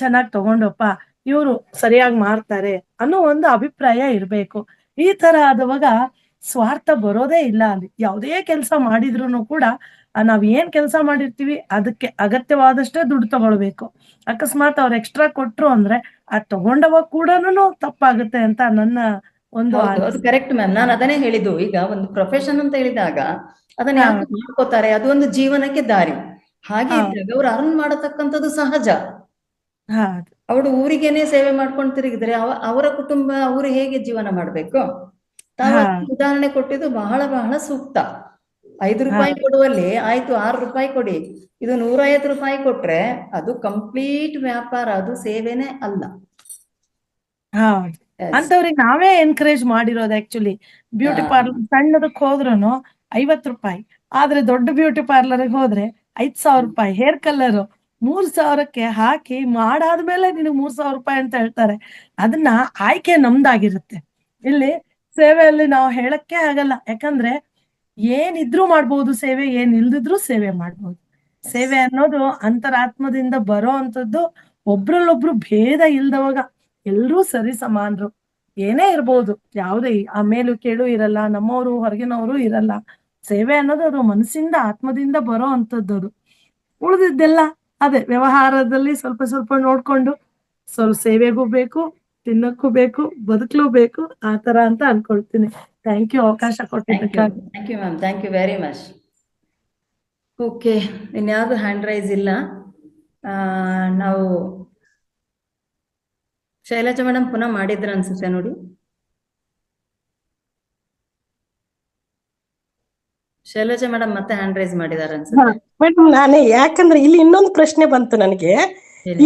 ಚೆನ್ನಾಗಿ ತಗೊಂಡಪ್ಪ, ಇವ್ರು ಸರಿಯಾಗಿ ಮಾರ್ತಾರೆ ಅನ್ನೋ ಒಂದು ಅಭಿಪ್ರಾಯ ಇರ್ಬೇಕು. ಈ ತರ ಆದವಾಗ ಸ್ವಾರ್ಥ ಬರೋದೇ ಇಲ್ಲ. ಅಲ್ಲಿ ಯಾವುದೇ ಕೆಲಸ ಮಾಡಿದ್ರು ಕೂಡ ನಾವ್ ಏನ್ ಕೆಲಸ ಮಾಡಿರ್ತೀವಿ ಅದಕ್ಕೆ ಅಗತ್ಯವಾದಷ್ಟೇ ದುಡ್ಡು ತಗೊಳ್ಬೇಕು. ಅಕಸ್ಮಾತ್ ಅವ್ರು ಎಕ್ಸ್ಟ್ರಾ ಕೊಟ್ರು ಅಂದ್ರೆ ಅದ್ ತಗೊಂಡವಾಗ ಕೂಡ ತಪ್ಪಾಗುತ್ತೆ ಅಂತ ನನ್ನ ಒಂದು. ಅದು ಕರೆಕ್ಟ್ ಮ್ಯಾಮ್, ನಾನು ಅದನ್ನೇ ಹೇಳಿದ್ದು. ಈಗ ಒಂದು ಪ್ರೊಫೆಷನ್ ಅಂತ ಹೇಳಿದಾಗ ಅದನ್ನ ಯಾರು ಮಾಡ್ಕೋತಾರೆ, ಅದು ಒಂದು ಜೀವನಕ್ಕೆ ದಾರಿ. ಹಾಗೆ ಇದ್ದಾಗ ಅವ್ರು ಅರ್ನ್ ಮಾಡತಕ್ಕಂಥದ್ದು ಸಹಜ. ಅವರು ಊರಿಗೇನೆ ಸೇವೆ ಮಾಡ್ಕೊಂಡು ತಿರುಗಿದ್ರೆ ಅವರ ಕುಟುಂಬ ಅವರು ಹೇಗೆ ಜೀವನ ಮಾಡ್ಬೇಕು? ತಾವು ಉದಾಹರಣೆ ಕೊಟ್ಟಿದ್ದು ಬಹಳ ಬಹಳ ಸೂಕ್ತ. 5 ರೂಪಾಯಿ ಕೊಡುವಲ್ಲಿ ಆಯ್ತು 6 ರೂಪಾಯಿ ಕೊಡಿ, ಇದು 150 ರೂಪಾಯಿ ಕೊಟ್ರೆ ಅದು ಕಂಪ್ಲೀಟ್ ವ್ಯಾಪಾರ, ಅದು ಸೇವೆನೇ ಅಲ್ಲ. ಅಂತವ್ರಿಗೆ ನಾವೇ ಎನ್ಕರೇಜ್ ಮಾಡಿರೋದು. ಆಕ್ಚುಲಿ ಬ್ಯೂಟಿ ಪಾರ್ಲರ್ ಸಣ್ಣದಕ್ಕೆ ಹೋದ್ರು 50 ರೂಪಾಯಿ, ಆದ್ರೆ ದೊಡ್ಡ ಬ್ಯೂಟಿ ಪಾರ್ಲರ್ಗೆ ಹೋದ್ರೆ 5,000 ರೂಪಾಯಿ. ಹೇರ್ ಕಲರ್ 3,000ಕ್ಕೆ ಹಾಕಿ ಮಾಡಾದ್ಮೇಲೆ ನಿನಗೆ 3,000 ರೂಪಾಯಿ ಅಂತ ಹೇಳ್ತಾರೆ. ಅದನ್ನ ಆಯ್ಕೆ ನಮ್ದಾಗಿರುತ್ತೆ. ಇಲ್ಲಿ ಸೇವೆಯಲ್ಲಿ ನಾವು ಹೇಳಕ್ಕೆ ಆಗಲ್ಲ, ಯಾಕಂದ್ರೆ ಏನಿದ್ರು ಮಾಡ್ಬೋದು ಸೇವೆ, ಏನ್ ಇಲ್ದಿದ್ರು ಸೇವೆ ಮಾಡ್ಬೋದು. ಸೇವೆ ಅನ್ನೋದು ಅಂತರಾತ್ಮದಿಂದ ಬರೋ ಅಂತದ್ದು. ಒಬ್ರಲ್ಲೊಬ್ರು ಭೇದ ಇಲ್ದವಾಗ ಎಲ್ರೂ ಸರಿ ಸಮಾನರು, ಏನೇ ಇರ್ಬೋದು, ಯಾವುದೇ ಆ ಮೇಲು ಕೇಳು ಇರಲ್ಲ, ನಮ್ಮವರು ಹೊರಗಿನವರು ಇರಲ್ಲ. ಸೇವೆ ಅನ್ನೋದು ಅದು ಮನಸ್ಸಿಂದ ಆತ್ಮದಿಂದ ಬರೋ ಅಂತದ್ದು. ಅದು ಉಳಿದಿದ್ದೆಲ್ಲ ಅದೇ ವ್ಯವಹಾರದಲ್ಲಿ ಸ್ವಲ್ಪ ಸ್ವಲ್ಪ ನೋಡ್ಕೊಂಡು ಸ್ವಲ್ಪ ಸೇವೆಗೂ ಬೇಕು, ತಿನ್ನಕ್ಕೂ ಬೇಕು, ಬದುಕಲೂ ಬೇಕು, ಆ ತರ ಅಂತ ಅನ್ಕೊಳ್ತೀನಿ. ಥ್ಯಾಂಕ್ ಯು ಅವಕಾಶ ಕೊಟ್ಟಿದ್ದಕ್ಕಾಗಿ. Thank you ma'am, thank you very much. Okay, ಇನ್ಯಾವುದು ಹ್ಯಾಂಡ್ ರೈಸ್ ಇಲ್ಲ. ನಾವು ಶೈಲಜಾ ಮೇಡಮ್ ಪುನಃ ಮಾಡಿದ್ರ ಅನ್ಸುತ್ತೆ ನೋಡಿ. ಶೈಲಜಾ ಮೇಡಮ್ ಮತ್ತೆ ಹ್ಯಾಂಡ್ ರೈಸ್ ಮಾಡಿದಾರೆ ಅನ್ಸುತ್ತೆ. ಮೇಡಮ್ ನಾನೇ, ಯಾಕಂದ್ರೆ ಇಲ್ಲಿ ಇನ್ನೊಂದು ಪ್ರಶ್ನೆ ಬಂತು ನನಗೆ.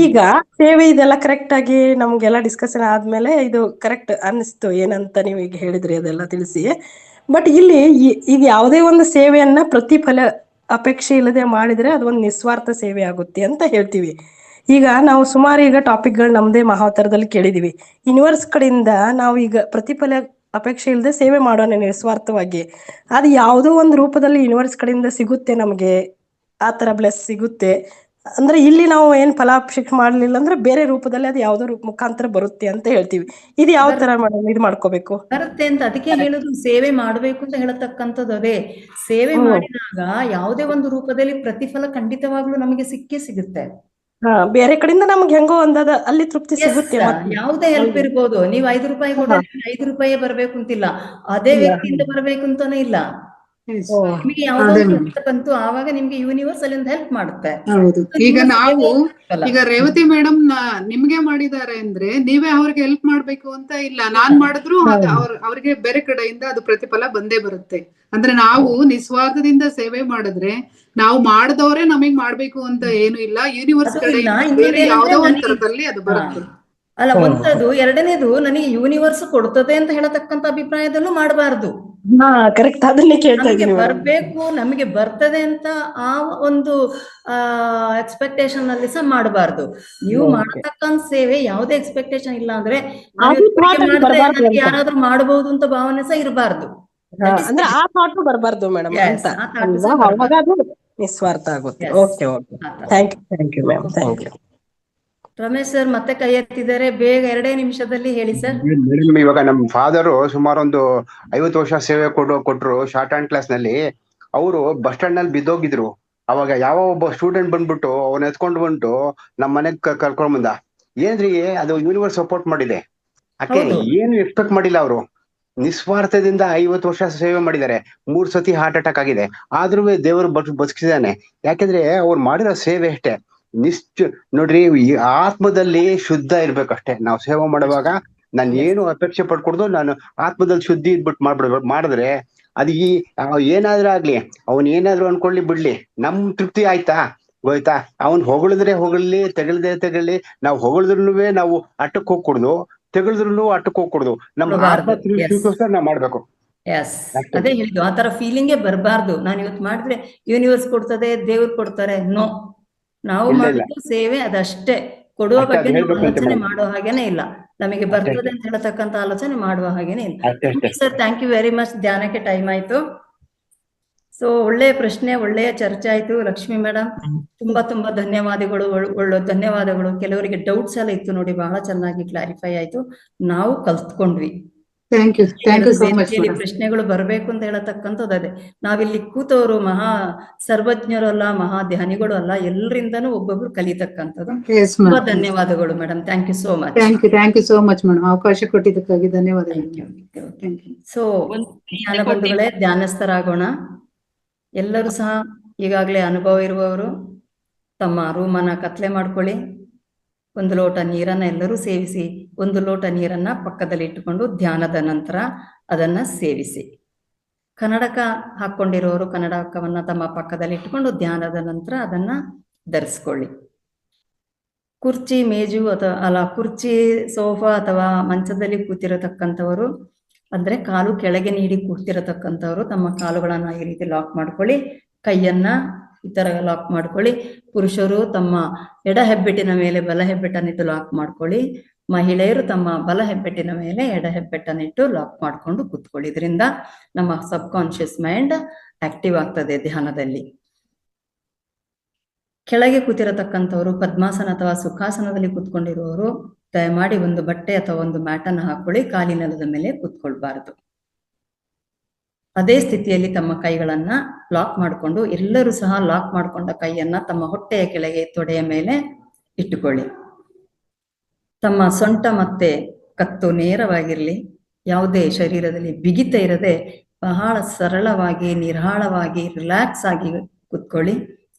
ಈಗ ಸೇವೆ ಇದೆಲ್ಲ ಕರೆಕ್ಟ್ ಆಗಿ ನಮ್ಗೆಲ್ಲ ಡಿಸ್ಕಷನ್ ಆದ್ಮೇಲೆ ಇದು ಕರೆಕ್ಟ್ ಅನಿಸ್ತು, ಏನಂತ ನೀವು ಈಗ ಹೇಳಿದ್ರಿ ಅದೆಲ್ಲ ತಿಳಿಸಿ. ಬಟ್ ಇಲ್ಲಿ ಈಗ ಯಾವುದೇ ಒಂದು ಸೇವೆಯನ್ನ ಪ್ರತಿಫಲ ಅಪೇಕ್ಷೆ ಇಲ್ಲದೆ ಮಾಡಿದ್ರೆ ಅದು ಒಂದು ನಿಸ್ವಾರ್ಥ ಸೇವೆ ಆಗುತ್ತೆ ಅಂತ ಹೇಳ್ತೀವಿ. ಈಗ ನಾವು ಸುಮಾರು ಈಗ ಟಾಪಿಕ್ಗಳು ನಮ್ದೇ ಮಹಾವತಾರದಲ್ಲಿ ಕೇಳಿದೀವಿ. ಯೂನಿವರ್ಸ್ ಕಡೆಯಿಂದ ನಾವು ಈಗ ಪ್ರತಿಫಲ ಅಪೇಕ್ಷೆ ಇಲ್ಲದೆ ಸೇವೆ ಮಾಡೋಣ ನಿಸ್ವಾರ್ಥವಾಗಿ. ಅದು ಯಾವುದೋ ಒಂದು ರೂಪದಲ್ಲಿ ಯೂನಿವರ್ಸ್ ಕಡೆಯಿಂದ ಸಿಗುತ್ತೆ ನಮ್ಗೆ, ಆ ತರ ಬ್ಲೆಸ್ ಸಿಗುತ್ತೆ ಅಂದ್ರೆ ಇಲ್ಲಿ ನಾವು ಏನ್ ಫಲಾಪೇಕ್ಷೆ ಮಾಡ್ಲಿಲ್ಲ ಅಂದ್ರೆ ಬೇರೆ ರೂಪದಲ್ಲಿ ಅದು ಯಾವ್ದೋ ಮುಖಾಂತರ ಬರುತ್ತೆ ಅಂತ ಹೇಳ್ತೀವಿ. ಇದು ಯಾವ ತರ ಮೇಡಮ್ ಇದು ಮಾಡ್ಕೋಬೇಕು? ಬರುತ್ತೆ ಅಂತ ಅದಕ್ಕೆ ಹೇಳುದು, ಸೇವೆ ಮಾಡ್ಬೇಕು ಅಂತ ಹೇಳತಕ್ಕಂಥದ್ದು ಅದೇ. ಸೇವೆ ಮಾಡಿದಾಗ ಯಾವುದೇ ಒಂದು ರೂಪದಲ್ಲಿ ಪ್ರತಿಫಲ ಖಂಡಿತವಾಗ್ಲೂ ನಮಗೆ ಸಿಕ್ಕೇ ಸಿಗುತ್ತೆ. ಬೇರೆ ಕಡೆಯಿಂದ ನಮ್ಗೆ ಹೆಂಗೋ ಒಂದದ ಅಲ್ಲಿ ತೃಪ್ತಿ ಸಿಗುತ್ತೆ. ಯಾವುದೇ ಹೆಲ್ಪ್ ಇರ್ಬೋದು, ನೀವು 5 ರೂಪಾಯಿ ಕೊಟ್ಟರೆ 5 ರೂಪಾಯಿ ಬರ್ಬೇಕು ಅಂತಿಲ್ಲ, ಅದೇ ವ್ಯಕ್ತಿಯಿಂದ ಬರ್ಬೇಕು ಅಂತಾನೆ ಇಲ್ಲ. ನಿಮಗೆ ಯಾವ್ದಂತೂ ಆವಾಗ ನಿಮ್ಗೆ ಯೂನಿವರ್ಸ್ ಅಲ್ಲಿ ಒಂದು ಹೆಲ್ಪ್ ಮಾಡುತ್ತೆ. ಹೌದು. ಈಗ ನಾವು ಈಗ ರೇವತಿ ಮೇಡಮ್ ನಿಮ್ಗೆ ಮಾಡಿದ್ದಾರೆ ಅಂದ್ರೆ ನೀವೇ ಅವ್ರಿಗೆ ಹೆಲ್ಪ್ ಮಾಡ್ಬೇಕು ಅಂತ ಇಲ್ಲ. ನಾನ್ ಮಾಡಿದ್ರು ಅವ್ರಿಗೆ ಬೇರೆ ಕಡೆಯಿಂದ ಅದು ಪ್ರತಿಫಲ ಬಂದೇ ಬರುತ್ತೆ. ಅಂದ್ರೆ ನಾವು ನಿಸ್ವಾರ್ಥದಿಂದ ಸೇವೆ ಮಾಡಿದ್ರೆ ನಾವು ಮಾಡಿದವರೇ ನಮಗ್ ಮಾಡ್ಬೇಕು ಅಂತ ಏನು ಇಲ್ಲ, ಯೂನಿವರ್ಸ್ ಕಡೆ ಯಾವ್ದೋ ಒಂದ್ ತರದಲ್ಲಿ ಅದು ಬರುತ್ತೆ. ಅಲ್ಲ, ಒಂದದು. ಎರಡನೇದು, ನನಗೆ ಯೂನಿವರ್ಸ್ ಕೊಡ್ತದೆ ಅಂತ ಹೇಳತಕ್ಕಂತ ಅಭಿಪ್ರಾಯದಲ್ಲೂ ಮಾಡಬಾರ್ದು. ಕರೆಕ್ಟ್, ಅದನ್ನೇ ಕೇಳ್ತಾ ಇದ್ದೀನಿ. ಬರ್ಬೇಕು, ನಮಗೆ ಬರ್ತದೆ ಅಂತ ಆ ಒಂದು ಎಕ್ಸ್ಪೆಕ್ಟೇಷನ್ ಅಲ್ಲಿ ಸಹ ಮಾಡಬಾರ್ದು. ನೀವು ಮಾಡತಕ್ಕಂತ ಸೇವೆ ಯಾವುದೇ ಎಕ್ಸ್ಪೆಕ್ಟೇಷನ್ ಇಲ್ಲ ಅಂದ್ರೆ ಯಾರಾದ್ರೂ ಮಾಡಬಹುದು ಅಂತ ಭಾವನೆ ಸಹ ಇರಬಾರ್ದು. ಅಂದ್ರೆ ಆ ಥಾಟ್ ಬರಬಾರ್ದು ಮೇಡಮ್ ಅಂತ ಆ ಥಾಟ್ ಅಲ್ವಾ? ಸಹ ಅವಾಗ ಬರಬಾರ್ದು. ಅದು ನಿಸ್ವಾರ್ಥ ಆಗುತ್ತೆ. Yes. ಓಕೆ ಓಕೆ, ಆ ಥರ. Thank you ma'am, thank you. Ramesh sir ಮತ್ತೆ ಕೈ ಎತ್ತಿದ್ದಾರೆ, ಬೇಗ 2 ನಿಮಿಷದಲ್ಲಿ ಹೇಳಿ ಸರ್. ಮೇಡಮ್ ಇವಾಗ ನಮ್ ಫಾದರ್ ಸುಮಾರು ಒಂದು 50 ವರ್ಷ ಸೇವೆ ಕೊಟ್ರು ಶಾರ್ಟ್ ಹ್ಯಾಂಡ್ ಕ್ಲಾಸ್ ನಲ್ಲಿ. ಅವರು ಬಸ್ ಸ್ಟ್ಯಾಂಡ್ ನಲ್ಲಿ ಬಿದ್ದೋಗಿದ್ರು. ಅವಾಗ ಯಾವ ಒಬ್ಬ ಸ್ಟೂಡೆಂಟ್ ಬಂದ್ಬಿಟ್ಟು ಅವ್ನ ಎತ್ಕೊಂಡು ಬಂದು ನಮ್ ಮನೆಗ್ ಕರ್ಕೊಂಡ್ ಬಂದ. ಏನ್ರಿ ಅದು ಯೂನಿವರ್ಸ್ ಸಪೋರ್ಟ್ ಮಾಡಿದೆ. ಆಕೆ ಹೌದು. ಏನು ಎಕ್ಸ್ಪೆಕ್ಟ್ ಮಾಡಿಲ್ಲ ಅವರು. ನಿಸ್ವಾರ್ಥದಿಂದ 50 ವರ್ಷ ಸೇವೆ ಮಾಡಿದ್ದಾರೆ. 3 ಸತಿ ಹಾರ್ಟ್ ಅಟ್ಯಾಕ್ ಆಗಿದೆ, ಆದ್ರೂ ದೇವರು ಬದುಕಿಸಿದಾನೆ. ಯಾಕೆಂದ್ರೆ ಅವ್ರು ಮಾಡಿರೋ ಸೇವೆ ಅಷ್ಟೇ. ನೋಡ್ರಿ, ಈ ಆತ್ಮದಲ್ಲಿ ಶುದ್ಧ ಇರ್ಬೇಕಷ್ಟೇ. ನಾವು ಸೇವೆ ಮಾಡುವಾಗ ನಾನು ಏನು ಅಪೇಕ್ಷೆ ಪಡ್ಕೊಡ್ದು, ನಾನು ಆತ್ಮದಲ್ಲಿ ಶುದ್ಧಿ ಇದ್ಬಿಟ್ಟು ಮಾಡಿದ್ರೆ ಅದು ಏನಾದ್ರೂ ಆಗ್ಲಿ, ಅವನ್ ಏನಾದ್ರು ಅನ್ಕೊಳ್ಳಿ ಬಿಡ್ಲಿ, ನಮ್ ತೃಪ್ತಿ ಆಯ್ತಾ ಹೋಯ್ತಾ. ಅವ್ನ್ ಹೊಗಳಿದ್ರೆ ಹೊಗಳ್ಲಿ, ತೆಗಳ್ದೆ ನಾವು ಹೊಗಳಿದ್ರು ನಾವು ಅಟ್ಟಕ್ಕೆ ಹೋಗ್ಕೊಡ್ದು, ತೆಗಳ್ದ್ರು ಅಟ್ಟಕ್ಕೆ ಹೋಗ್ಕೊಡ್ದು. ನಮ್ಮ ಆತ್ಮ ತೃಪ್ತಿಗೋಸ್ಕರ ನಾವ್ ಮಾಡ್ಬೇಕು. ಅದೇ ಹೇಳಿದ್ದು, ಆ ತರ ಫೀಲಿಂಗೇ ಬರಬಾರ್ದು. ನಾನು ಇವತ್ತು ಮಾಡಿದ್ರೆ ಯೂನಿವರ್ಸ್ ಕೊಡ್ತದೆ, ದೇವ್ರು ಕೊಡ್ತಾರೆ, ನೋ. ನಾವು ಮಾಡಿದ್ದು ಸೇವೆ ಅದಷ್ಟೇ. ಕೊಡುವ ಬಗ್ಗೆ ನಾವು ಆಲೋಚನೆ ಮಾಡುವ ಹಾಗೇನೆ ಇಲ್ಲ. ನಮಗೆ ಬರ್ತದೆ ಅಂತ ಹೇಳತಕ್ಕಂತ ಆಲೋಚನೆ ಮಾಡುವ ಹಾಗೇನೆ ಇಲ್ಲ. Sir, thank you very much. ಧ್ಯಾನಕ್ಕೆ ಟೈಮ್ ಆಯ್ತು. ಸೊ ಒಳ್ಳೆಯ ಪ್ರಶ್ನೆ, ಒಳ್ಳೆಯ ಚರ್ಚೆ ಆಯ್ತು. ಲಕ್ಷ್ಮಿ ಮೇಡಮ್ ತುಂಬಾ ಧನ್ಯವಾದಗಳು. ಕೆಲವರಿಗೆ ಡೌಟ್ಸ್ ಎಲ್ಲ ಇತ್ತು ನೋಡಿ, ಬಹಳ ಚೆನ್ನಾಗಿ ಕ್ಲಾರಿಫೈ ಆಯ್ತು. ನಾವು ಕಲ್ತ್ಕೊಂಡ್ವಿ. Thank you so much. ಪ್ರಶ್ನೆಗಳು ಬರಬೇಕು ಅಂತ ಹೇಳತಕ್ಕಂಥದ್ದು ಅದೇ. ನಾವಿಲ್ಲಿ ಕೂತವರು ಮಹಾ ಸರ್ವಜ್ಞರು ಅಲ್ಲ, ಮಹಾ ಧ್ಯಾನಿಗಳು ಅಲ್ಲ, ಎಲ್ಲರಿಂದನೂ ಒಬ್ಬೊಬ್ರು ಕಲಿತಕ್ಕಂಥದ್ದು. ತುಂಬಾ ಧನ್ಯವಾದಗಳು madam. Thank you so much. Thank you so much madam, ಅವಕಾಶ ಕೊಟ್ಟಿದ್ದಕ್ಕಾಗಿ ಧನ್ಯವಾದಗಳು. ಸೊ ಧ್ಯಾನ ಬಂಧುಗಳೇ, ಧ್ಯಾನಸ್ಥರಾಗೋಣ. ಎಲ್ಲರೂ ಸಹ ಈಗಾಗಲೇ ಅನುಭವ ಇರುವವರು ತಮ್ಮ ರೂಮನ್ನ ಕತ್ಲೆ ಮಾಡ್ಕೊಳ್ಳಿ. 1 ಲೋಟ ನೀರನ್ನ ಎಲ್ಲರೂ ಸೇವಿಸಿ. 1 ಲೋಟ ನೀರನ್ನ ಪಕ್ಕದಲ್ಲಿ ಇಟ್ಟುಕೊಂಡು ಧ್ಯಾನದ ನಂತರ ಅದನ್ನ ಸೇವಿಸಿ. ಕನ್ನಡಕ ಹಾಕೊಂಡಿರೋರು ಕನ್ನಡಕವನ್ನ ತಮ್ಮ ಪಕ್ಕದಲ್ಲಿ ಇಟ್ಟುಕೊಂಡು ಧ್ಯಾನದ ನಂತರ ಅದನ್ನ ಧರಿಸ್ಕೊಳ್ಳಿ. ಕುರ್ಚಿ, ಮೇಜು ಕುರ್ಚಿ, ಸೋಫಾ ಅಥವಾ ಮಂಚದಲ್ಲಿ ಕೂತಿರತಕ್ಕಂಥವರು, ಅಂದ್ರೆ ಕಾಲು ಕೆಳಗೆ ನೀಡಿ ಕೂತಿರತಕ್ಕಂಥವ್ರು ತಮ್ಮ ಕಾಲುಗಳನ್ನ ಈ ರೀತಿ ಲಾಕ್ ಮಾಡ್ಕೊಳ್ಳಿ. ಕೈಯನ್ನ ಈ ತರ ಲಾಕ್ ಮಾಡ್ಕೊಳ್ಳಿ. ಪುರುಷರು ತಮ್ಮ ಎಡ ಹೆಬ್ಬೆಟ್ಟಿನ ಮೇಲೆ ಬಲ ಹೆಬ್ಬೆಟ್ಟನ್ನಿಟ್ಟು ಲಾಕ್ ಮಾಡ್ಕೊಳ್ಳಿ. ಮಹಿಳೆಯರು ತಮ್ಮ ಬಲ ಹೆಬ್ಬೆಟ್ಟಿನ ಮೇಲೆ ಎಡ ಹೆಬ್ಬೆಟ್ಟನ್ನಿಟ್ಟು ಲಾಕ್ ಮಾಡ್ಕೊಂಡು ಕೂತ್ಕೊಳ್ಳಿ. ಇದರಿಂದ ನಮ್ಮ ಸಬ್ ಕಾನ್ಶಿಯಸ್ ಮೈಂಡ್ ಆಕ್ಟಿವ್ ಆಗ್ತದೆ ಧ್ಯಾನದಲ್ಲಿ. ಕೆಳಗೆ ಕೂತಿರತಕ್ಕಂಥವ್ರು ಪದ್ಮಾಸನ ಅಥವಾ ಸುಖಾಸನದಲ್ಲಿ ಕೂತ್ಕೊಂಡಿರುವವರು ದಯಮಾಡಿ ಒಂದು ಬಟ್ಟೆ ಅಥವಾ ಒಂದು ಮ್ಯಾಟನ್ನು ಹಾಕೊಳ್ಳಿ. ಕಾಲಿನೆಲದ ಮೇಲೆ ಕೂತ್ಕೊಳ್ಬಾರದು. ಅದೇ ಸ್ಥಿತಿಯಲ್ಲಿ ತಮ್ಮ ಕೈಗಳನ್ನ ಲಾಕ್ ಮಾಡಿಕೊಂಡು, ಎಲ್ಲರೂ ಸಹ ಲಾಕ್ ಮಾಡಿಕೊಂಡ ಕೈಯನ್ನ ತಮ್ಮ ಹೊಟ್ಟೆಯ ಕೆಳಗೆ, ತೊಡೆಯ ಮೇಲೆ ಇಟ್ಟುಕೊಳ್ಳಿ. ತಮ್ಮ ಸೊಂಟ ಮತ್ತೆ ಕತ್ತು ನೇರವಾಗಿರ್ಲಿ. ಯಾವುದೇ ಶರೀರದಲ್ಲಿ ಬಿಗಿತ ಇರದೆ ಬಹಳ ಸರಳವಾಗಿ, ನಿರಾಳವಾಗಿ, ರಿಲ್ಯಾಕ್ಸ್ ಆಗಿ ಕೂತ್ಕೊಳ್ಳಿ.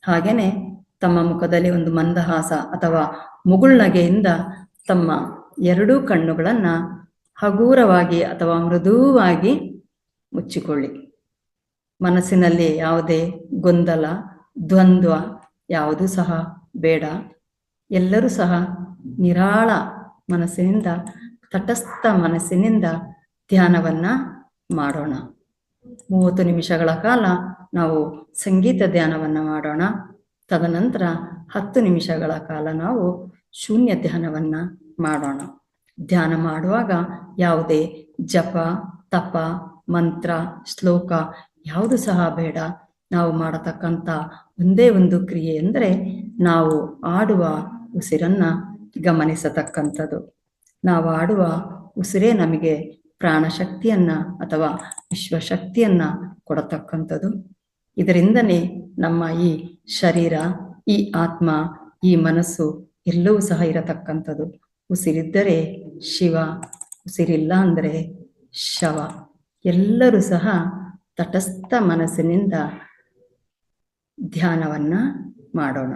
ಹಾಗೇನೆ ತಮ್ಮ ಮುಖದಲ್ಲಿ ಒಂದು ಮಂದಹಾಸ ಅಥವಾ ಮುಗುಳ್ನಗೆಯಿಂದ ತಮ್ಮ 2 ಕಣ್ಣುಗಳನ್ನ ಹಗೂರವಾಗಿ ಅಥವಾ ಮೃದುವಾಗಿ ಮುಚ್ಚಿಕೊಳ್ಳಿ. ಮನಸ್ಸಿನಲ್ಲಿ ಯಾವುದೇ ಗೊಂದಲ, ದ್ವಂದ್ವ ಯಾವುದೂ ಸಹ ಬೇಡ. ಎಲ್ಲರೂ ಸಹ ನಿರಾಳ ಮನಸ್ಸಿನಿಂದ, ತಟಸ್ಥ ಮನಸ್ಸಿನಿಂದ ಧ್ಯಾನವನ್ನ ಮಾಡೋಣ. 30 ನಿಮಿಷಗಳ ಕಾಲ ನಾವು ಸಂಗೀತ ಧ್ಯಾನವನ್ನ ಮಾಡೋಣ. ತದನಂತರ 10 ನಿಮಿಷಗಳ ಕಾಲ ನಾವು ಶೂನ್ಯ ಧ್ಯಾನವನ್ನ ಮಾಡೋಣ. ಧ್ಯಾನ ಮಾಡುವಾಗ ಯಾವುದೇ ಜಪ, ತಪ, ಮಂತ್ರ, ಶ್ಲೋಕ ಯಾವುದು ಸಹ ಬೇಡ. ನಾವು ಮಾಡತಕ್ಕಂಥ ಒಂದೇ ಒಂದು ಕ್ರಿಯೆ ಎಂದರೆ ನಾವು ಆಡುವ ಉಸಿರನ್ನ ಗಮನಿಸತಕ್ಕಂಥದ್ದು. ನಾವು ಆಡುವ ಉಸಿರೇ ನಮಗೆ ಪ್ರಾಣಶಕ್ತಿಯನ್ನ ಅಥವಾ ವಿಶ್ವಶಕ್ತಿಯನ್ನ ಕೊಡತಕ್ಕಂಥದ್ದು. ಇದರಿಂದನೇ ನಮ್ಮ ಈ ಶರೀರ, ಈ ಆತ್ಮ, ಈ ಮನಸ್ಸು ಎಲ್ಲವೂ ಸಹ ಇರತಕ್ಕಂಥದ್ದು. ಉಸಿರಿದ್ದರೆ ಶಿವ, ಉಸಿರಿಲ್ಲ ಅಂದರೆ ಶವ. ಎಲ್ಲರೂ ಸಹ ತಟಸ್ಥ ಮನಸ್ಸಿನಿಂದ ಧ್ಯಾನವನ್ನ ಮಾಡೋಣ.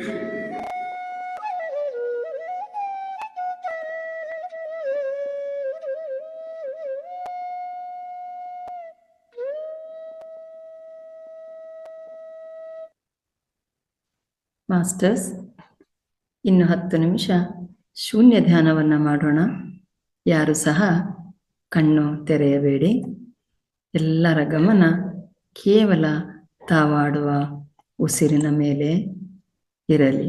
ಮಾಸ್ಟರ್ಸ್, ಇನ್ನು 10 ನಿಮಿಷ ಶೂನ್ಯ ಧ್ಯಾನವನ್ನ ಮಾಡೋಣ. ಯಾರು ಸಹ ಕಣ್ಣು ತೆರೆಯಬೇಡಿ. ಎಲ್ಲರ ಗಮನ ಕೇವಲ ತಾವಾಡುವ ಉಸಿರಿನ ಮೇಲೆ ಇರಲಿ.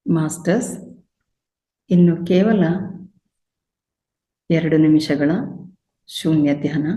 ಮಾಸ್ಟರ್ಸ್, ಇನ್ನು ಕೇವಲ 2 ನಿಮಿಷಗಳ ಶೂನ್ಯ ಧ್ಯಾನ.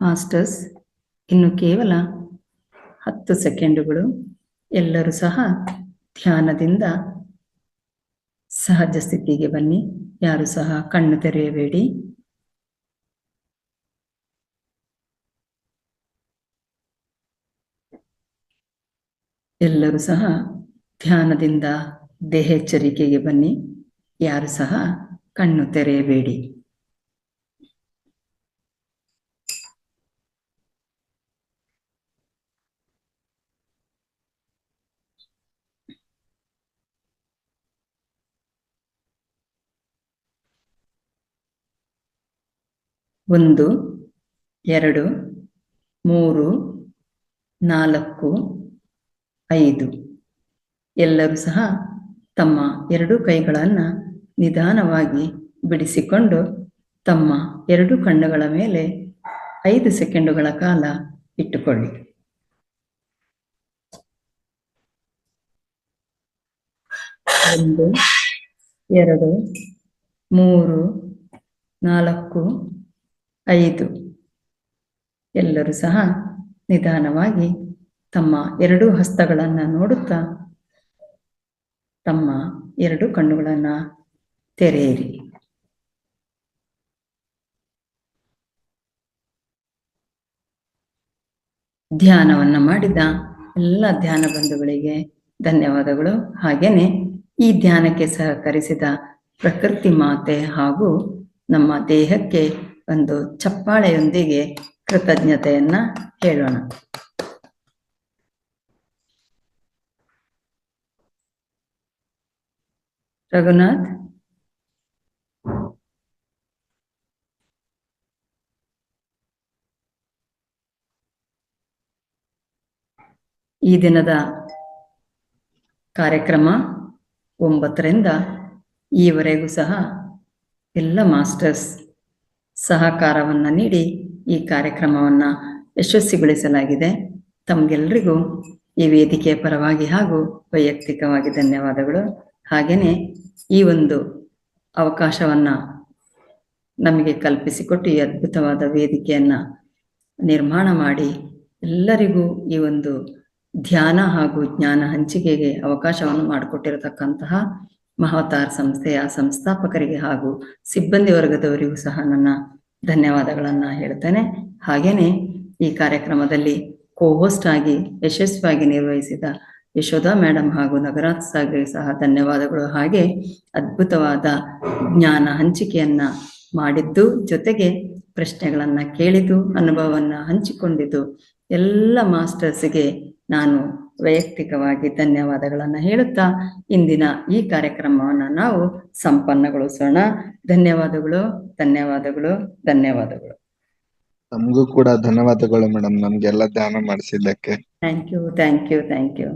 ಮಾಸ್ಟರ್ಸ್, ಇನ್ನು ಕೇವಲ 10 ಸೆಕೆಂಡುಗಳು. ಎಲ್ಲರೂ ಸಹ ಧ್ಯಾನದಿಂದ ಸಹಜ ಸ್ಥಿತಿಗೆ ಬನ್ನಿ. ಯಾರು ಸಹ ಕಣ್ಣು ತೆರೆಯಬೇಡಿ. ಎಲ್ಲರೂ ಸಹ ಧ್ಯಾನದಿಂದ ದೇಹೆಚ್ಚರಿಕೆಗೆ ಬನ್ನಿ. ಯಾರು ಸಹ ಕಣ್ಣು ತೆರೆಯಬೇಡಿ. ಒಂದು, 2, 3, 4, 5. ಎಲ್ಲರೂ ಸಹ ತಮ್ಮ 2 ಕೈಗಳನ್ನು ನಿಧಾನವಾಗಿ ಬಿಡಿಸಿಕೊಂಡು ತಮ್ಮ 2 ಕಣ್ಣುಗಳ ಮೇಲೆ 5 ಸೆಕೆಂಡುಗಳ ಕಾಲ ಇಟ್ಟುಕೊಳ್ಳಿ. 1, 2, 3, 4, 5. ಎಲ್ಲರೂ ಸಹ ನಿಧಾನವಾಗಿ ತಮ್ಮ 2 ಹಸ್ತಗಳನ್ನು ನೋಡುತ್ತಾ ತಮ್ಮ 2 ಕಣ್ಣುಗಳನ್ನು ತೆರೆಯಿರಿ. ಧ್ಯಾನವನ್ನು ಮಾಡಿದ ಎಲ್ಲ ಧ್ಯಾನ ಬಂಧುಗಳಿಗೆ ಧನ್ಯವಾದಗಳು. ಹಾಗೇನೆ ಈ ಧ್ಯಾನಕ್ಕೆ ಸಹಕರಿಸಿದ ಪ್ರಕೃತಿ ಮಾತೆ ಹಾಗೂ ನಮ್ಮ ದೇಹಕ್ಕೆ ಒಂದು ಚಪ್ಪಾಳೆಯೊಂದಿಗೆ ಕೃತಜ್ಞತೆಯನ್ನ ಹೇಳೋಣ. ರಘುನಾಥ್. ಈ ದಿನದ ಕಾರ್ಯಕ್ರಮ 9ರಿಂದ ಈವರೆಗೂ ಸಹ ಎಲ್ಲ ಮಾಸ್ಟರ್ಸ್ ಸಹಕಾರವನ್ನು ನೀಡಿ ಈ ಕಾರ್ಯಕ್ರಮವನ್ನು ಯಶಸ್ವಿಗೊಳಿಸಲಾಗಿದೆ. ತಮಗೆಲ್ಲರಿಗೂ ಈ ವೇದಿಕೆಯ ಪರವಾಗಿ ಹಾಗೂ ವೈಯಕ್ತಿಕವಾಗಿ ಧನ್ಯವಾದಗಳು. ಹಾಗೆಯೇ ಈ ಒಂದು ಅವಕಾಶವನ್ನು ನಮಗೆ ಕಲ್ಪಿಸಿಕೊಟ್ಟು ಈ ಅದ್ಭುತವಾದ ವೇದಿಕೆಯನ್ನು ನಿರ್ಮಾಣ ಮಾಡಿ ಎಲ್ಲರಿಗೂ ಈ ಒಂದು ಧ್ಯಾನ ಹಾಗೂ ಜ್ಞಾನ ಹಂಚಿಕೆಗೆ ಅವಕಾಶವನ್ನು ಮಾಡಿಕೊಟ್ಟಿರತಕ್ಕಂತಹ ಮಹಾವತಾರ್ ಸಂಸ್ಥೆಯ ಸಂಸ್ಥಾಪಕರಿಗೆ ಹಾಗೂ ಸಿಬ್ಬಂದಿ ವರ್ಗದವರಿಗೂ ಸಹ ನನ್ನ ಧನ್ಯವಾದಗಳನ್ನು ಹೇಳ್ತೇನೆ. ಹಾಗೆಯೇ ಈ ಕಾರ್ಯಕ್ರಮದಲ್ಲಿ ಕೋಹೋಸ್ಟ್ ಆಗಿ ಯಶಸ್ವಿಯಾಗಿ ನಿರ್ವಹಿಸಿದ ಯಶೋಧಾ ಮೇಡಮ್ ಹಾಗೂ ನಗರಾಜ್ ಸಾಗರಿಗೆ ಸಹ ಧನ್ಯವಾದಗಳು. ಹಾಗೆ ಅದ್ಭುತವಾದ ಜ್ಞಾನ ಹಂಚಿಕೆಯನ್ನ ಮಾಡಿದ್ದು, ಜೊತೆಗೆ ಪ್ರಶ್ನೆಗಳನ್ನ ಕೇಳಿದ್ದು, ಅನುಭವವನ್ನು ಹಂಚಿಕೊಂಡಿದ್ದು ಎಲ್ಲ ಮಾಸ್ಟರ್ಸ್ಗೆ ನಾನು ವೈಯಕ್ತಿಕವಾಗಿ ಧನ್ಯವಾದಗಳನ್ನು ಹೇಳುತ್ತಾ ಇಂದಿನ ಈ ಕಾರ್ಯಕ್ರಮವನ್ನು ನಾವು ಸಂಪನ್ನಗೊಳಿಸೋಣ. ಧನ್ಯವಾದಗಳು, ಧನ್ಯವಾದಗಳು, ಧನ್ಯವಾದಗಳು. ನಮಗೂ ಕೂಡ ಧನ್ಯವಾದಗಳು ಮೇಡಮ್, ನಮ್ಗೆಲ್ಲ ಧ್ಯಾನ ಮಾಡಿಸಿದ್ದಕ್ಕೆ. Thank you, thank you, thank you.